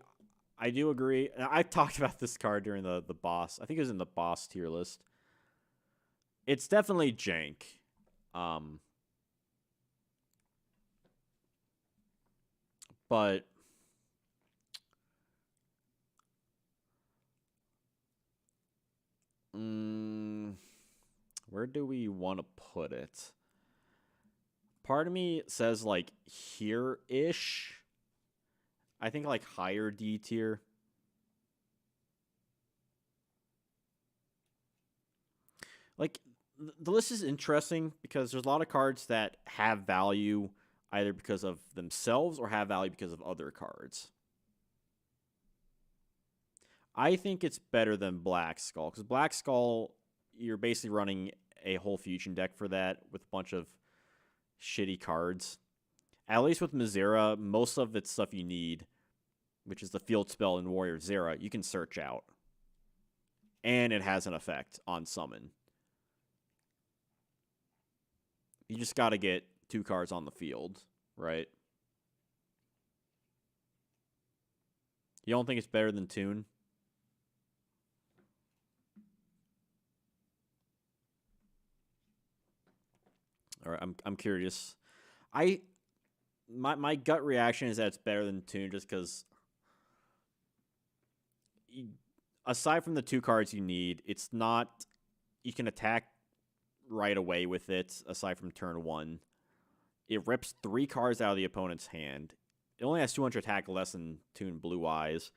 do agree. I talked about this card during the boss. I think it was in the boss tier list. It's definitely jank. But where do we want to put it? part of me says like here-ish. I think like higher D tier. Like, the list is interesting because there's a lot of cards that have value either because of themselves or have value because of other cards. I think it's better than Black Skull, because Black Skull, you're basically running a whole fusion deck for that with a bunch of shitty cards. At least with Mizera, most of its stuff you need, which is the field spell in Warrior Zera, you can search out. And it has an effect on summon. You just got to get 2 cards on the field, right? You don't think it's better than Toon? All right, I'm curious. My gut reaction is that it's better than Toon just because aside from the 2 cards you need, it's not, you can attack right away with it aside from turn 1. It rips 3 cards out of the opponent's hand. It only has 200 attack less than Toon Blue Eyes.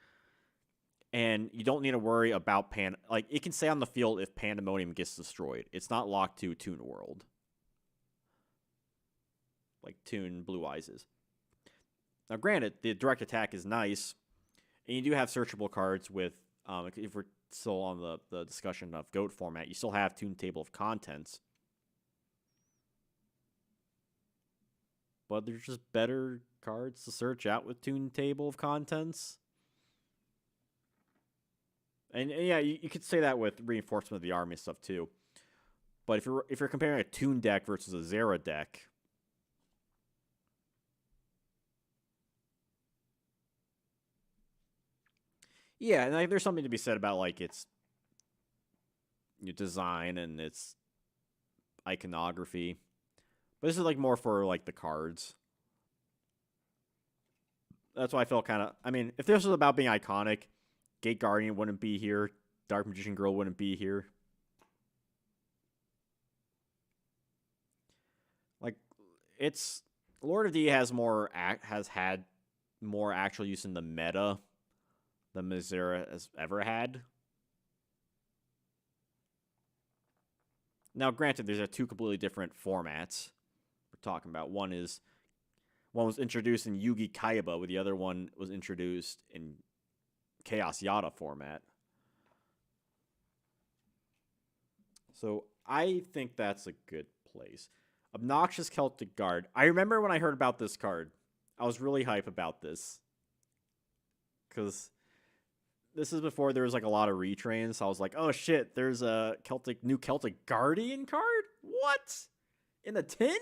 And you don't need to worry about like, it can stay on the field if Pandemonium gets destroyed. It's not locked to Toon World. Like Toon Blue Eyes is. Now, granted, the direct attack is nice, and you do have searchable cards with, if we're still on the discussion of GOAT format, you still have Toon Table of Contents. But there's just better cards to search out with Toon Table of Contents. And yeah, you could say that with Reinforcement of the Army stuff too. But if you're comparing a Toon deck versus a Zera deck, yeah, and there's something to be said about like its design and its iconography. But this is like more for like the cards. That's why I felt kind of. I mean, if this was about being iconic, Gate Guardian wouldn't be here. Dark Magician Girl wouldn't be here. Like, it's Lord of D has had more actual use in the meta than Mizera has ever had. Now, granted, there's 2 completely different formats we're talking about. One was introduced in Yugi Kaiba, where the other one was introduced in Chaos Yata format. So I think that's a good place. Obnoxious Celtic Guard. I remember when I heard about this card, I was really hype about this. Because this is before there was like a lot of retrains. So I was like, oh shit, there's a new Celtic Guardian card? What? In a tin?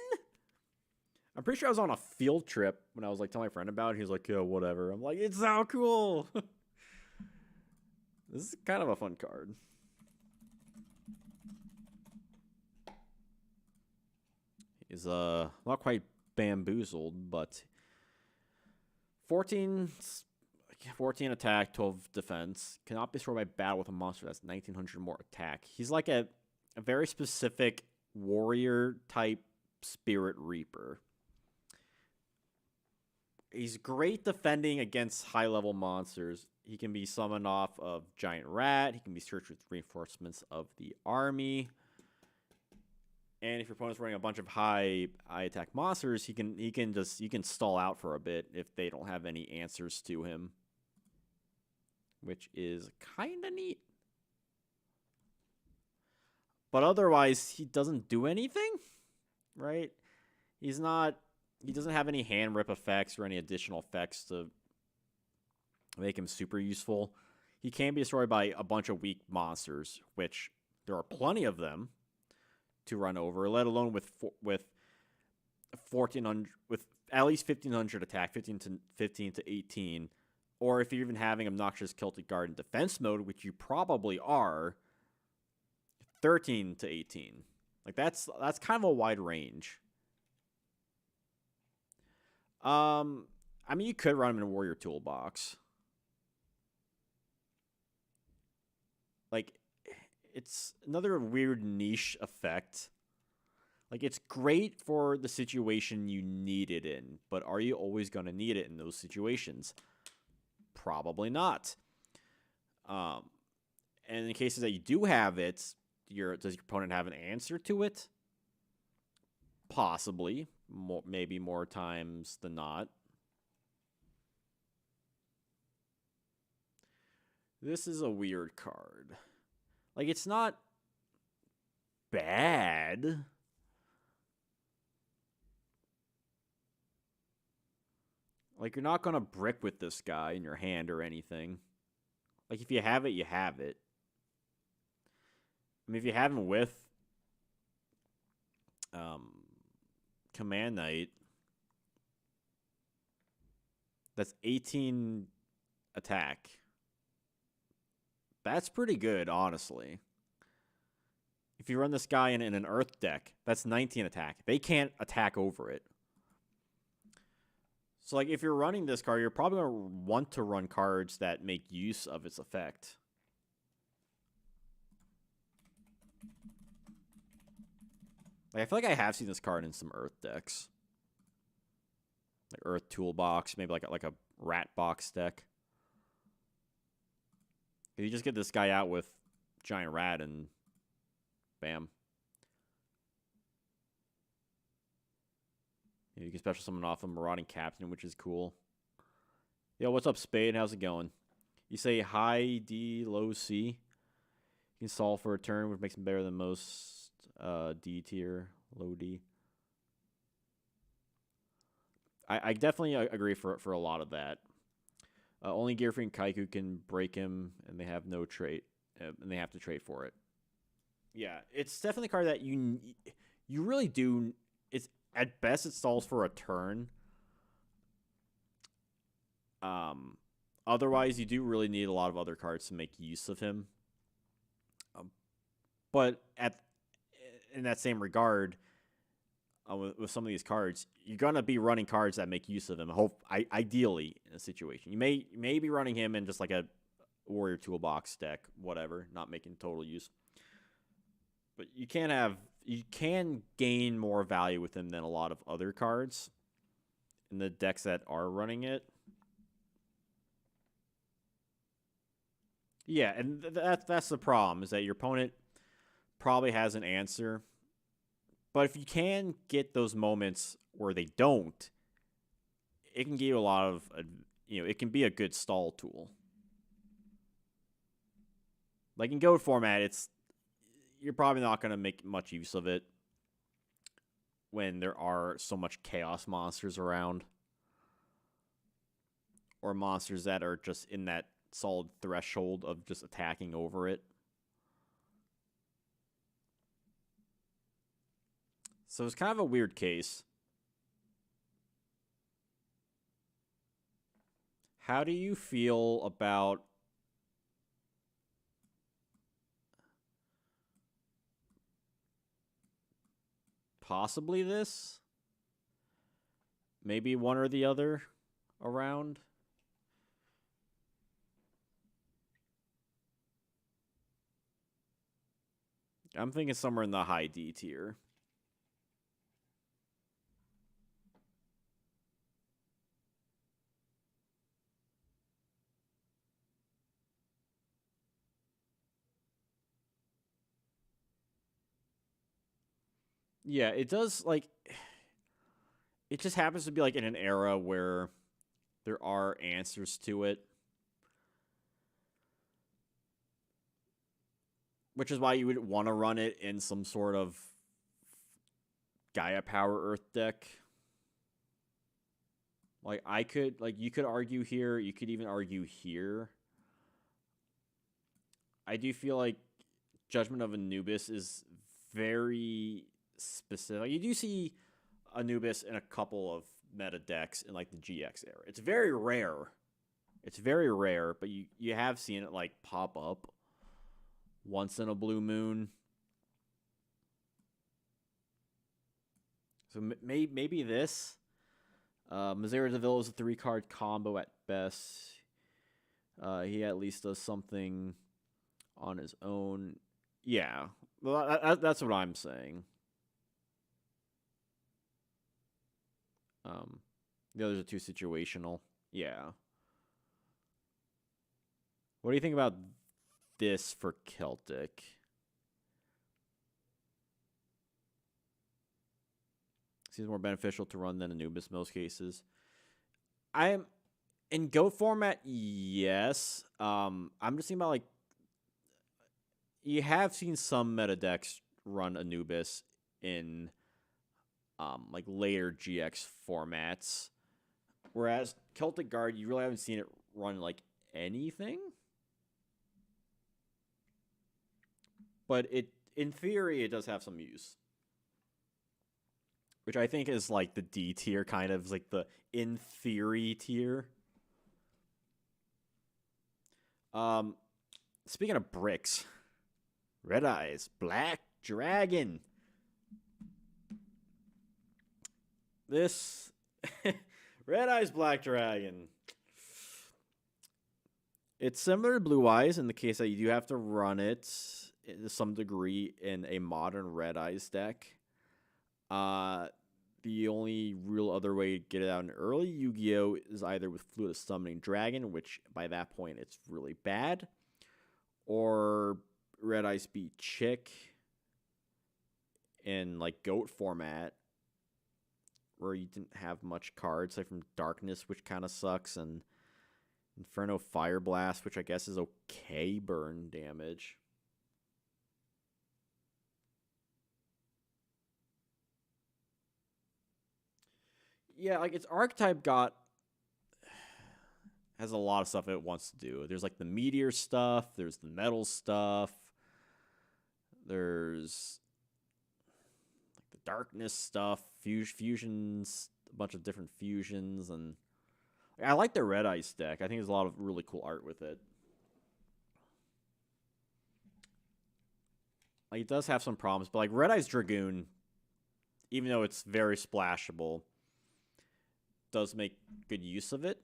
I'm pretty sure I was on a field trip when I was like telling my friend about it. He was like, yeah, whatever. I'm like, it's so cool. This is kind of a fun card. He's not quite bamboozled, but 14 attack, 12 defense. Cannot be destroyed by battle with a monster that's 1900 more attack. He's like a very specific warrior type Spirit Reaper. He's great defending against high-level monsters. He can be summoned off of Giant Rat. He can be searched with Reinforcements of the Army. And if your opponent's running a bunch of high attack monsters, you can stall out for a bit if they don't have any answers to him, which is kind of neat. But otherwise, he doesn't do anything, right? He doesn't have any hand rip effects or any additional effects to make him super useful. He can be destroyed by a bunch of weak monsters, which there are plenty of them to run over, let alone with 1400, with at least 1500 attack, 15 to 18, or if you're even having Obnoxious Celtic Guard in defense mode, which you probably are, 13 to 18. Like that's kind of a wide range. I mean, you could run him in a Warrior Toolbox. Like, it's another weird niche effect. Like, it's great for the situation you need it in, but are you always going to need it in those situations? Probably not. And in the cases that you do have it, does your opponent have an answer to it? Possibly. Maybe more times than not. This is a weird card. Like, it's not bad. Like, you're not going to brick with this guy in your hand or anything. Like, if you have it, you have it. I mean, if you have him with Command Knight, that's 18 attack. That's pretty good, honestly. If you run this guy in an Earth deck, that's 19 attack. They can't attack over it. So, like, if you're running this card, you're probably going to want to run cards that make use of its effect. Like, I feel like I have seen this card in some Earth decks. Like Earth Toolbox, maybe like a Rat Box deck. You just get this guy out with Giant Rat and bam. You can special summon off a Marauding Captain, which is cool. Yo, what's up, Spade? How's it going? You say high D, low C. You can solve for a turn, which makes him better than most D tier, low D. I definitely agree for a lot of that. Only Gearfree and Kaiku can break him, and they have no trait, and they have to trade for it. Yeah, it's definitely a card that you really do. It's at best it stalls for a turn. Otherwise, you do really need a lot of other cards to make use of him. But in that same regard, with some of these cards, you're gonna be running cards that make use of him. Ideally, in a situation, you may be running him in just like a Warrior Toolbox deck, whatever, not making total use. But you can gain more value with him than a lot of other cards in the decks that are running it. Yeah, and that's the problem, is that your opponent probably has an answer. But if you can get those moments where they don't, it can give you a lot of, it can be a good stall tool. Like in Goat format, you're probably not going to make much use of it when there are so much chaos monsters around. Or monsters that are just in that solid threshold of just attacking over it. So it's kind of a weird case. How do you feel about possibly this? Maybe one or the other around? I'm thinking somewhere in the high D tier. Yeah, it does, like, it just happens to be like in an era where there are answers to it. Which is why you would want to run it in some sort of Gaia Power Earth deck. Like, you could argue here, you could even argue here. I do feel like Judgment of Anubis is very specific. You do see Anubis in a couple of meta decks in like the GX era. It's very rare. But you have seen it like pop up once in a blue moon. So maybe this. Mazera Deville is a 3-card combo at best. He at least does something on his own. Yeah, well, that's what I'm saying. The others are too situational. Yeah. What do you think about this for Celtic? Seems more beneficial to run than Anubis in most cases. I'm in GOAT format, yes. I'm just thinking about, like, you have seen some meta decks run Anubis in like later GX formats, whereas Celtic Guard, you really haven't seen it run like anything. But in theory, it does have some use, which I think is like the D tier, kind of like the in theory tier. Speaking of bricks, Red Eyes Black Dragon. This Red Eyes Black Dragon. It's similar to Blue Eyes in the case that you do have to run it to some degree in a modern Red Eyes deck. The only real other way to get it out in early Yu-Gi-Oh! Is either with Fluid Summoning Dragon, which by that point it's really bad, or Red Eyes beat Chick in like GOAT format, where you didn't have much cards, like from Darkness, which kind of sucks, and Inferno Fire Blast, which I guess is okay burn damage. Yeah, like its archetype has a lot of stuff it wants to do. There's like the meteor stuff, there's the metal stuff, there's like the darkness stuff, fusions, a bunch of different fusions, and I like the Red Ice deck. I think there's a lot of really cool art with it. Like, it does have some problems, but like Red Eyes Dragoon, even though it's very splashable, does make good use of it.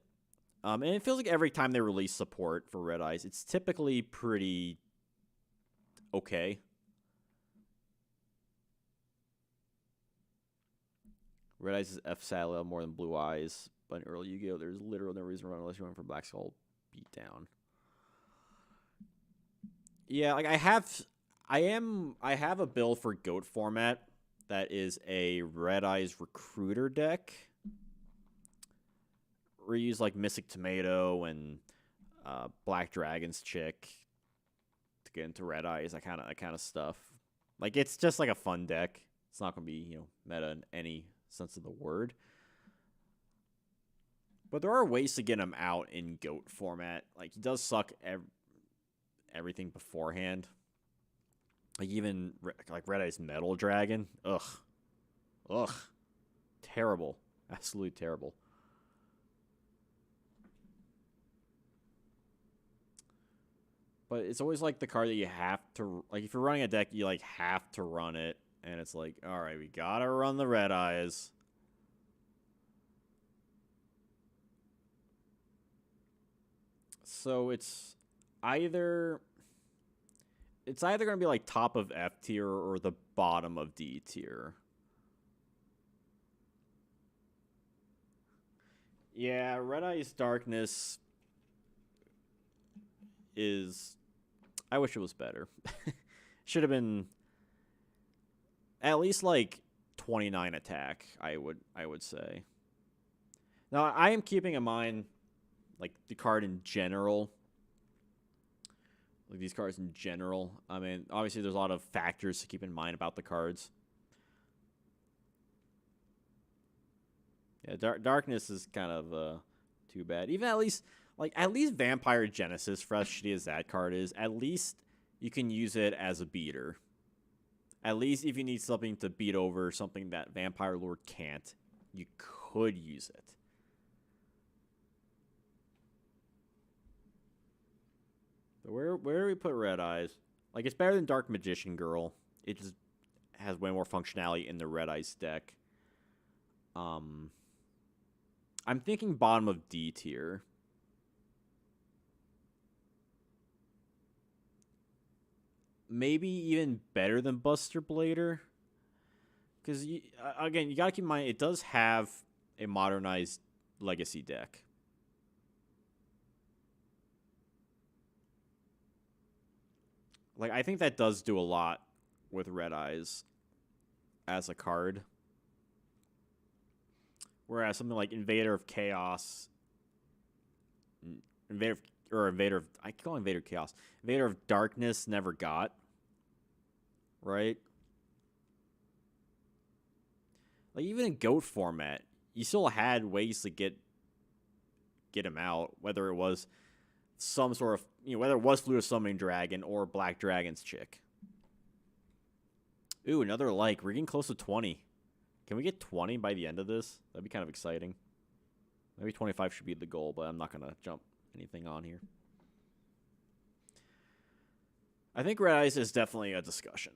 And it feels like every time they release support for Red Eyes, it's typically pretty okay. Red Eyes is F-Silo more than Blue Eyes, but in early Yu-Gi-Oh! There's literally no reason to run unless you went for Black Skull Beatdown. Yeah, like I have a build for GOAT format that is a Red Eyes Recruiter deck. We use like Mystic Tomato and Black Dragon's Chick to get into Red Eyes, that kind of stuff. Like, it's just like a fun deck. It's not gonna be, meta in any sense of the word. But there are ways to get him out in GOAT format. Like, he does suck everything beforehand. Like, even like Red Eyes Metal Dragon. Ugh. Terrible. Absolutely terrible. But it's always like the card that you have to, like, if you're running a deck, you like have to run it, and it's like, all right, we gotta run the Red Eyes. So it's either gonna be like top of F tier or the bottom of D tier. Yeah, Red Eyes Darkness is, I wish it was better. Should have been at least like 29 attack, I would say. Now, I am keeping in mind like the card in general. Like these cards in general. I mean, obviously there's a lot of factors to keep in mind about the cards. Yeah, Darkness is kind of too bad. Even at least Vampire Genesis, for as shitty as that card is, at least you can use it as a beater. At least if you need something to beat over something that Vampire Lord can't, you could use it. But where do we put Red Eyes? Like, it's better than Dark Magician Girl. It just has way more functionality in the Red Eyes deck. I'm thinking bottom of D tier. Maybe even better than Buster Blader. Because, again, you got to keep in mind, it does have a modernized legacy deck. Like, I think that does do a lot with Red Eyes as a card. Whereas something like Invader of Chaos, Invader of, I call Invader of Chaos, Invader of Darkness never got, right? Like, even in GOAT format, you still had ways to get him out, whether it was some sort of, whether it was Flute of Summoning Dragon or Black Dragon's Chick. Ooh, another like. We're getting close to 20. Can we get 20 by the end of this? That'd be kind of exciting. Maybe 25 should be the goal, but I'm not going to jump anything on here. I think Red Eyes is definitely a discussion.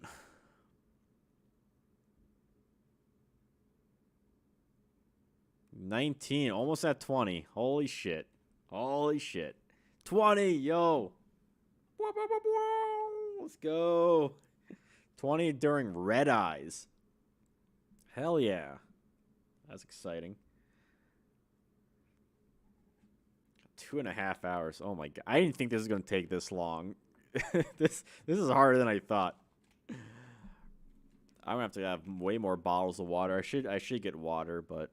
$19, almost at 20. Holy shit. Holy shit. 20, yo. Let's go. 20 during Red Eyes. Hell yeah. That's exciting. 2.5 hours. Oh my god. I didn't think this was going to take this long. This is harder than I thought. I'm going to have to have way more bottles of water. I should get water, but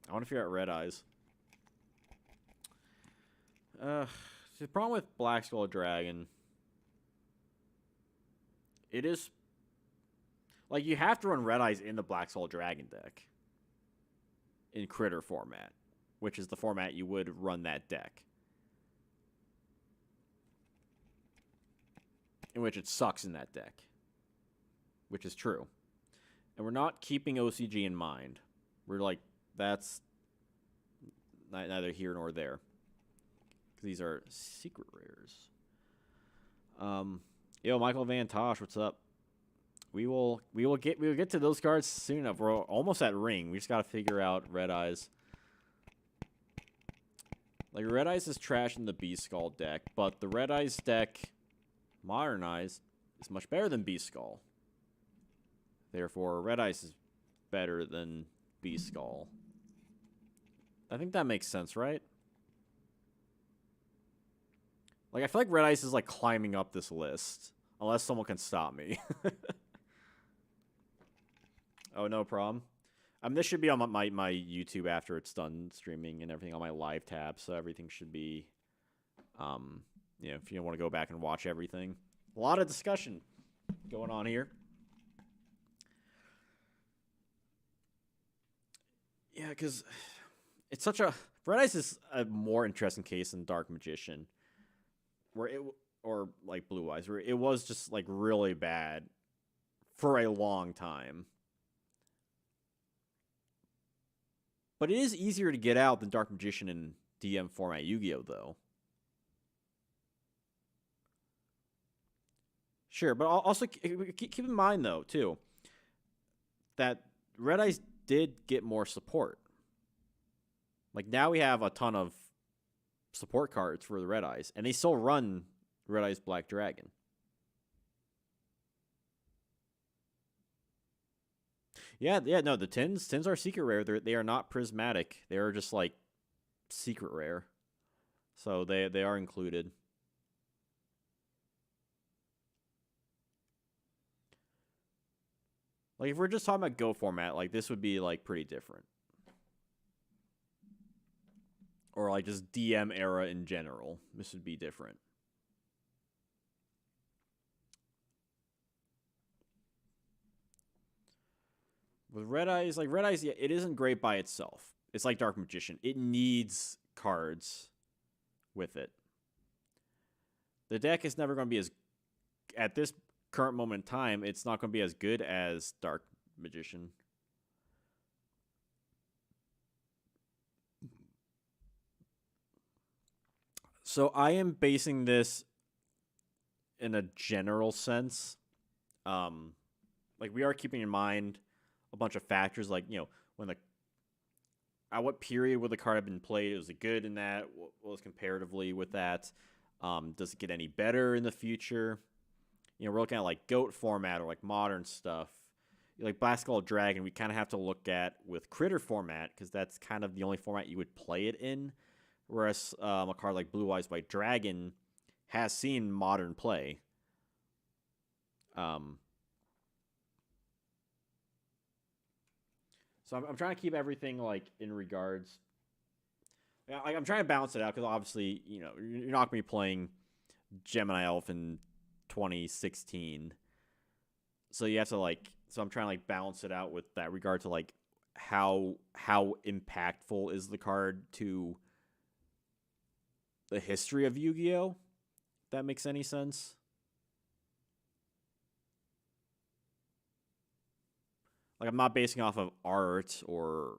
I want to figure out Red Eyes. The problem with Black Skull Dragon, it is like you have to run Red Eyes in the Black Skull Dragon deck in Critter format, which is the format you would run that deck, in which it sucks in that deck, which is true. And we're not keeping OCG in mind. We're like, that's neither here nor there. These are secret rares. Yo, Michael Van Tosh, what's up? We will get to those cards soon enough. We're almost at ring. We just gotta figure out Red Eyes. Like, Red Eyes is trash in the Beast Skull deck, but the Red Eyes deck, modernized, is much better than Beast Skull. Therefore, Red Eyes is better than Beast Skull. I think that makes sense, right? Like, I feel like Red Eyes is, like, climbing up this list. Unless someone can stop me. Oh, no problem. This should be on my YouTube after it's done streaming and everything on my live tab. So everything should be, if you want to go back and watch everything. A lot of discussion going on here. Yeah, because it's such a... Red Eyes is a more interesting case than Dark Magician. Or like Blue Eyes, where it was just like really bad for a long time. But it is easier to get out than Dark Magician in DM format Yu-Gi-Oh, though. Sure, but also keep in mind, though, too, that Red Eyes did get more support. Like, now we have a ton of support cards for the Red Eyes, and they still run Red Eyes Black Dragon. Yeah, no, the tins are secret rare. They are not prismatic. They are just like secret rare. So they are included. Like, if we're just talking about Go format, like, this would be like pretty different. Or like just DM era in general. This would be different. With Red Eyes, yeah, it isn't great by itself. It's like Dark Magician. It needs cards with it. The deck is never going to be as... At this current moment in time, it's not going to be as good as Dark Magician. So I am basing this in a general sense. Like, we are keeping in mind a bunch of factors, like, at what period would the card have been played? Was it good in that? What was comparatively with that? Does it get any better in the future? We're looking at like GOAT format or like modern stuff. like Black Skull Dragon, we kind of have to look at with Critter format because that's kind of the only format you would play it in. Whereas a card like Blue Eyes White Dragon has seen modern play. So I'm trying to keep everything like in regards. Like I'm trying to balance it out because obviously you're not gonna be playing Gemini Elf in 2016, so you have to like. So I'm trying to like balance it out with that regard to like how impactful is the card to the history of Yu-Gi-Oh. If that makes any sense. Like I'm not basing off of art or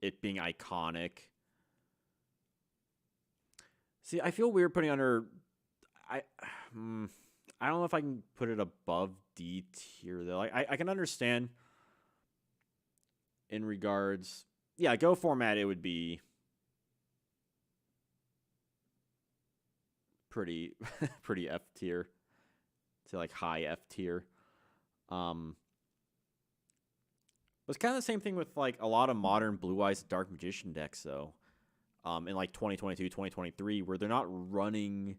it being iconic. See, I feel weird putting under. I don't know if I can put it above D tier though. Like I can understand in regards. Yeah, Go format it would be pretty pretty F tier to like high F tier. It's kind of the same thing with like a lot of modern Blue Eyes Dark Magician decks though. In like 2022, 2023, where they're not running,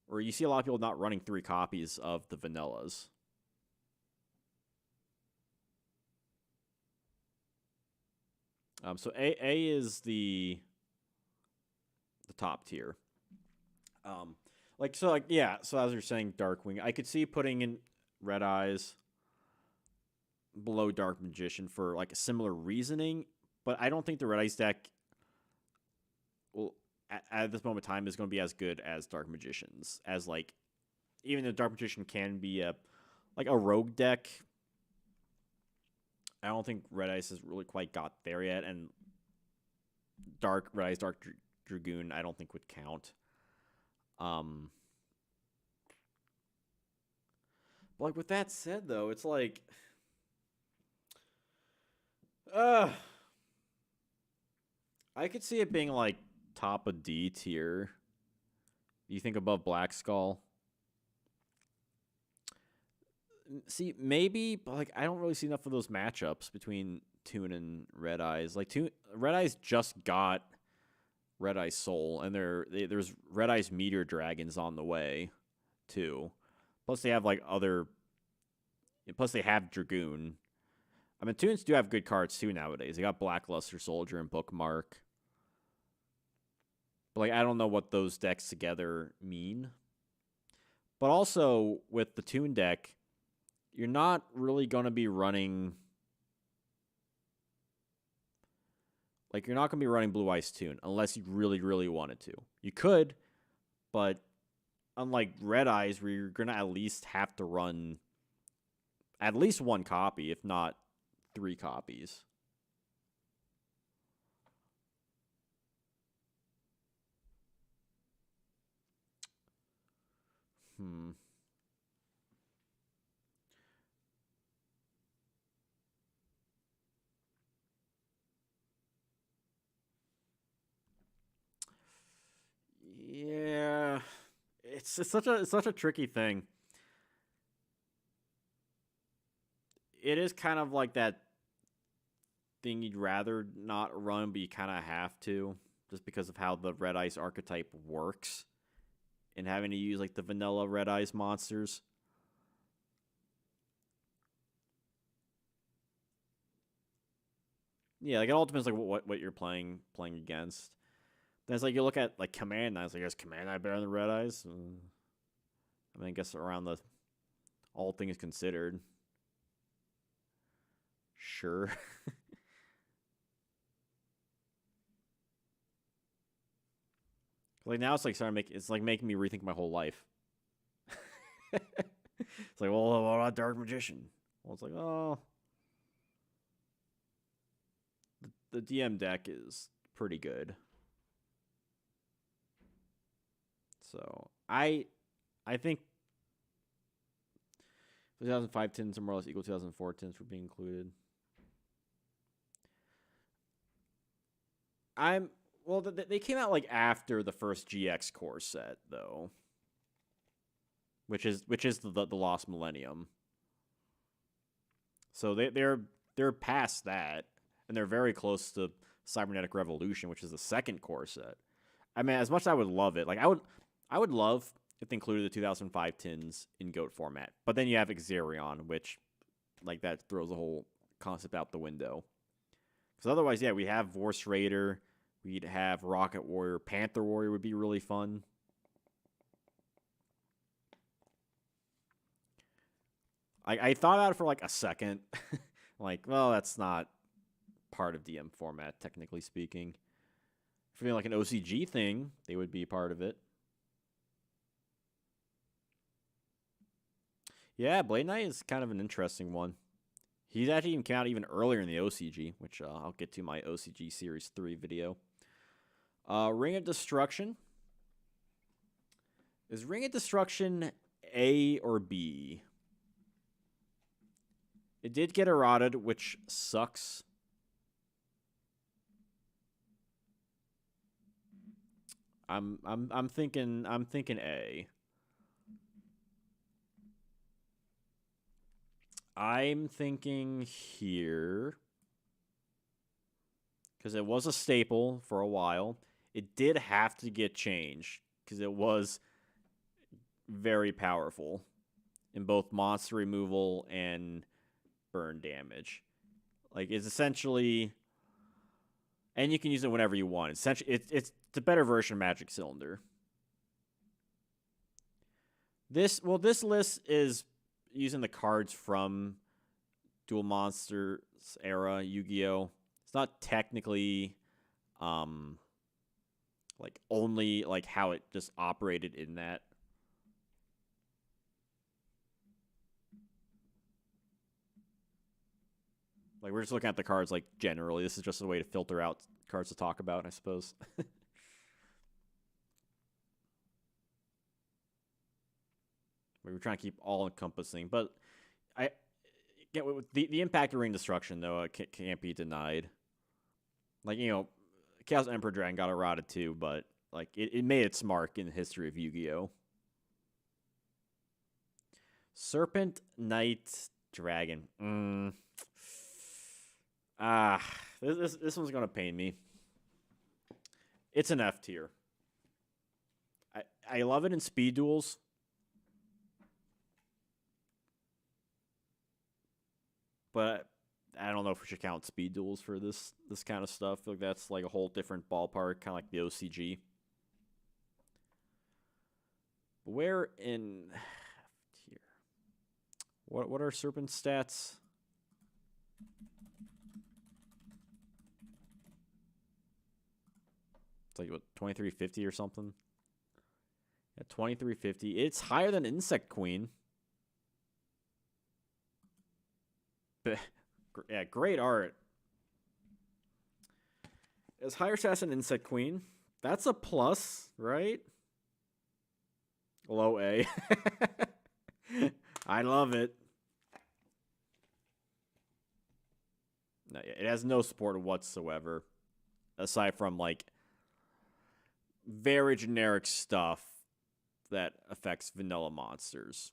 or you see a lot of people not running 3 copies of the vanillas. So A is the top tier. So as you're saying, Darkwing, I could see putting in Red Eyes below Dark Magician for like a similar reasoning, but I don't think the Red Eyes deck will at this moment in time is going to be as good as Dark Magicians. As like, even though Dark Magician can be a rogue deck, I don't think Red Eyes has really quite got there yet, and Red Eyes Dark Dragoon I don't think would count. But like with that said though, it's like I could see it being like top of D tier. You think above Black Skull? See, maybe, but like I don't really see enough of those matchups between Toon and Red Eyes. Like Red Eyes just got Red Eyes Soul, and there's Red Eyes Meteor Dragons on the way too. Plus they have like other. Plus they have Dragoon. I mean, Toons do have good cards too nowadays. They got Blackluster Soldier and Bookmark. But like I don't know what those decks together mean. But also with the Toon deck, you're not really going to be running. Like you're not going to be running Blue Eyes Toon unless you really, really wanted to. You could, but unlike Red Eyes, where you're going to at least have to run at least 1 copy, if not 3 copies. Yeah, it's such a tricky thing. It is kind of like that thing you'd rather not run, but you kind of have to, just because of how the Red Eyes archetype works, and having to use like the vanilla Red Eyes monsters. Yeah, like it all depends like what you're playing against. Then it's like you look at like Command Knights. Like, is Command Knight better than Red Eyes? I mean, I guess around the all things considered, sure. Like now it's like making me rethink my whole life. It's like, well, what about Dark Magician? Well, it's like, oh, the DM deck is pretty good. So I think 2005 tins are more or less equal to 2004 tins for being included. They came out like after the first GX core set though, which is the Lost Millennium. So they're past that, and they're very close to Cybernetic Revolution, which is the second core set. I mean, as much as I would love it, like I would love if they included the 2005 tins in GOAT format. But then you have Xerion, which like that throws the whole concept out the window. Because otherwise, yeah, we have Vorse Raider, we'd have Rocket Warrior, Panther Warrior would be really fun. I thought about it for like a second. Like, well, that's not part of DM format, technically speaking. If you're like an OCG thing, they would be part of it. Yeah, Blade Knight is kind of an interesting one. He's actually even came out even earlier in the OCG, which I'll get to my OCG Series 3 video. Ring of Destruction. Is Ring of Destruction A or B? It did get eroded, which sucks. I'm thinking A. I'm thinking here because it was a staple for a while. It did have to get changed because it was very powerful in both monster removal and burn damage. Like, it's essentially, and you can use it whenever you want. Essentially, it's the better version of Magic Cylinder. This list is using the cards from Duel Monsters era Yu-Gi-Oh. It's not technically like only like how it just operated in that. Like, we're just looking at the cards like generally. This is just a way to filter out cards to talk about, I suppose. We were trying to keep all encompassing, but I get the impact of Ring Destruction though can't be denied. Like, you know, Chaos Emperor Dragon got eroded too, but like it made its mark in the history of Yu-Gi-Oh. Serpent Knight Dragon. This one's gonna pain me. It's an F tier. I love it in speed duels. But I don't know if we should count speed duels for this kind of stuff. Like, that's like a whole different ballpark, kind of like the OCG. Where in here? What are Serpent stats? It's like what, 2350 or something. Yeah, 2350. It's higher than Insect Queen. But yeah, great art. As higher stats than Insect Queen. That's a plus, right? Low A. I love it. No, it has no support whatsoever. Aside from, like, very generic stuff that affects vanilla monsters.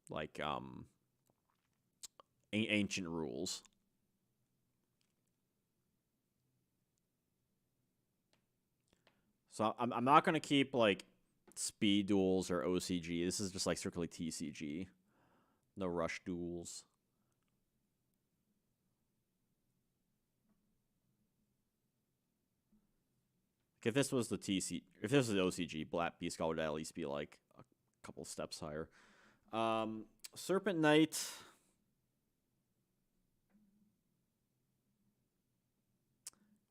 Like, ancient rules. So I'm not going to keep, like, speed duels or OCG. This is just, like, strictly TCG. No rush duels. If this was the if this was the OCG, Black Beast Skull would at least be, like, a couple steps higher. Serpent Knight.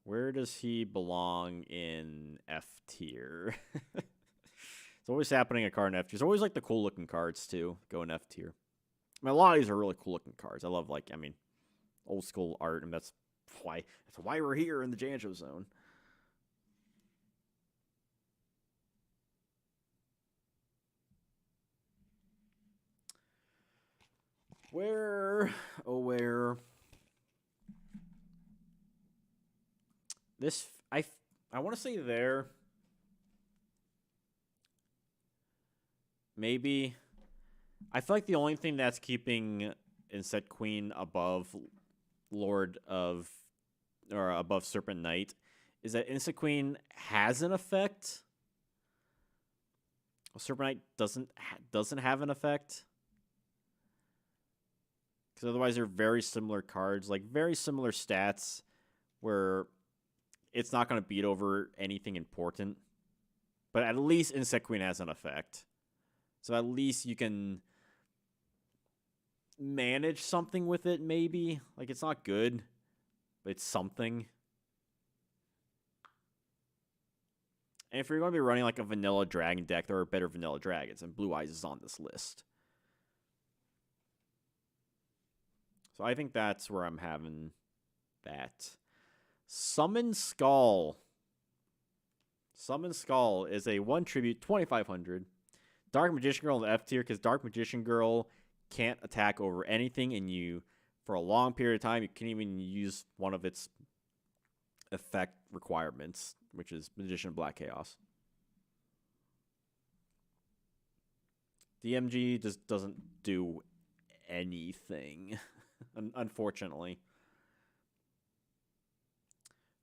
Where does he belong in F tier? It's always happening at card in F tier. There's always, like, the cool looking cards too go in F tier. I mean, a lot of these are really cool looking cards. I love, like, I mean, old school art, and that's why we're here in the Janjo zone. Where this I want to say there. Maybe I feel like the only thing that's keeping Insect Queen above Lord of, or above Serpent Knight, is that Insect Queen has an effect. Serpent Knight doesn't have an effect. Because otherwise they're very similar cards, like very similar stats, where it's not going to beat over anything important. But at least Insect Queen has an effect. So at least you can manage something with it, maybe. Like, it's not good, but it's something. And if you're going to be running like a vanilla dragon deck, there are better vanilla dragons, and Blue Eyes is on this list. So I think that's where I'm having that. Summon Skull. Summon Skull is a 1 tribute, 2,500. Dark Magician Girl in the F tier, because Dark Magician Girl can't attack over anything, and you, for a long period of time, you can't even use one of its effect requirements, which is Magician of Black Chaos. DMG just doesn't do anything, unfortunately.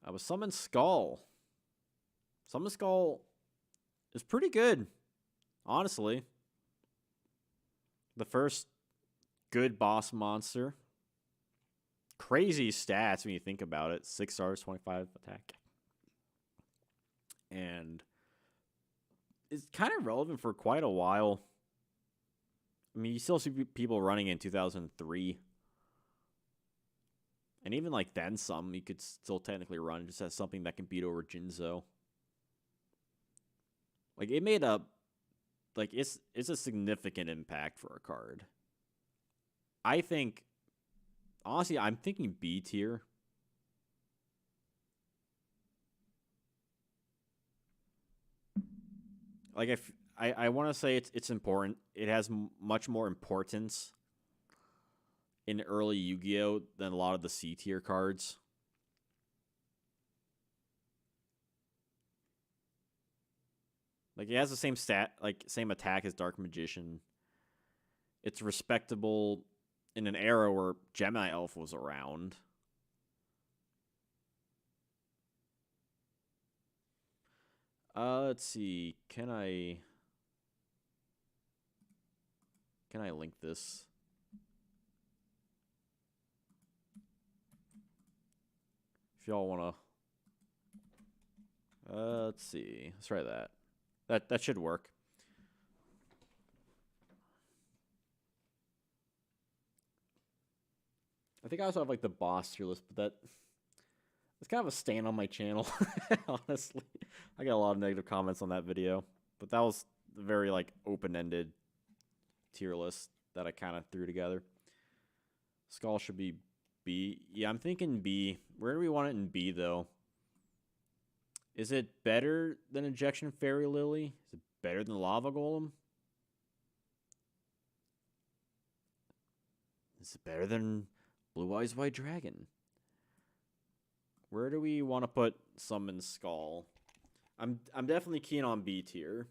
I was Summon Skull. Summon Skull is pretty good, honestly. The first good boss monster. Crazy stats when you think about it. 6 stars, 25 attack. And it's kind of relevant for quite a while. I mean, you still see people running in 2003. And even like then some, you could still technically run just as something that can beat over Janjo. Like, it made a, like, it's a significant impact for a card. I think, honestly, I'm thinking B tier. Like, if I want to say it's important. It has much more importance in early Yu-Gi-Oh than a lot of the C tier cards. Like, it has the same same attack as Dark Magician. It's respectable in an era where Gemini Elf was around. Let's see. Can I link this? If y'all want to, let's see. Let's try that. That should work. I think I also have like the boss tier list, but it's kind of a stain on my channel. Honestly, I got a lot of negative comments on that video, but that was a very like open-ended tier list that I kind of threw together. Skull should be B. Yeah, I'm thinking B. Where do we want it in B though? Is it better than Injection Fairy Lily? Is it better than Lava Golem? Is it better than Blue Eyes White Dragon? Where do we want to put Summon Skull? I'm definitely keen on B tier.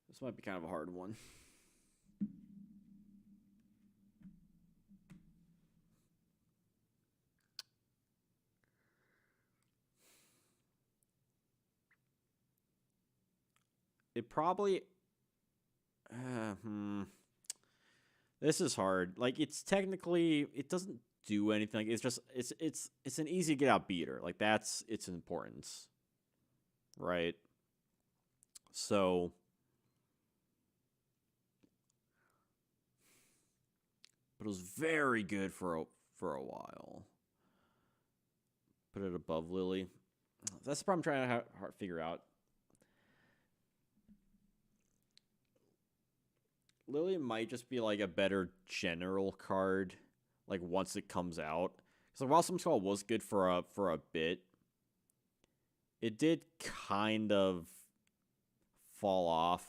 This might be kind of a hard one. It probably... This is hard. Like, it's technically... It doesn't do anything. Like, it's just... It's an easy get-out beater. Like, that's its importance. Right? So... But it was very good for a while. Put it above Lily. That's the problem I'm trying to figure out. Lily might just be like a better general card, like once it comes out. Because while Summon Skull was good for a bit, it did kind of fall off.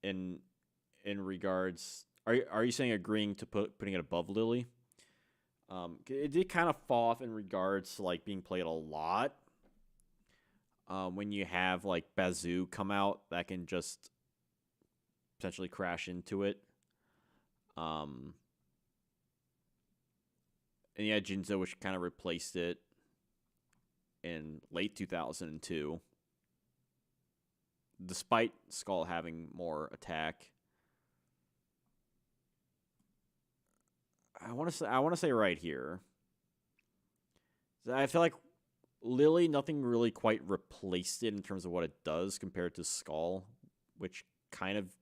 In regards, are you saying agreeing to putting it above Lily? It did kind of fall off in regards to like being played a lot. When you have like Bazoo come out, that can just potentially crash into it. And yeah, Janjo, which kind of replaced it in late 2002, despite Skull having more attack. I want to say right here. I feel like Lily, nothing really quite replaced it in terms of what it does compared to Skull, which kind of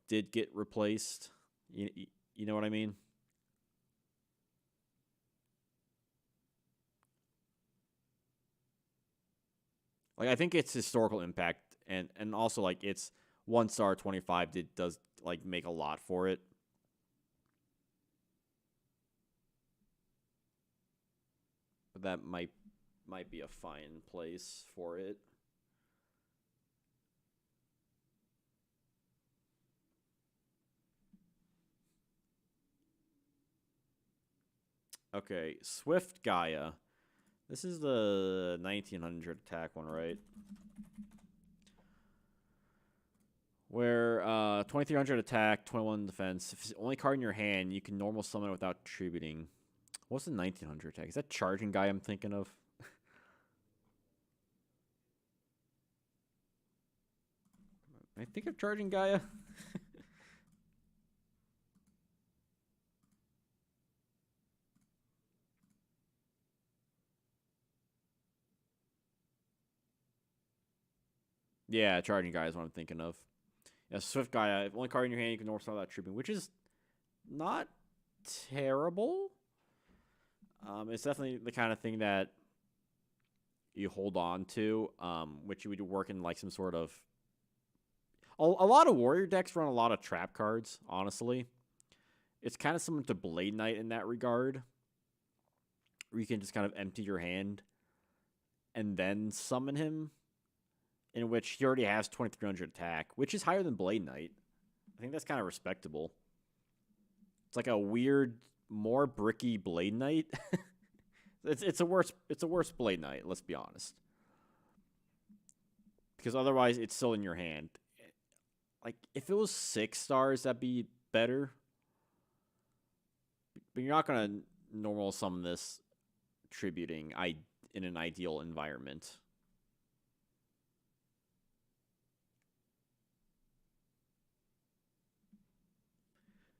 did get replaced. You know what I mean? Like, I think its historical impact and also like its 1 star 25 does like make a lot for it. But that might be a fine place for it. Okay, Swift Gaia. This is the 1900 attack one, right? Where 2300 attack, 21 defense. If it's the only card in your hand, you can normal summon it without attributing. What's the 1900 attack? Is that Charging Guy I'm thinking of? I think of Charging Gaia. Yeah, Charging Guy is what I'm thinking of. Yeah, Swift Gaia. Only card in your hand you can normal summon without attributing, which is not terrible. It's definitely the kind of thing that you hold on to, which you would work in like some sort of. A lot of warrior decks run a lot of trap cards. Honestly, it's kind of similar to Blade Knight in that regard, where you can just kind of empty your hand and then summon him. In which he already has 2300 attack, which is higher than Blade Knight. I think that's kind of respectable. It's like a weird, more bricky Blade Knight. it's a worse Blade Knight. Let's be honest, because otherwise it's still in your hand. Like if it was 6 stars, that'd be better. But you're not gonna normal summon this tributing in an ideal environment.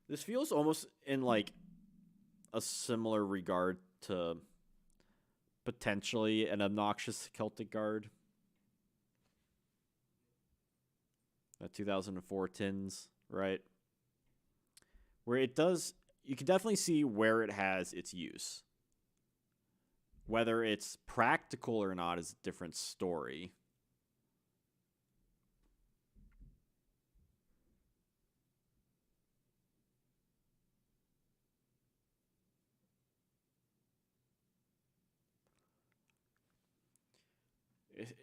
This feels almost in like a similar regard to potentially an obnoxious Celtic guard. That 2004 tins, right? Where it does, you can definitely see where it has its use. Whether it's practical or not is a different story.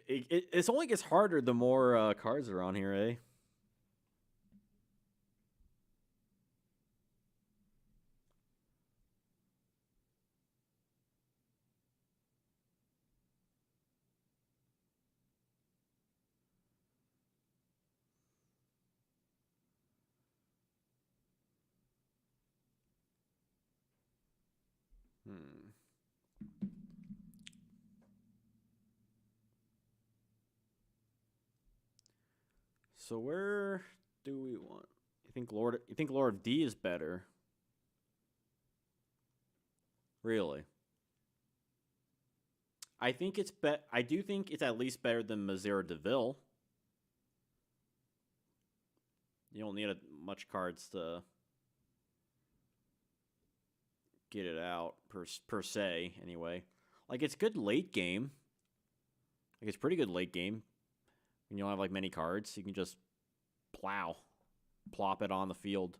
It only gets harder the more cards are on here, eh? Hmm. So where do we want? You think Lord of D is better? Really? I think it's I do think it's at least better than Mazera Deville. You don't need much cards to get it out per se. Anyway, like it's good late game. Like it's pretty good late game. When you don't have like many cards, you can just plop it on the field.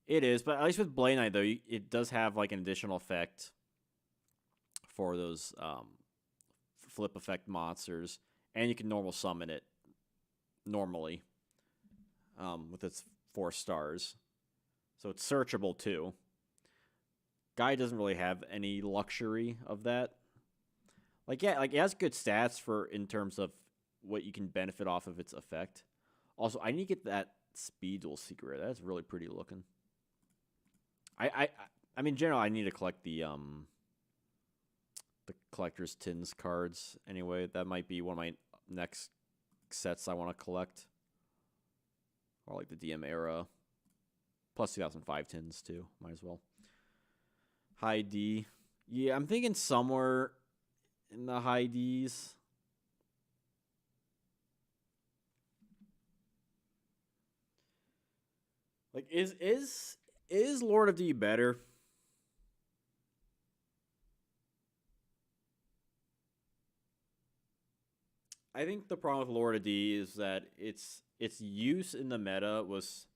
It is, but at least with Blade Knight though, it does have like an additional effect for those flip effect monsters, and you can normal summon it normally with its 4 stars. So it's searchable too. Guy doesn't really have any luxury of that. Like, yeah, like it has good stats for in terms of what you can benefit off of its effect. Also, I need to get that speed duel secret. That's really pretty looking. I mean, in general, I need to collect the collector's tins cards anyway. That might be one of my next sets I want to collect. Or like the DM era. Plus 2005 tins too. Might as well. High D. Yeah, I'm thinking somewhere in the high Ds. Like, is Lord of D better? I think the problem with Lord of D is that its use in the meta was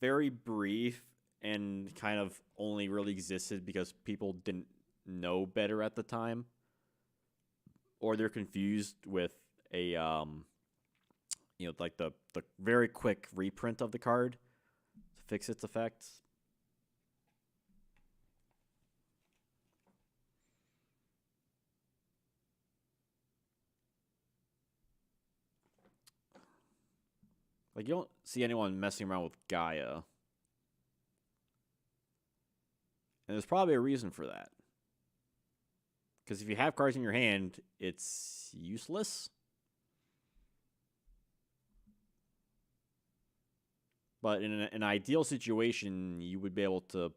very brief and kind of only really existed because people didn't know better at the time, or they're confused with a like the very quick reprint of the card to fix its effects. Like, you don't see anyone messing around with Gaia. And there's probably a reason for that. Because if you have cards in your hand, it's useless. But in an ideal situation, you would be able to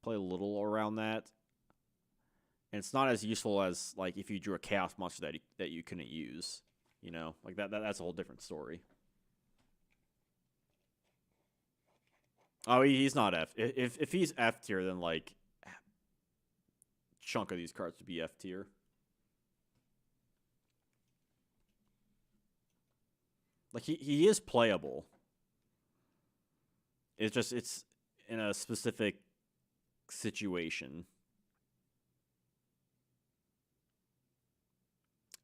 play a little around that. And it's not as useful as, like, if you drew a Chaos Monster that you couldn't use. You know? Like, that's a whole different story. Oh, he's not F. If he's F tier, then, like, a chunk of these cards would be F tier. Like, he is playable. It's in a specific situation.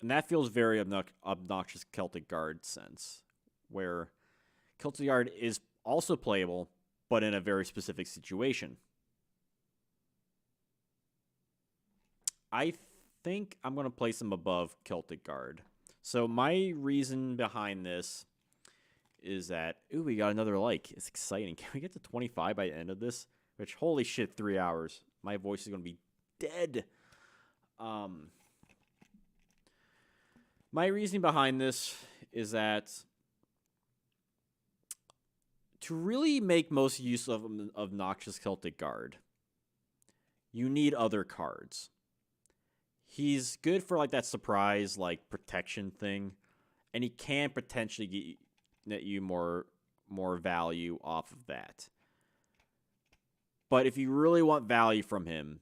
And that feels very obnoxious Celtic Guard sense, where Celtic Guard is also playable, but in a very specific situation. I think I'm going to place him above Celtic Guard. So my reason behind this is that, ooh, we got another like. It's exciting. Can we get to 25 by the end of this? Which, holy shit, 3 hours. My voice is going to be dead. My reasoning behind this is that to really make most use of Obnoxious Celtic Guard, you need other cards. He's good for like that surprise, like protection thing, and he can potentially get you more value off of that. But if you really want value from him,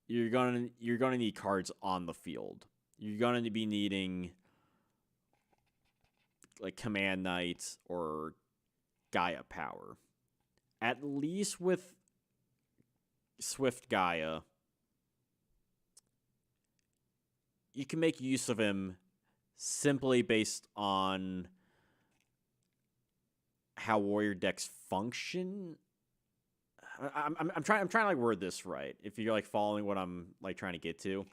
you're gonna need cards on the field. You're gonna be needing like Command Knight or Gaia Power. At least with Swift Gaia, you can make use of him simply based on how warrior decks function. I'm trying to like word this right. If you're like following what I'm like trying to get to,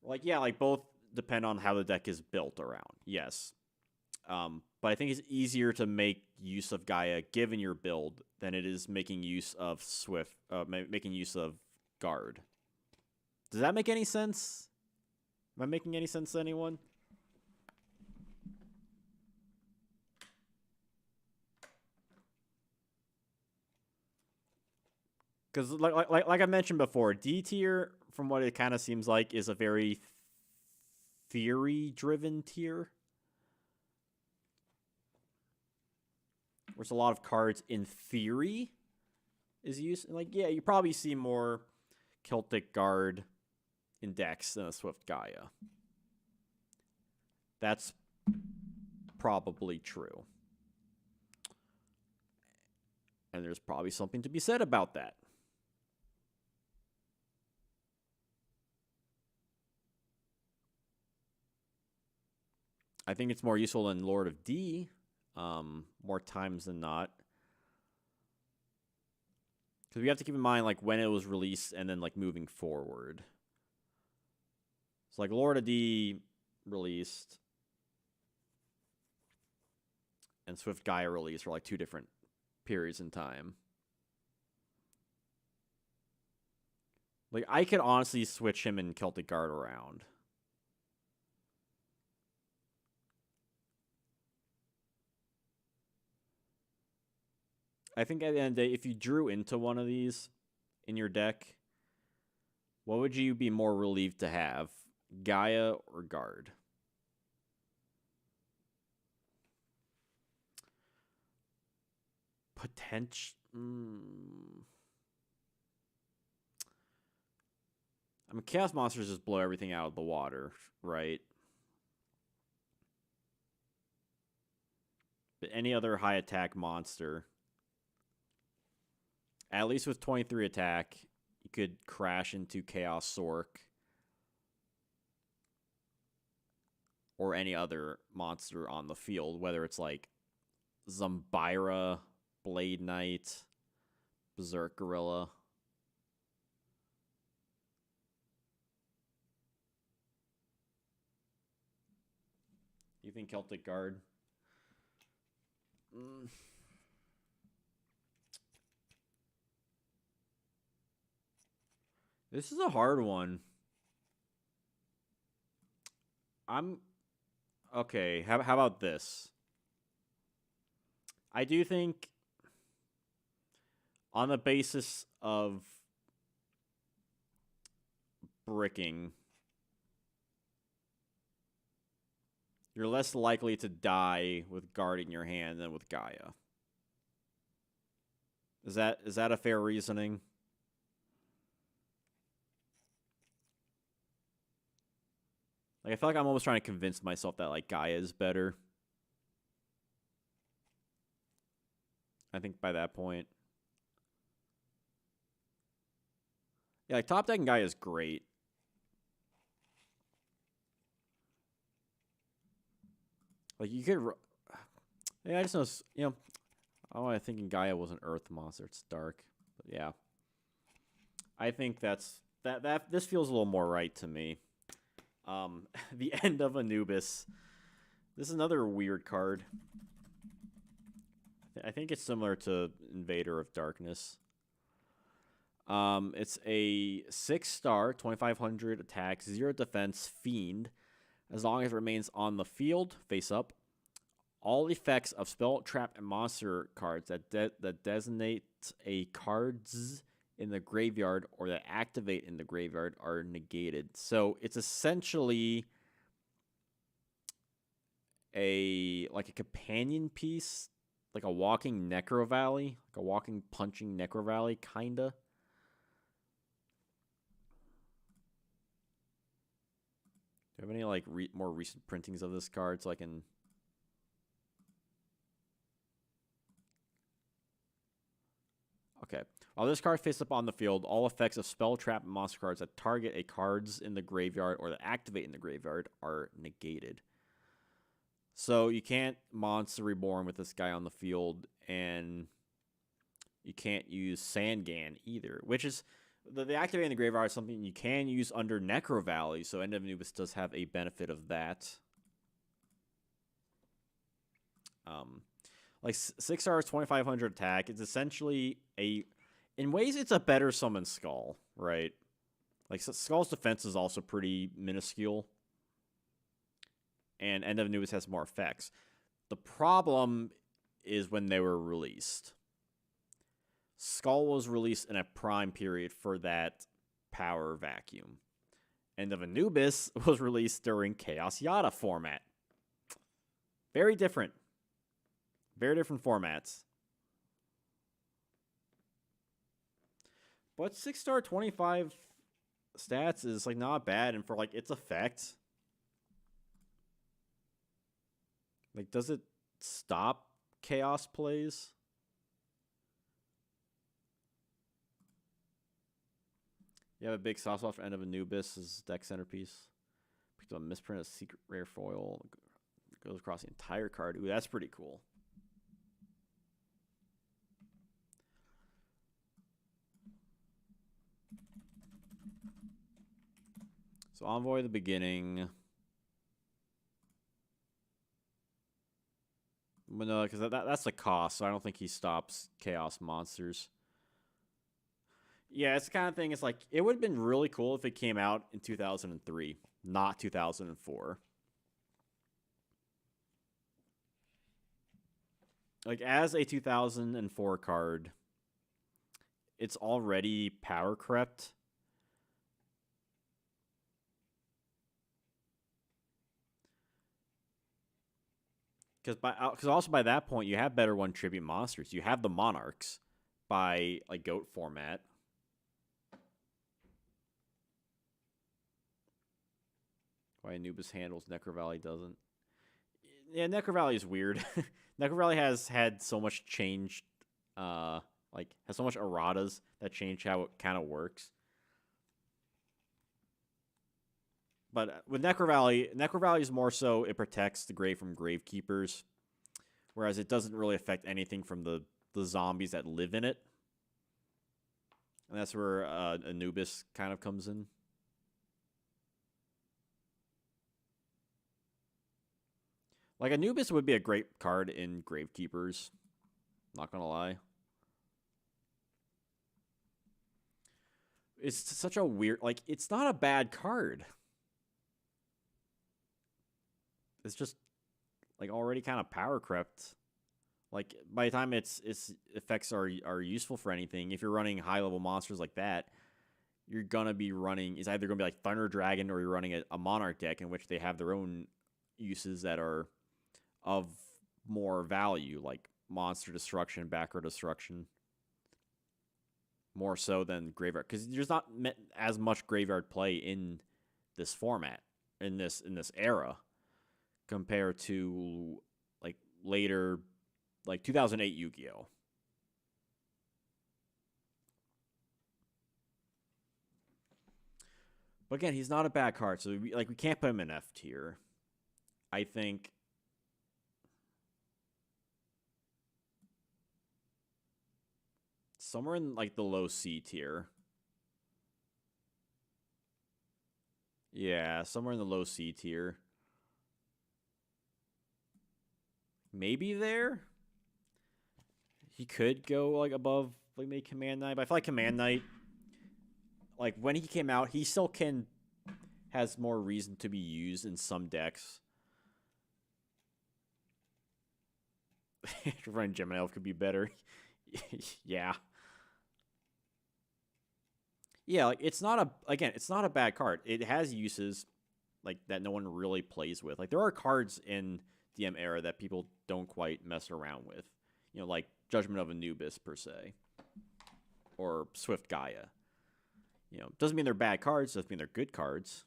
like yeah, like both depend on how the deck is built around. Yes, but I think it's easier to make use of Gaia given your build than it is making use of Swift, making use of Guard. Does that make any sense? Am I making any sense to anyone? Because like I mentioned before, D tier, from what it kind of seems like, is a very theory-driven tier. Where's a lot of cards in theory is used. Like, yeah, you probably see more Celtic Guard in decks than a Swift Gaia. That's probably true. And there's probably something to be said about that. I think it's more useful than Lord of D more times than not. Because we have to keep in mind, like, when it was released and then, like, moving forward. So, like, Lord of D released and Swift Gaia released for, like, 2 different periods in time. Like, I could honestly switch him and Celtic Guard around. I think at the end of the day, if you drew into one of these in your deck, what would you be more relieved to have? Gaia or Guard? Potential. I mean, Chaos Monsters just blow everything out of the water, right? But any other high attack monster, at least with 23 attack, you could crash into Chaos Sork or any other monster on the field, whether it's like Zumbira, Blade Knight, Berserk Gorilla. You think Celtic Guard? This is a hard one. Okay, how about this? I do think on the basis of bricking, you're less likely to die with Guard in your hand than with Gaia. Is that a fair reasoning? Like, I feel like I'm almost trying to convince myself that, like, Gaia is better. I think by that point. Yeah, like, top decking Gaia is great. Like, you could... Yeah, I just know, you know... I was thinking Gaia was an Earth monster. It's dark. But yeah. I think that's... This feels a little more right to me. The end of Anubis. This is another weird card. I think it's similar to Invader of Darkness. It's a 6-star, 2500 attack, 0 defense fiend. As long as it remains on the field, face up, all effects of spell, trap, and monster cards that designate a cards in the graveyard or that activate in the graveyard are negated. So it's essentially a companion piece, like a walking Necro Valley, like a walking punching Necro Valley, kinda. Do you have any like more recent printings of this card so I can? Okay. While this card faces up on the field, all effects of spell, trap, and monster cards that target a cards in the graveyard or that activate in the graveyard are negated. So you can't Monster Reborn with this guy on the field, and you can't use Sangan either, which is the activating the graveyard is something you can use under Necro Valley, so End of Anubis does have a benefit of that. Like 6 stars, 2500 attack. It's essentially in ways it's a better Summon Skull, right? Like Skull's defense is also pretty minuscule, and End of Anubis has more effects. The problem is when they were released. Skull was released in a prime period for that power vacuum. End of Anubis was released during Chaos Yata format. Very different. Very different formats. But 6-star 25 stats is like not bad, and for like its effect, like does it stop chaos plays? You have a big soft spot for End of Anubis as deck centerpiece. Picked up a misprint of secret rare foil. Goes across the entire card. Ooh, that's pretty cool. So Envoy at the beginning. But no, because that's the cost, so I don't think he stops Chaos Monsters. Yeah, it's the kind of thing, it's like, it would have been really cool if it came out in 2003, not 2004. Like, as a 2004 card, it's already power crept. Because also by that point, you have better one tribute monsters. You have the Monarchs by, like, GOAT format. Why Anubis handles, Necro Valley doesn't. Yeah, Necro Valley is weird. Necro Valley has had so much change, has so much erratas that change how it kind of works. But with Necro Valley is more so it protects the grave from Gravekeepers, whereas it doesn't really affect anything from the zombies that live in it. And that's where Anubis kind of comes in. Like, Anubis would be a great card in Gravekeepers. Not gonna lie. It's such a weird... Like, it's not a bad card. It's just, like, already kind of power crept. Like, by the time its effects are useful for anything, if you're running high-level monsters like that, you're gonna be running... It's either gonna be like Thunder Dragon, or you're running a Monarch deck in which they have their own uses that are of more value, like monster destruction, back row destruction, more so than graveyard, because there's not as much graveyard play in this format, in this era, compared to like later, like 2008 Yu-Gi-Oh. But again, he's not a bad card, so we can't put him in F tier. I think somewhere in like the low C tier. Yeah, somewhere in the low C tier. Maybe there. He could go like above like maybe Command Knight, but I feel like Command Knight, like when he came out, he still has more reason to be used in some decks. Running Gemini Elf could be better. Yeah. Yeah, like it's not a bad card. It has uses like that no one really plays with. Like there are cards in DM era that people don't quite mess around with. You know, like Judgment of Anubis per se. Or Swift Gaia. You know, doesn't mean they're bad cards, doesn't mean they're good cards.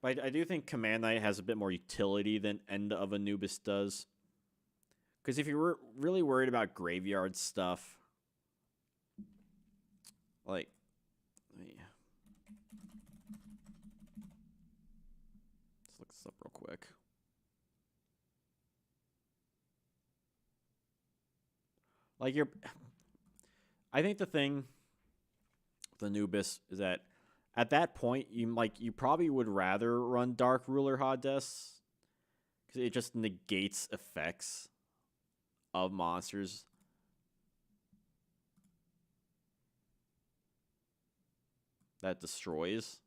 But I do think Command Knight has a bit more utility than End of Anubis does. Because if you're really worried about graveyard stuff, like, let's look this up real quick. Like, I think the thing with Anubis is that at that point, you probably would rather run Dark Ruler Hades, because it just negates effects of monsters. That destroys.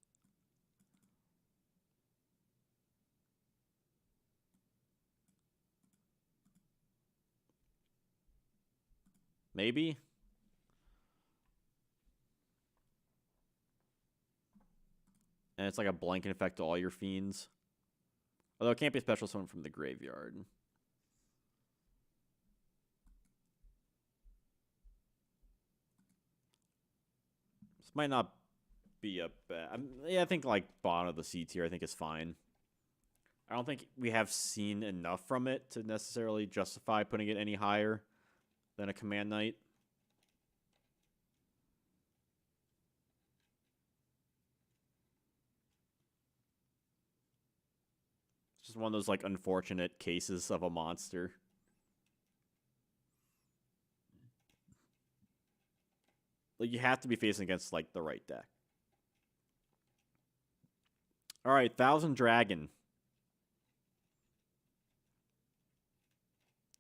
Maybe. And it's like a blanket effect to all your fiends. Although it can't be a special summon from the graveyard. This might not be a bad... yeah, I think like bottom of the C tier I think is fine. I don't think we have seen enough from it to necessarily justify putting it any higher than a Command Knight. It's just one of those like unfortunate cases of a monster. Like, you have to be facing against, like, the right deck. All right, 1,000 Dragon.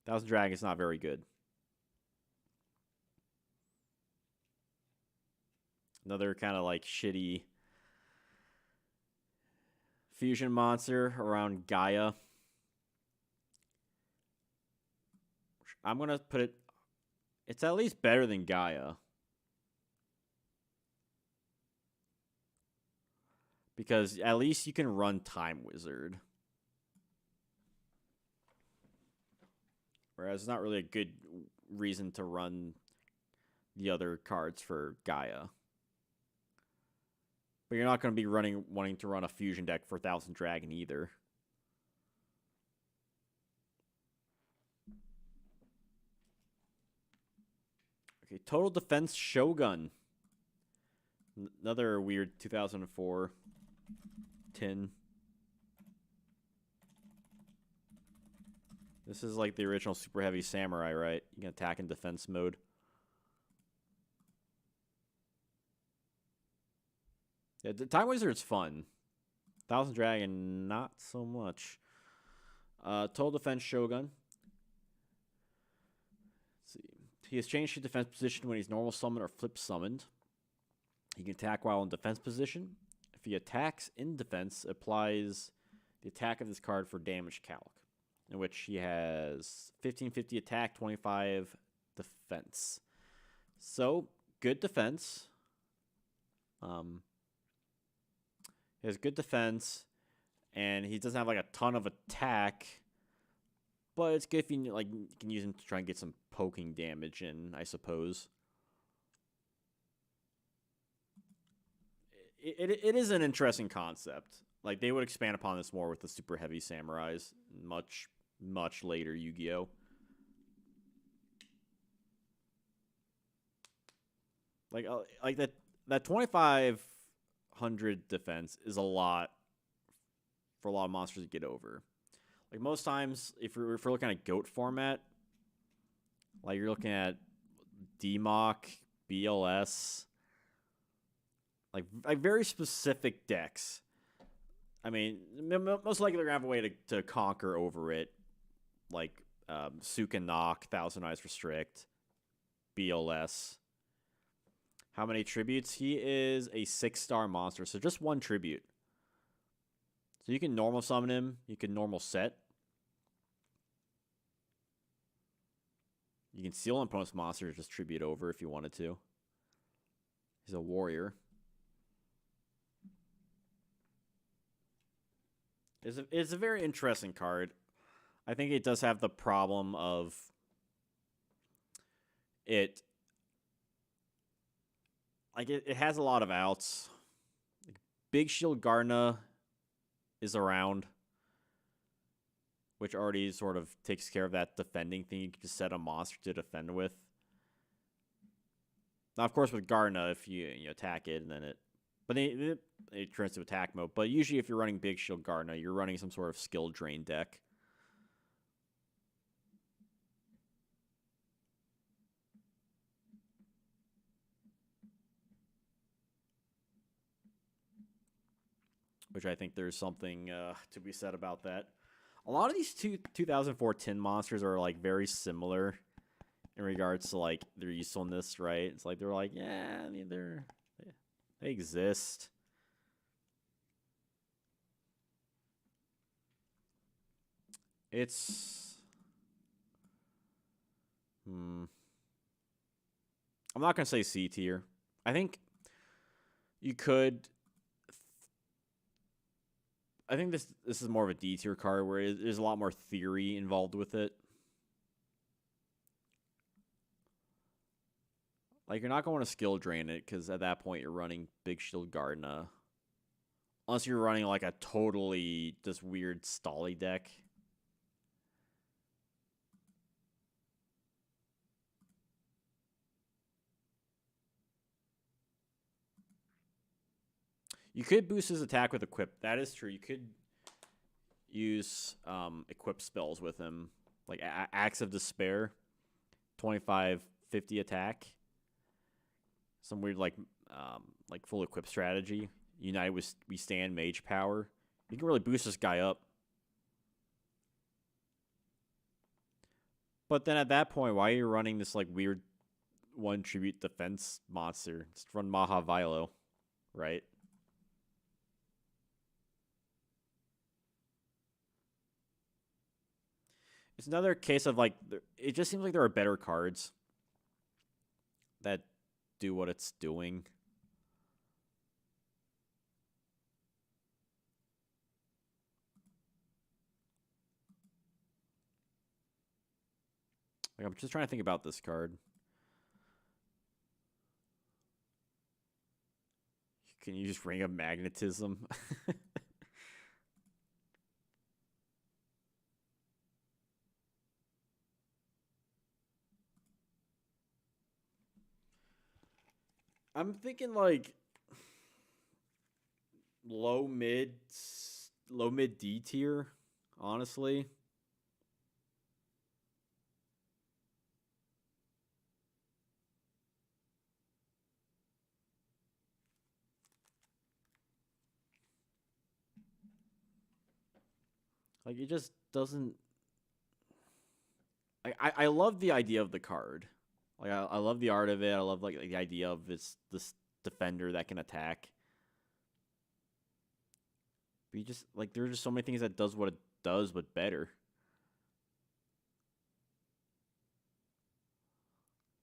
1,000 Dragon is not very good. Another kind of, like, shitty fusion monster around Gaia. I'm going to put it... It's at least better than Gaia. Because at least you can run Time Wizard. Whereas it's not really a good reason to run the other cards for Gaia. But you're not going to be wanting to run a fusion deck for 1,000 Dragon either. Okay, Total Defense Shogun. Another weird 2004 tin. This is like the original Super Heavy Samurai, right? You can attack in defense mode. Yeah, the Time Wizard's fun. 1,000 Dragon, not so much. Total Defense Shogun. Let's see. He has changed his defense position when he's normal summoned or flip summoned. He can attack while in defense position. If he attacks in defense, applies the attack of this card for damage calc, in which he has 1550 attack, 25 defense. So, good defense. He has good defense, and he doesn't have like a ton of attack, but it's good if you like you can use him to try and get some poking damage in, I suppose. It is an interesting concept. Like, they would expand upon this more with the Super Heavy Samurais much later Yu-Gi-Oh. Like that 2,500 defense is a lot for a lot of monsters to get over. Like, most times, if we're looking at GOAT format, like, you're looking at DMOC, BLS, like very specific decks. I mean, most likely they're going to have a way to conquer over it. Like, Suk and Knock, Thousand Eyes Restrict, BLS. How many tributes? He is a 6-star monster, so just 1 tribute. So you can normal summon him. You can normal set. You can seal an opponent's monster, just tribute over if you wanted to. He's a warrior. It's a very interesting card. I think it does have the problem of it. Like, it has a lot of outs. Like, Big Shield Garna is around, which already sort of takes care of that defending thing. You can just set a monster to defend with. Now, of course, with Garna, if you attack it, and then it turns to attack mode. But usually, if you're running Big Shield Garna, you're running some sort of skill drain deck. Which I think there's something to be said about that. A lot of these 2004 tin monsters are like very similar in regards to like their usefulness, right? It's like they're like, yeah, I mean they exist. It's I'm not gonna say C tier. I think you could. I think this is more of a D tier card where there's a lot more theory involved with it. Like, you're not going to skill drain it because at that point you're running Big Shield Gardener. Unless you're running like a totally just weird stally deck. You could boost his attack with Equip. That is true. You could use Equip spells with him. Like Axe of Despair. 25-50 attack. some weird like full equip strategy. United we stand mage power. You can really boost this guy up. But then at that point, why are you running this like weird one tribute defense monster? Just run Maha Vilo, right? It's another case of like it just seems like there are better cards that do what it's doing. Like, I'm just trying to think about this card. Can you just Ring of Magnetism? I'm thinking like low mid D tier, honestly. Like it just doesn't. I love the idea of the card. Like I love the art of it. I love like the idea of this defender that can attack. But you just like there's just so many things that does what it does, but better.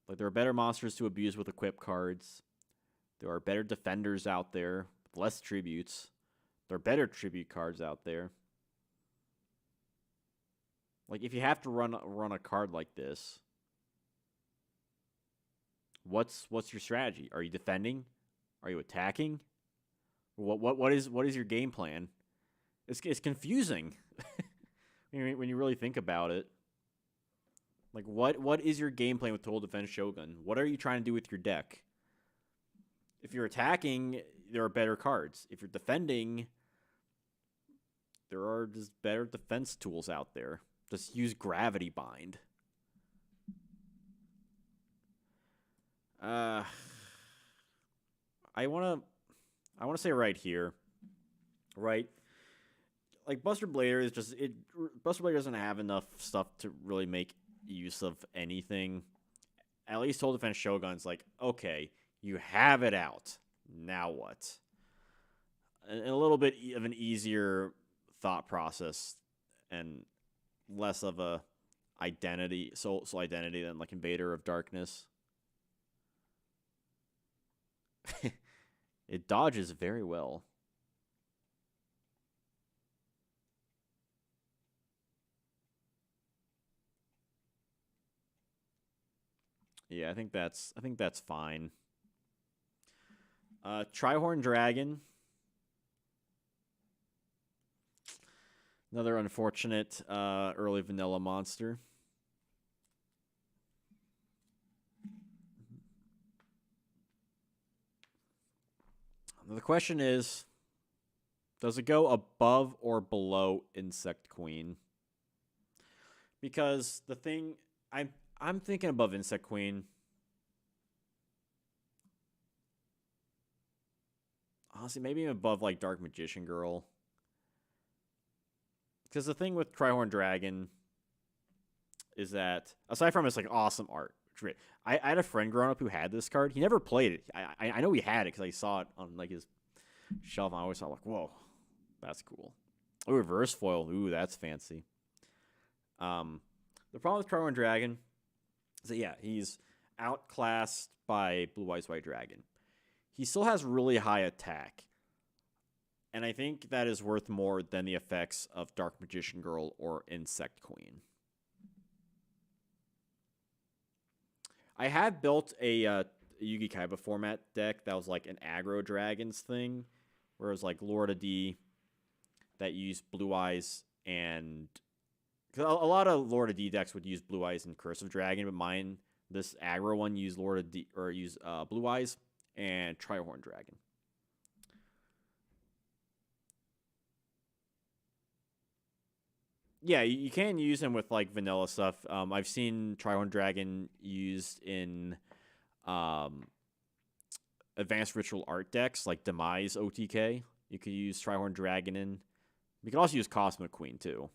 Like there are better monsters to abuse with equip cards. There are better defenders out there with less tributes. There are better tribute cards out there. Like if you have to run a card like this, what's your strategy? Are you defending? Are you attacking? What is your game plan? It's confusing when you really think about it. Like what is your game plan with Total Defense Shogun? What are you trying to do with your deck? If you're attacking, there are better cards. If you're defending, there are just better defense tools out there. Just use Gravity Bind. I wanna say right here, right? Like Buster Blader is just it. Buster Blader doesn't have enough stuff to really make use of anything. At least Total Defense Shogun's like, okay, you have it out. Now what? And a little bit of an easier thought process and less of a identity, soul identity than like Invader of Darkness. It dodges very well. Yeah, I think that's fine. Trihorn Dragon. Another unfortunate early vanilla monster. The question is, does it go above or below Insect Queen? Because the thing I'm thinking above Insect Queen. Honestly, maybe above like Dark Magician Girl. Because the thing with Trihorn Dragon is that aside from its like awesome art, I had a friend growing up who had this card. He never played it. I know he had it because I saw it on like his shelf. And I always thought like, whoa, that's cool. Oh, reverse foil. Ooh, that's fancy. The problem with Trihorn Dragon is that yeah, he's outclassed by Blue Eyes White Dragon. He still has really high attack. And I think that is worth more than the effects of Dark Magician Girl or Insect Queen. I have built a Yugi Kaiba format deck that was like an aggro dragons thing, where it was like Lord of D that used Blue Eyes and... Cause a lot of Lord of D decks would use Blue Eyes and Curse of Dragon, but mine, this aggro one, used Lord of D, or use Blue Eyes and Trihorn Dragon. Yeah, you can use him with like vanilla stuff. I've seen Trihorn Dragon used in advanced ritual art decks like Demise OTK. You could use Trihorn Dragon in. You can also use Cosmic Queen too.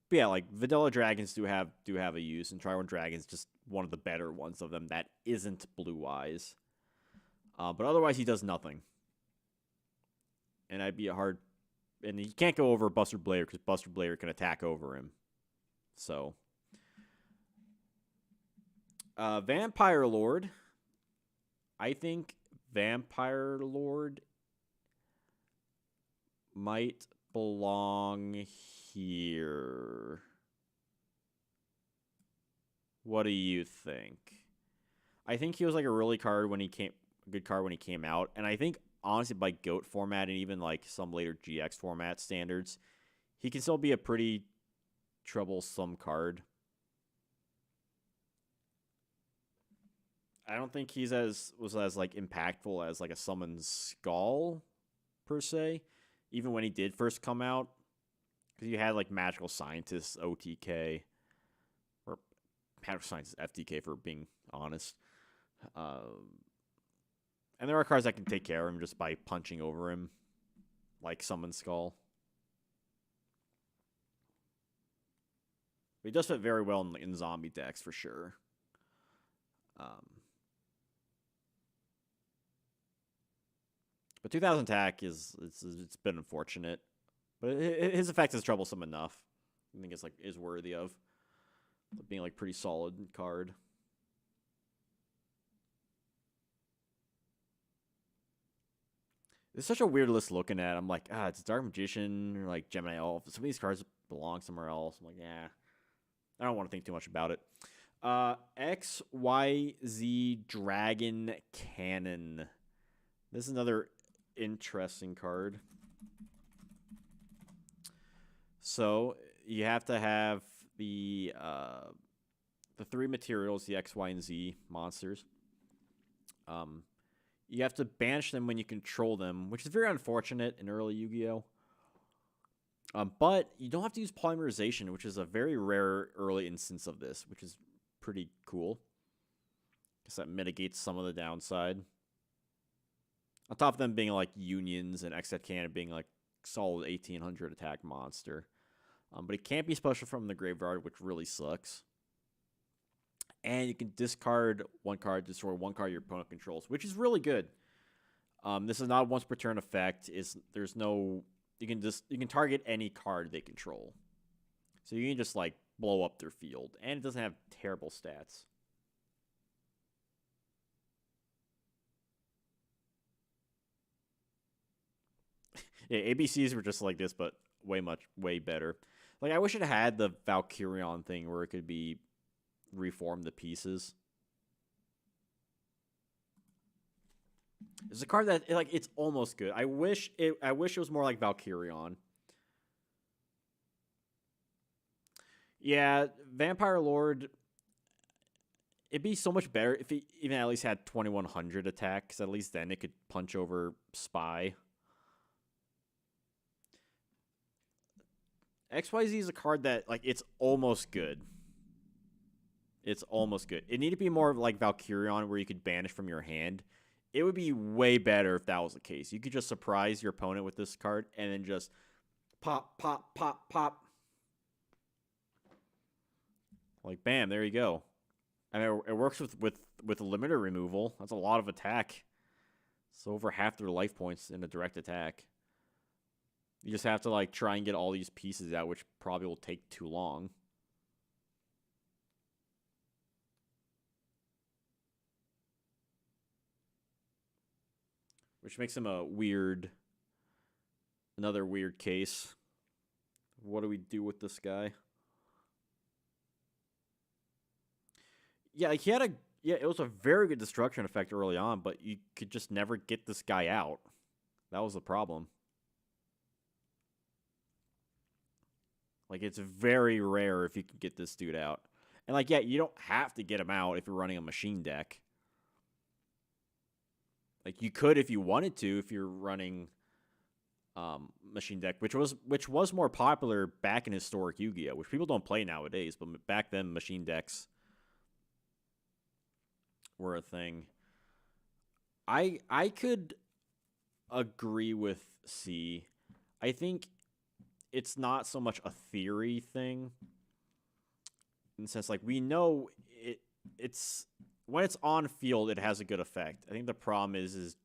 But yeah, like vanilla dragons do have a use, and Trihorn Dragon's just one of the better ones of them that isn't Blue Eyes. But otherwise, he does nothing. And I'd be a hard... And you can't go over Buster Blader, because Buster Blader can attack over him. So... Vampire Lord. I think Vampire Lord might belong here. What do you think? I think he was like a really card when he came... good card when he came out, and I think honestly by GOAT format and even like some later GX format standards, he can still be a pretty troublesome card. I don't think he's as like impactful as like a Summon Skull per se, even when he did first come out, because you had like Magical Scientist OTK or Magical Scientist FTK for being honest. And there are cards that can take care of him just by punching over him, like Summon Skull. But he does fit very well in zombie decks for sure. But 2000 attack it's been unfortunate, but his effect is troublesome enough. I think it's like is worthy of being like pretty solid card. It's such a weird list looking at. I'm like, it's Dark Magician or like Gemini Elf. Some of these cards belong somewhere else. I'm like, yeah, I don't want to think too much about it. XYZ Dragon Cannon. This is another interesting card. So you have to have the 3 materials, the X, Y, and Z monsters. You have to banish them when you control them, which is very unfortunate in early Yu-Gi-Oh! But you don't have to use polymerization, which is a very rare early instance of this, which is pretty cool, because that mitigates some of the downside. On top of them being like unions and XYZ Cannon being like solid 1800 attack monster. But it can't be special from the graveyard, which really sucks. And you can discard one card, destroy one card your opponent controls, which is really good. This is not a once per turn effect. There's no you can target any card they control. So you can just like blow up their field, and it doesn't have terrible stats. Yeah, ABCs were just like this, but way better. Like I wish it had the Valkyrion thing where it could be reform the pieces. It's a card that like it's almost good. I wish it was more like Valkyrion. Yeah, Vampire Lord. It'd be so much better if he even at least had 2100 attack, because at least then it could punch over Spy. XYZ is a card that like it's almost good. It's almost good. It needed to be more like Valkyrion, where you could banish from your hand. It would be way better if that was the case. You could just surprise your opponent with this card and then just pop, pop, pop, pop. Like, bam, there you go. I mean, it works with limiter removal. That's a lot of attack. It's over half their life points in a direct attack. You just have to like try and get all these pieces out, which probably will take too long. Which makes him another weird case. What do we do with this guy? Yeah, like it was a very good destruction effect early on, but you could just never get this guy out. That was the problem. Like, it's very rare if you can get this dude out. And, like, yeah, you don't have to get him out if you're running a machine deck. Like, you could if you wanted to, if you're running machine deck, which was more popular back in historic Yu-Gi-Oh!, which people don't play nowadays, but back then, machine decks were a thing, I could agree with C. I think it's not so much a theory thing. In the sense, like, we know it's when it's on field, it has a good effect. I think the problem is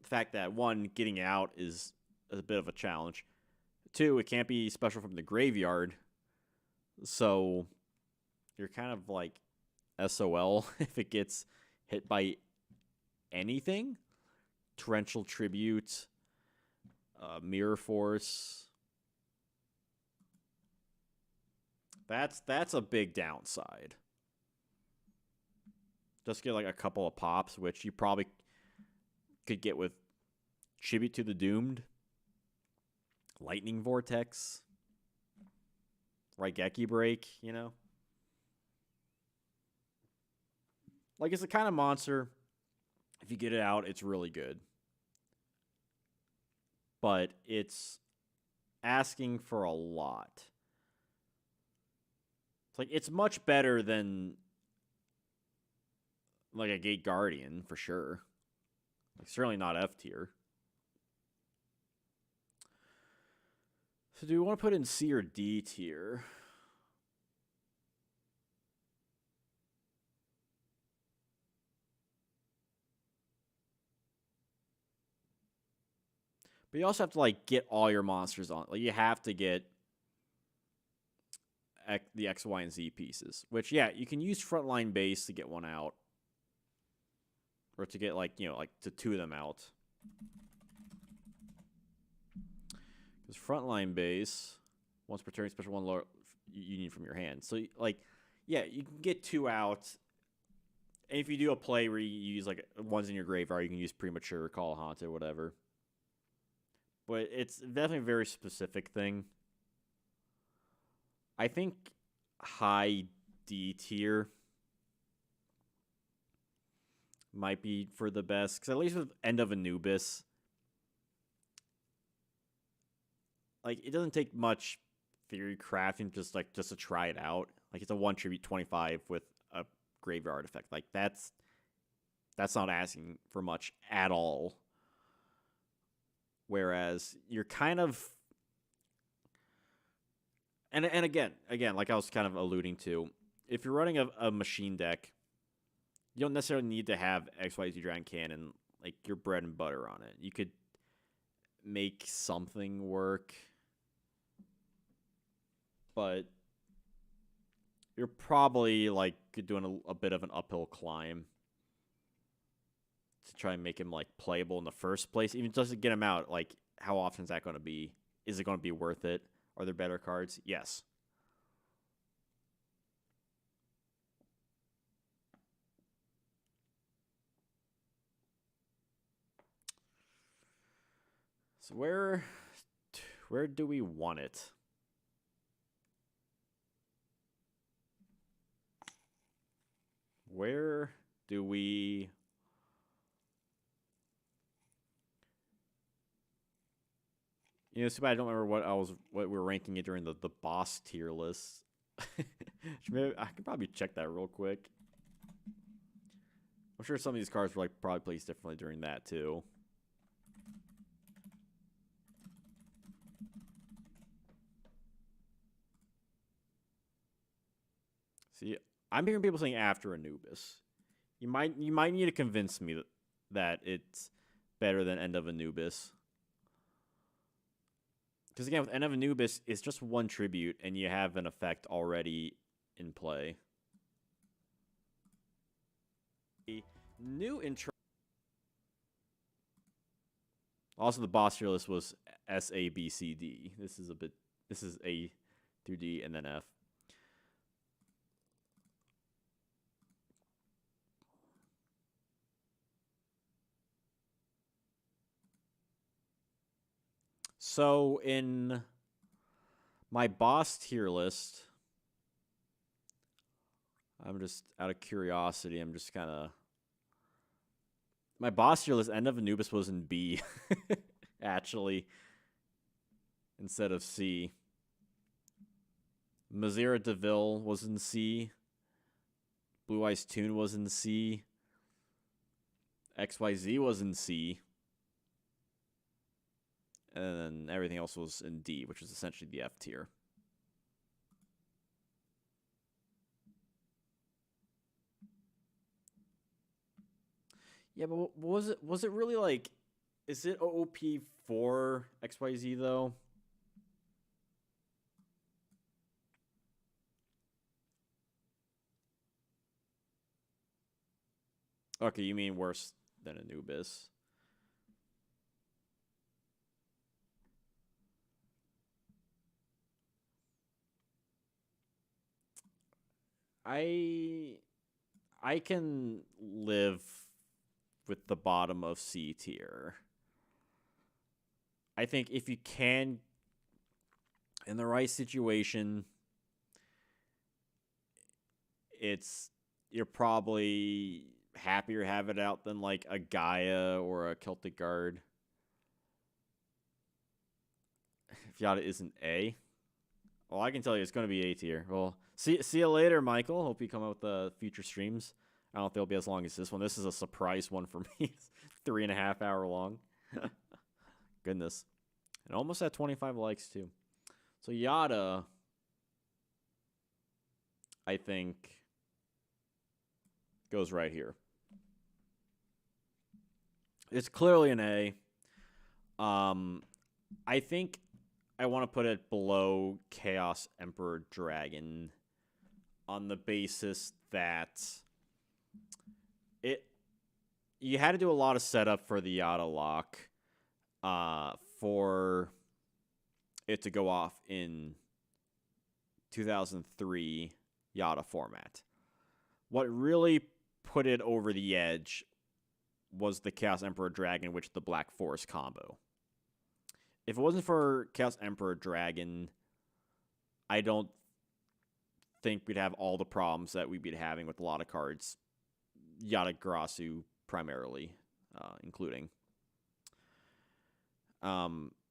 the fact that, one, getting out is a bit of a challenge. Two, it can't be special from the graveyard. So you're kind of like SOL if it gets hit by anything. Torrential Tribute, Mirror Force. That's a big downside. Just get like a couple of pops, which you probably could get with Tribute to the Doomed, Lightning Vortex, Raigeki Break, you know? Like, it's the kind of monster, if you get it out, it's really good. But it's asking for a lot. It's like, it's much better than like a Gate Guardian, for sure. Like, certainly not F tier. So do we want to put in C or D tier? But you also have to, like, get all your monsters on. Like, you have to get the X, Y, and Z pieces. Which, yeah, you can use Frontline Base to get one out. Or to get, like, you know, like, to 2 of them out. Because Frontline Base, once per turn, special 1 lower you need from your hand. So, like, yeah, you can get 2 out. And if you do a play where you use, like, ones in your graveyard, you can use Premature, Call Haunted, whatever. But it's definitely a very specific thing. I think high D tier might be for the best. Because at least with End of Anubis, like, it doesn't take much theory crafting just to try it out. Like, it's a 1 tribute 25 with a graveyard effect. Like, that's not asking for much at all. Whereas you're kind of, and again, like I was kind of alluding to, if you're running a machine deck, you don't necessarily need to have XYZ Dragon Cannon, like, your bread and butter on it. You could make something work, but you're probably, like, doing a bit of an uphill climb to try and make him, like, playable in the first place. Even just to get him out, like, how often is that going to be? Is it going to be worth it? Are there better cards? Yes. So where do we want it? Where do we... You know, it's too bad I don't remember what we were ranking it during the boss tier list. I could probably check that real quick. I'm sure some of these cards were, like, probably placed differently during that too. See, I'm hearing people saying after Anubis. You might need to convince me that it's better than End of Anubis. Because again, with End of Anubis, it's just 1 tribute, and you have an effect already in play. The new intro. Also, the boss tier list was S, A, B, C, D. This is A through D, and then F. So in my boss tier list, I'm just out of curiosity, I'm just kind of... My boss tier list, End of Anubis, was in B, actually, instead of C. Mazira DeVille was in C. Blue Eyes Toon was in C. XYZ was in C. And then everything else was in D, which is essentially the F tier. Yeah, but was it really like, is it OOP for XYZ though? Okay, you mean worse than Anubis. I can live with the bottom of C tier. I think if you can, in the right situation, you're probably happier to have it out than like a Gaia or a Celtic Guard. If Yata isn't A, well, I can tell you it's going to be A tier. Well, see you later, Michael. Hope you come out with future streams. I don't know if they'll be as long as this one. This is a surprise one for me. It's 3.5 hour long. Goodness. And almost at 25 likes, too. So Yata, I think, goes right here. It's clearly an A. I think I want to put it below Chaos Emperor Dragon on the basis that you had to do a lot of setup for the Yata lock for it to go off in 2003 Yata format. What really put it over the edge was the Chaos Emperor Dragon, which the Black Forest combo. If it wasn't for Chaos Emperor Dragon, I don't think we'd have all the problems that we'd be having with a lot of cards. Yata-Garasu primarily, including.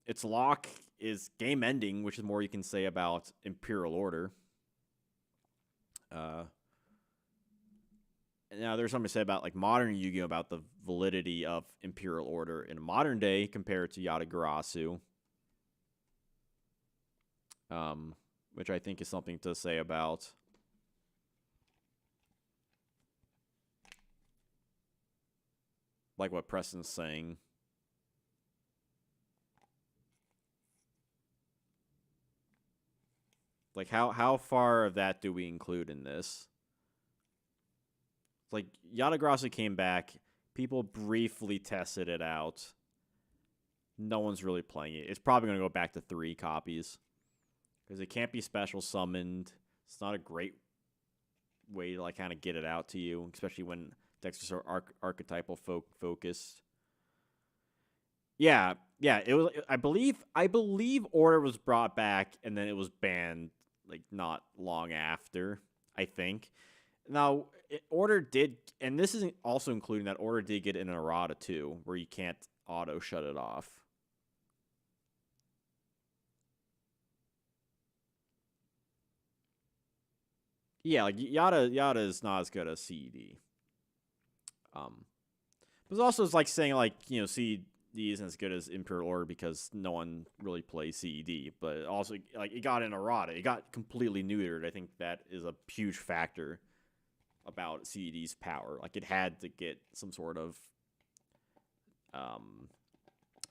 Its lock is game ending, which is more you can say about Imperial Order. Now, there's something to say about like modern Yu-Gi-Oh! About the validity of Imperial Order in modern day compared to Yata-Garasu. Which I think is something to say about. Like what Preston's saying. Like how far of that do we include in this? It's like Yata-Garasu came back, people briefly tested it out. No one's really playing it. It's probably going to go back to 3 copies. Because it can't be special summoned. It's not a great way to like kind of get it out to you, especially when decks are so archetypal focused. Yeah, it was. I believe Order was brought back and then it was banned like not long after. I think. Now Order did, and this isn't also including that Order did get an errata too, where you can't auto shut it off. Yeah, like Yata is not as good as CED. But also it's like saying like, you know, CED isn't as good as Imperial Order because no one really plays CED. But also like it got an errata. It got completely neutered. I think that is a huge factor about CED's power. Like it had to get some sort of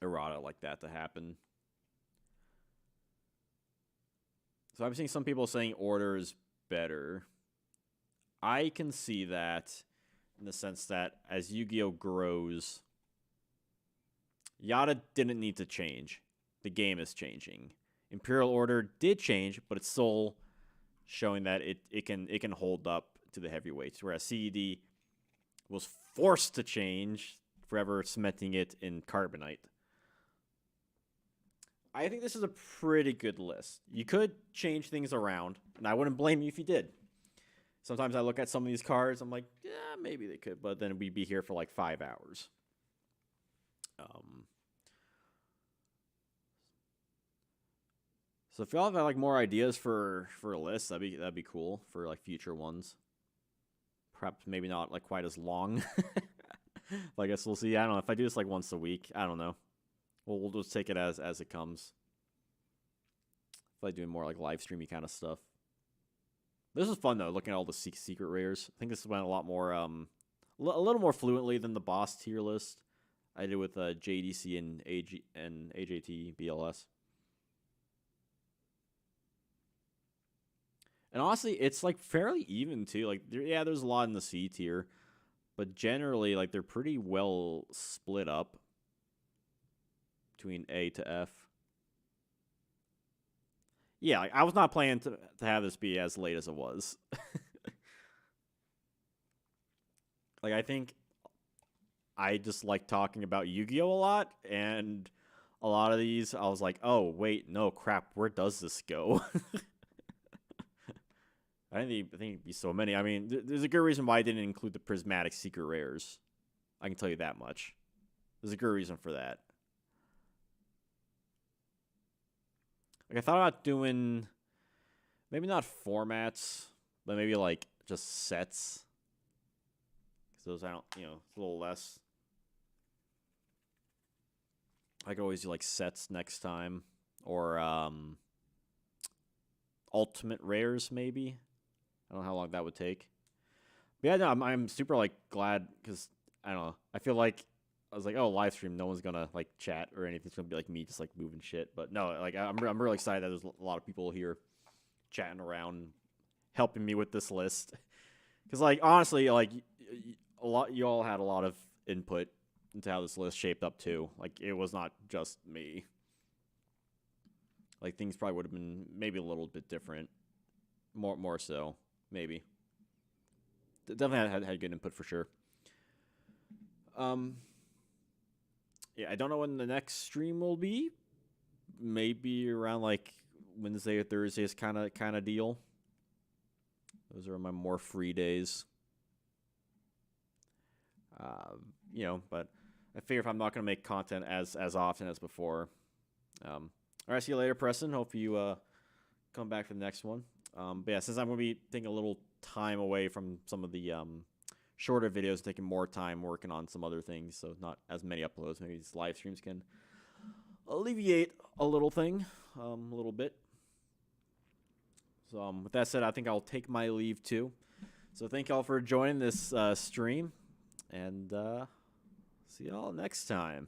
errata like that to happen. So I'm seeing some people saying Order is better. I can see that in the sense that as Yu-Gi-Oh! Grows, Yata didn't need to change. The game is changing. Imperial Order did change, but it's still showing that it can hold up to the heavyweights, whereas CED was forced to change, forever cementing it in Carbonite. I think this is a pretty good list. You could change things around, and I wouldn't blame you if you did. Sometimes I look at some of these cards, I'm like, yeah, maybe they could, but then we'd be here for like 5 hours. So if y'all have like more ideas for a list, that'd be cool for like future ones. perhaps maybe not like quite as long. But I guess we'll see. I don't know if I do this like once a week. I don't know. We'll just take it as it comes. If I do more like live streamy kind of stuff. This was fun though, looking at all the secret rares. I think this went a lot more, a little more fluently than the boss tier list I did with JDC and AJT BLS. And honestly, it's like fairly even too. Like, yeah, there's a lot in the C tier, but generally, like, they're pretty well split up between A to F. Yeah, like, I was not planning to have this be as late as it was. Like, I think I just like talking about Yu-Gi-Oh! A lot, and a lot of these, I was like, oh, wait, no, crap, where does this go? I think it'd be so many. I mean, there's a good reason why I didn't include the prismatic secret rares. I can tell you that much. There's a good reason for that. Like, I thought about doing maybe not formats, but maybe like just sets. Because those, I don't, it's a little less. I could always do like sets next time, or ultimate rares maybe. I don't know how long that would take. But yeah, no, I'm super like glad because I don't know. I feel like I was like, oh, live stream, no one's gonna like chat or anything. It's gonna be like me just like moving shit. But no, like I'm really excited that there's a lot of people here chatting around, helping me with this list. Because like honestly, like you all had a lot of input into how this list shaped up too. Like it was not just me. Like things probably would have been maybe a little bit different, more so. Maybe. Definitely had good input for sure. Yeah, I don't know when the next stream will be. Maybe around like Wednesday or Thursdays kind of deal. Those are my more free days. But I figure if I'm not gonna make content as often as before. All right, see you later, Preston. Hope you come back for the next one. But yeah, since I'm going to be taking a little time away from some of the shorter videos, taking more time working on some other things, so not as many uploads, maybe these live streams can alleviate a little bit. So with that said, I think I'll take my leave too. So thank y'all for joining this stream, and see y'all next time.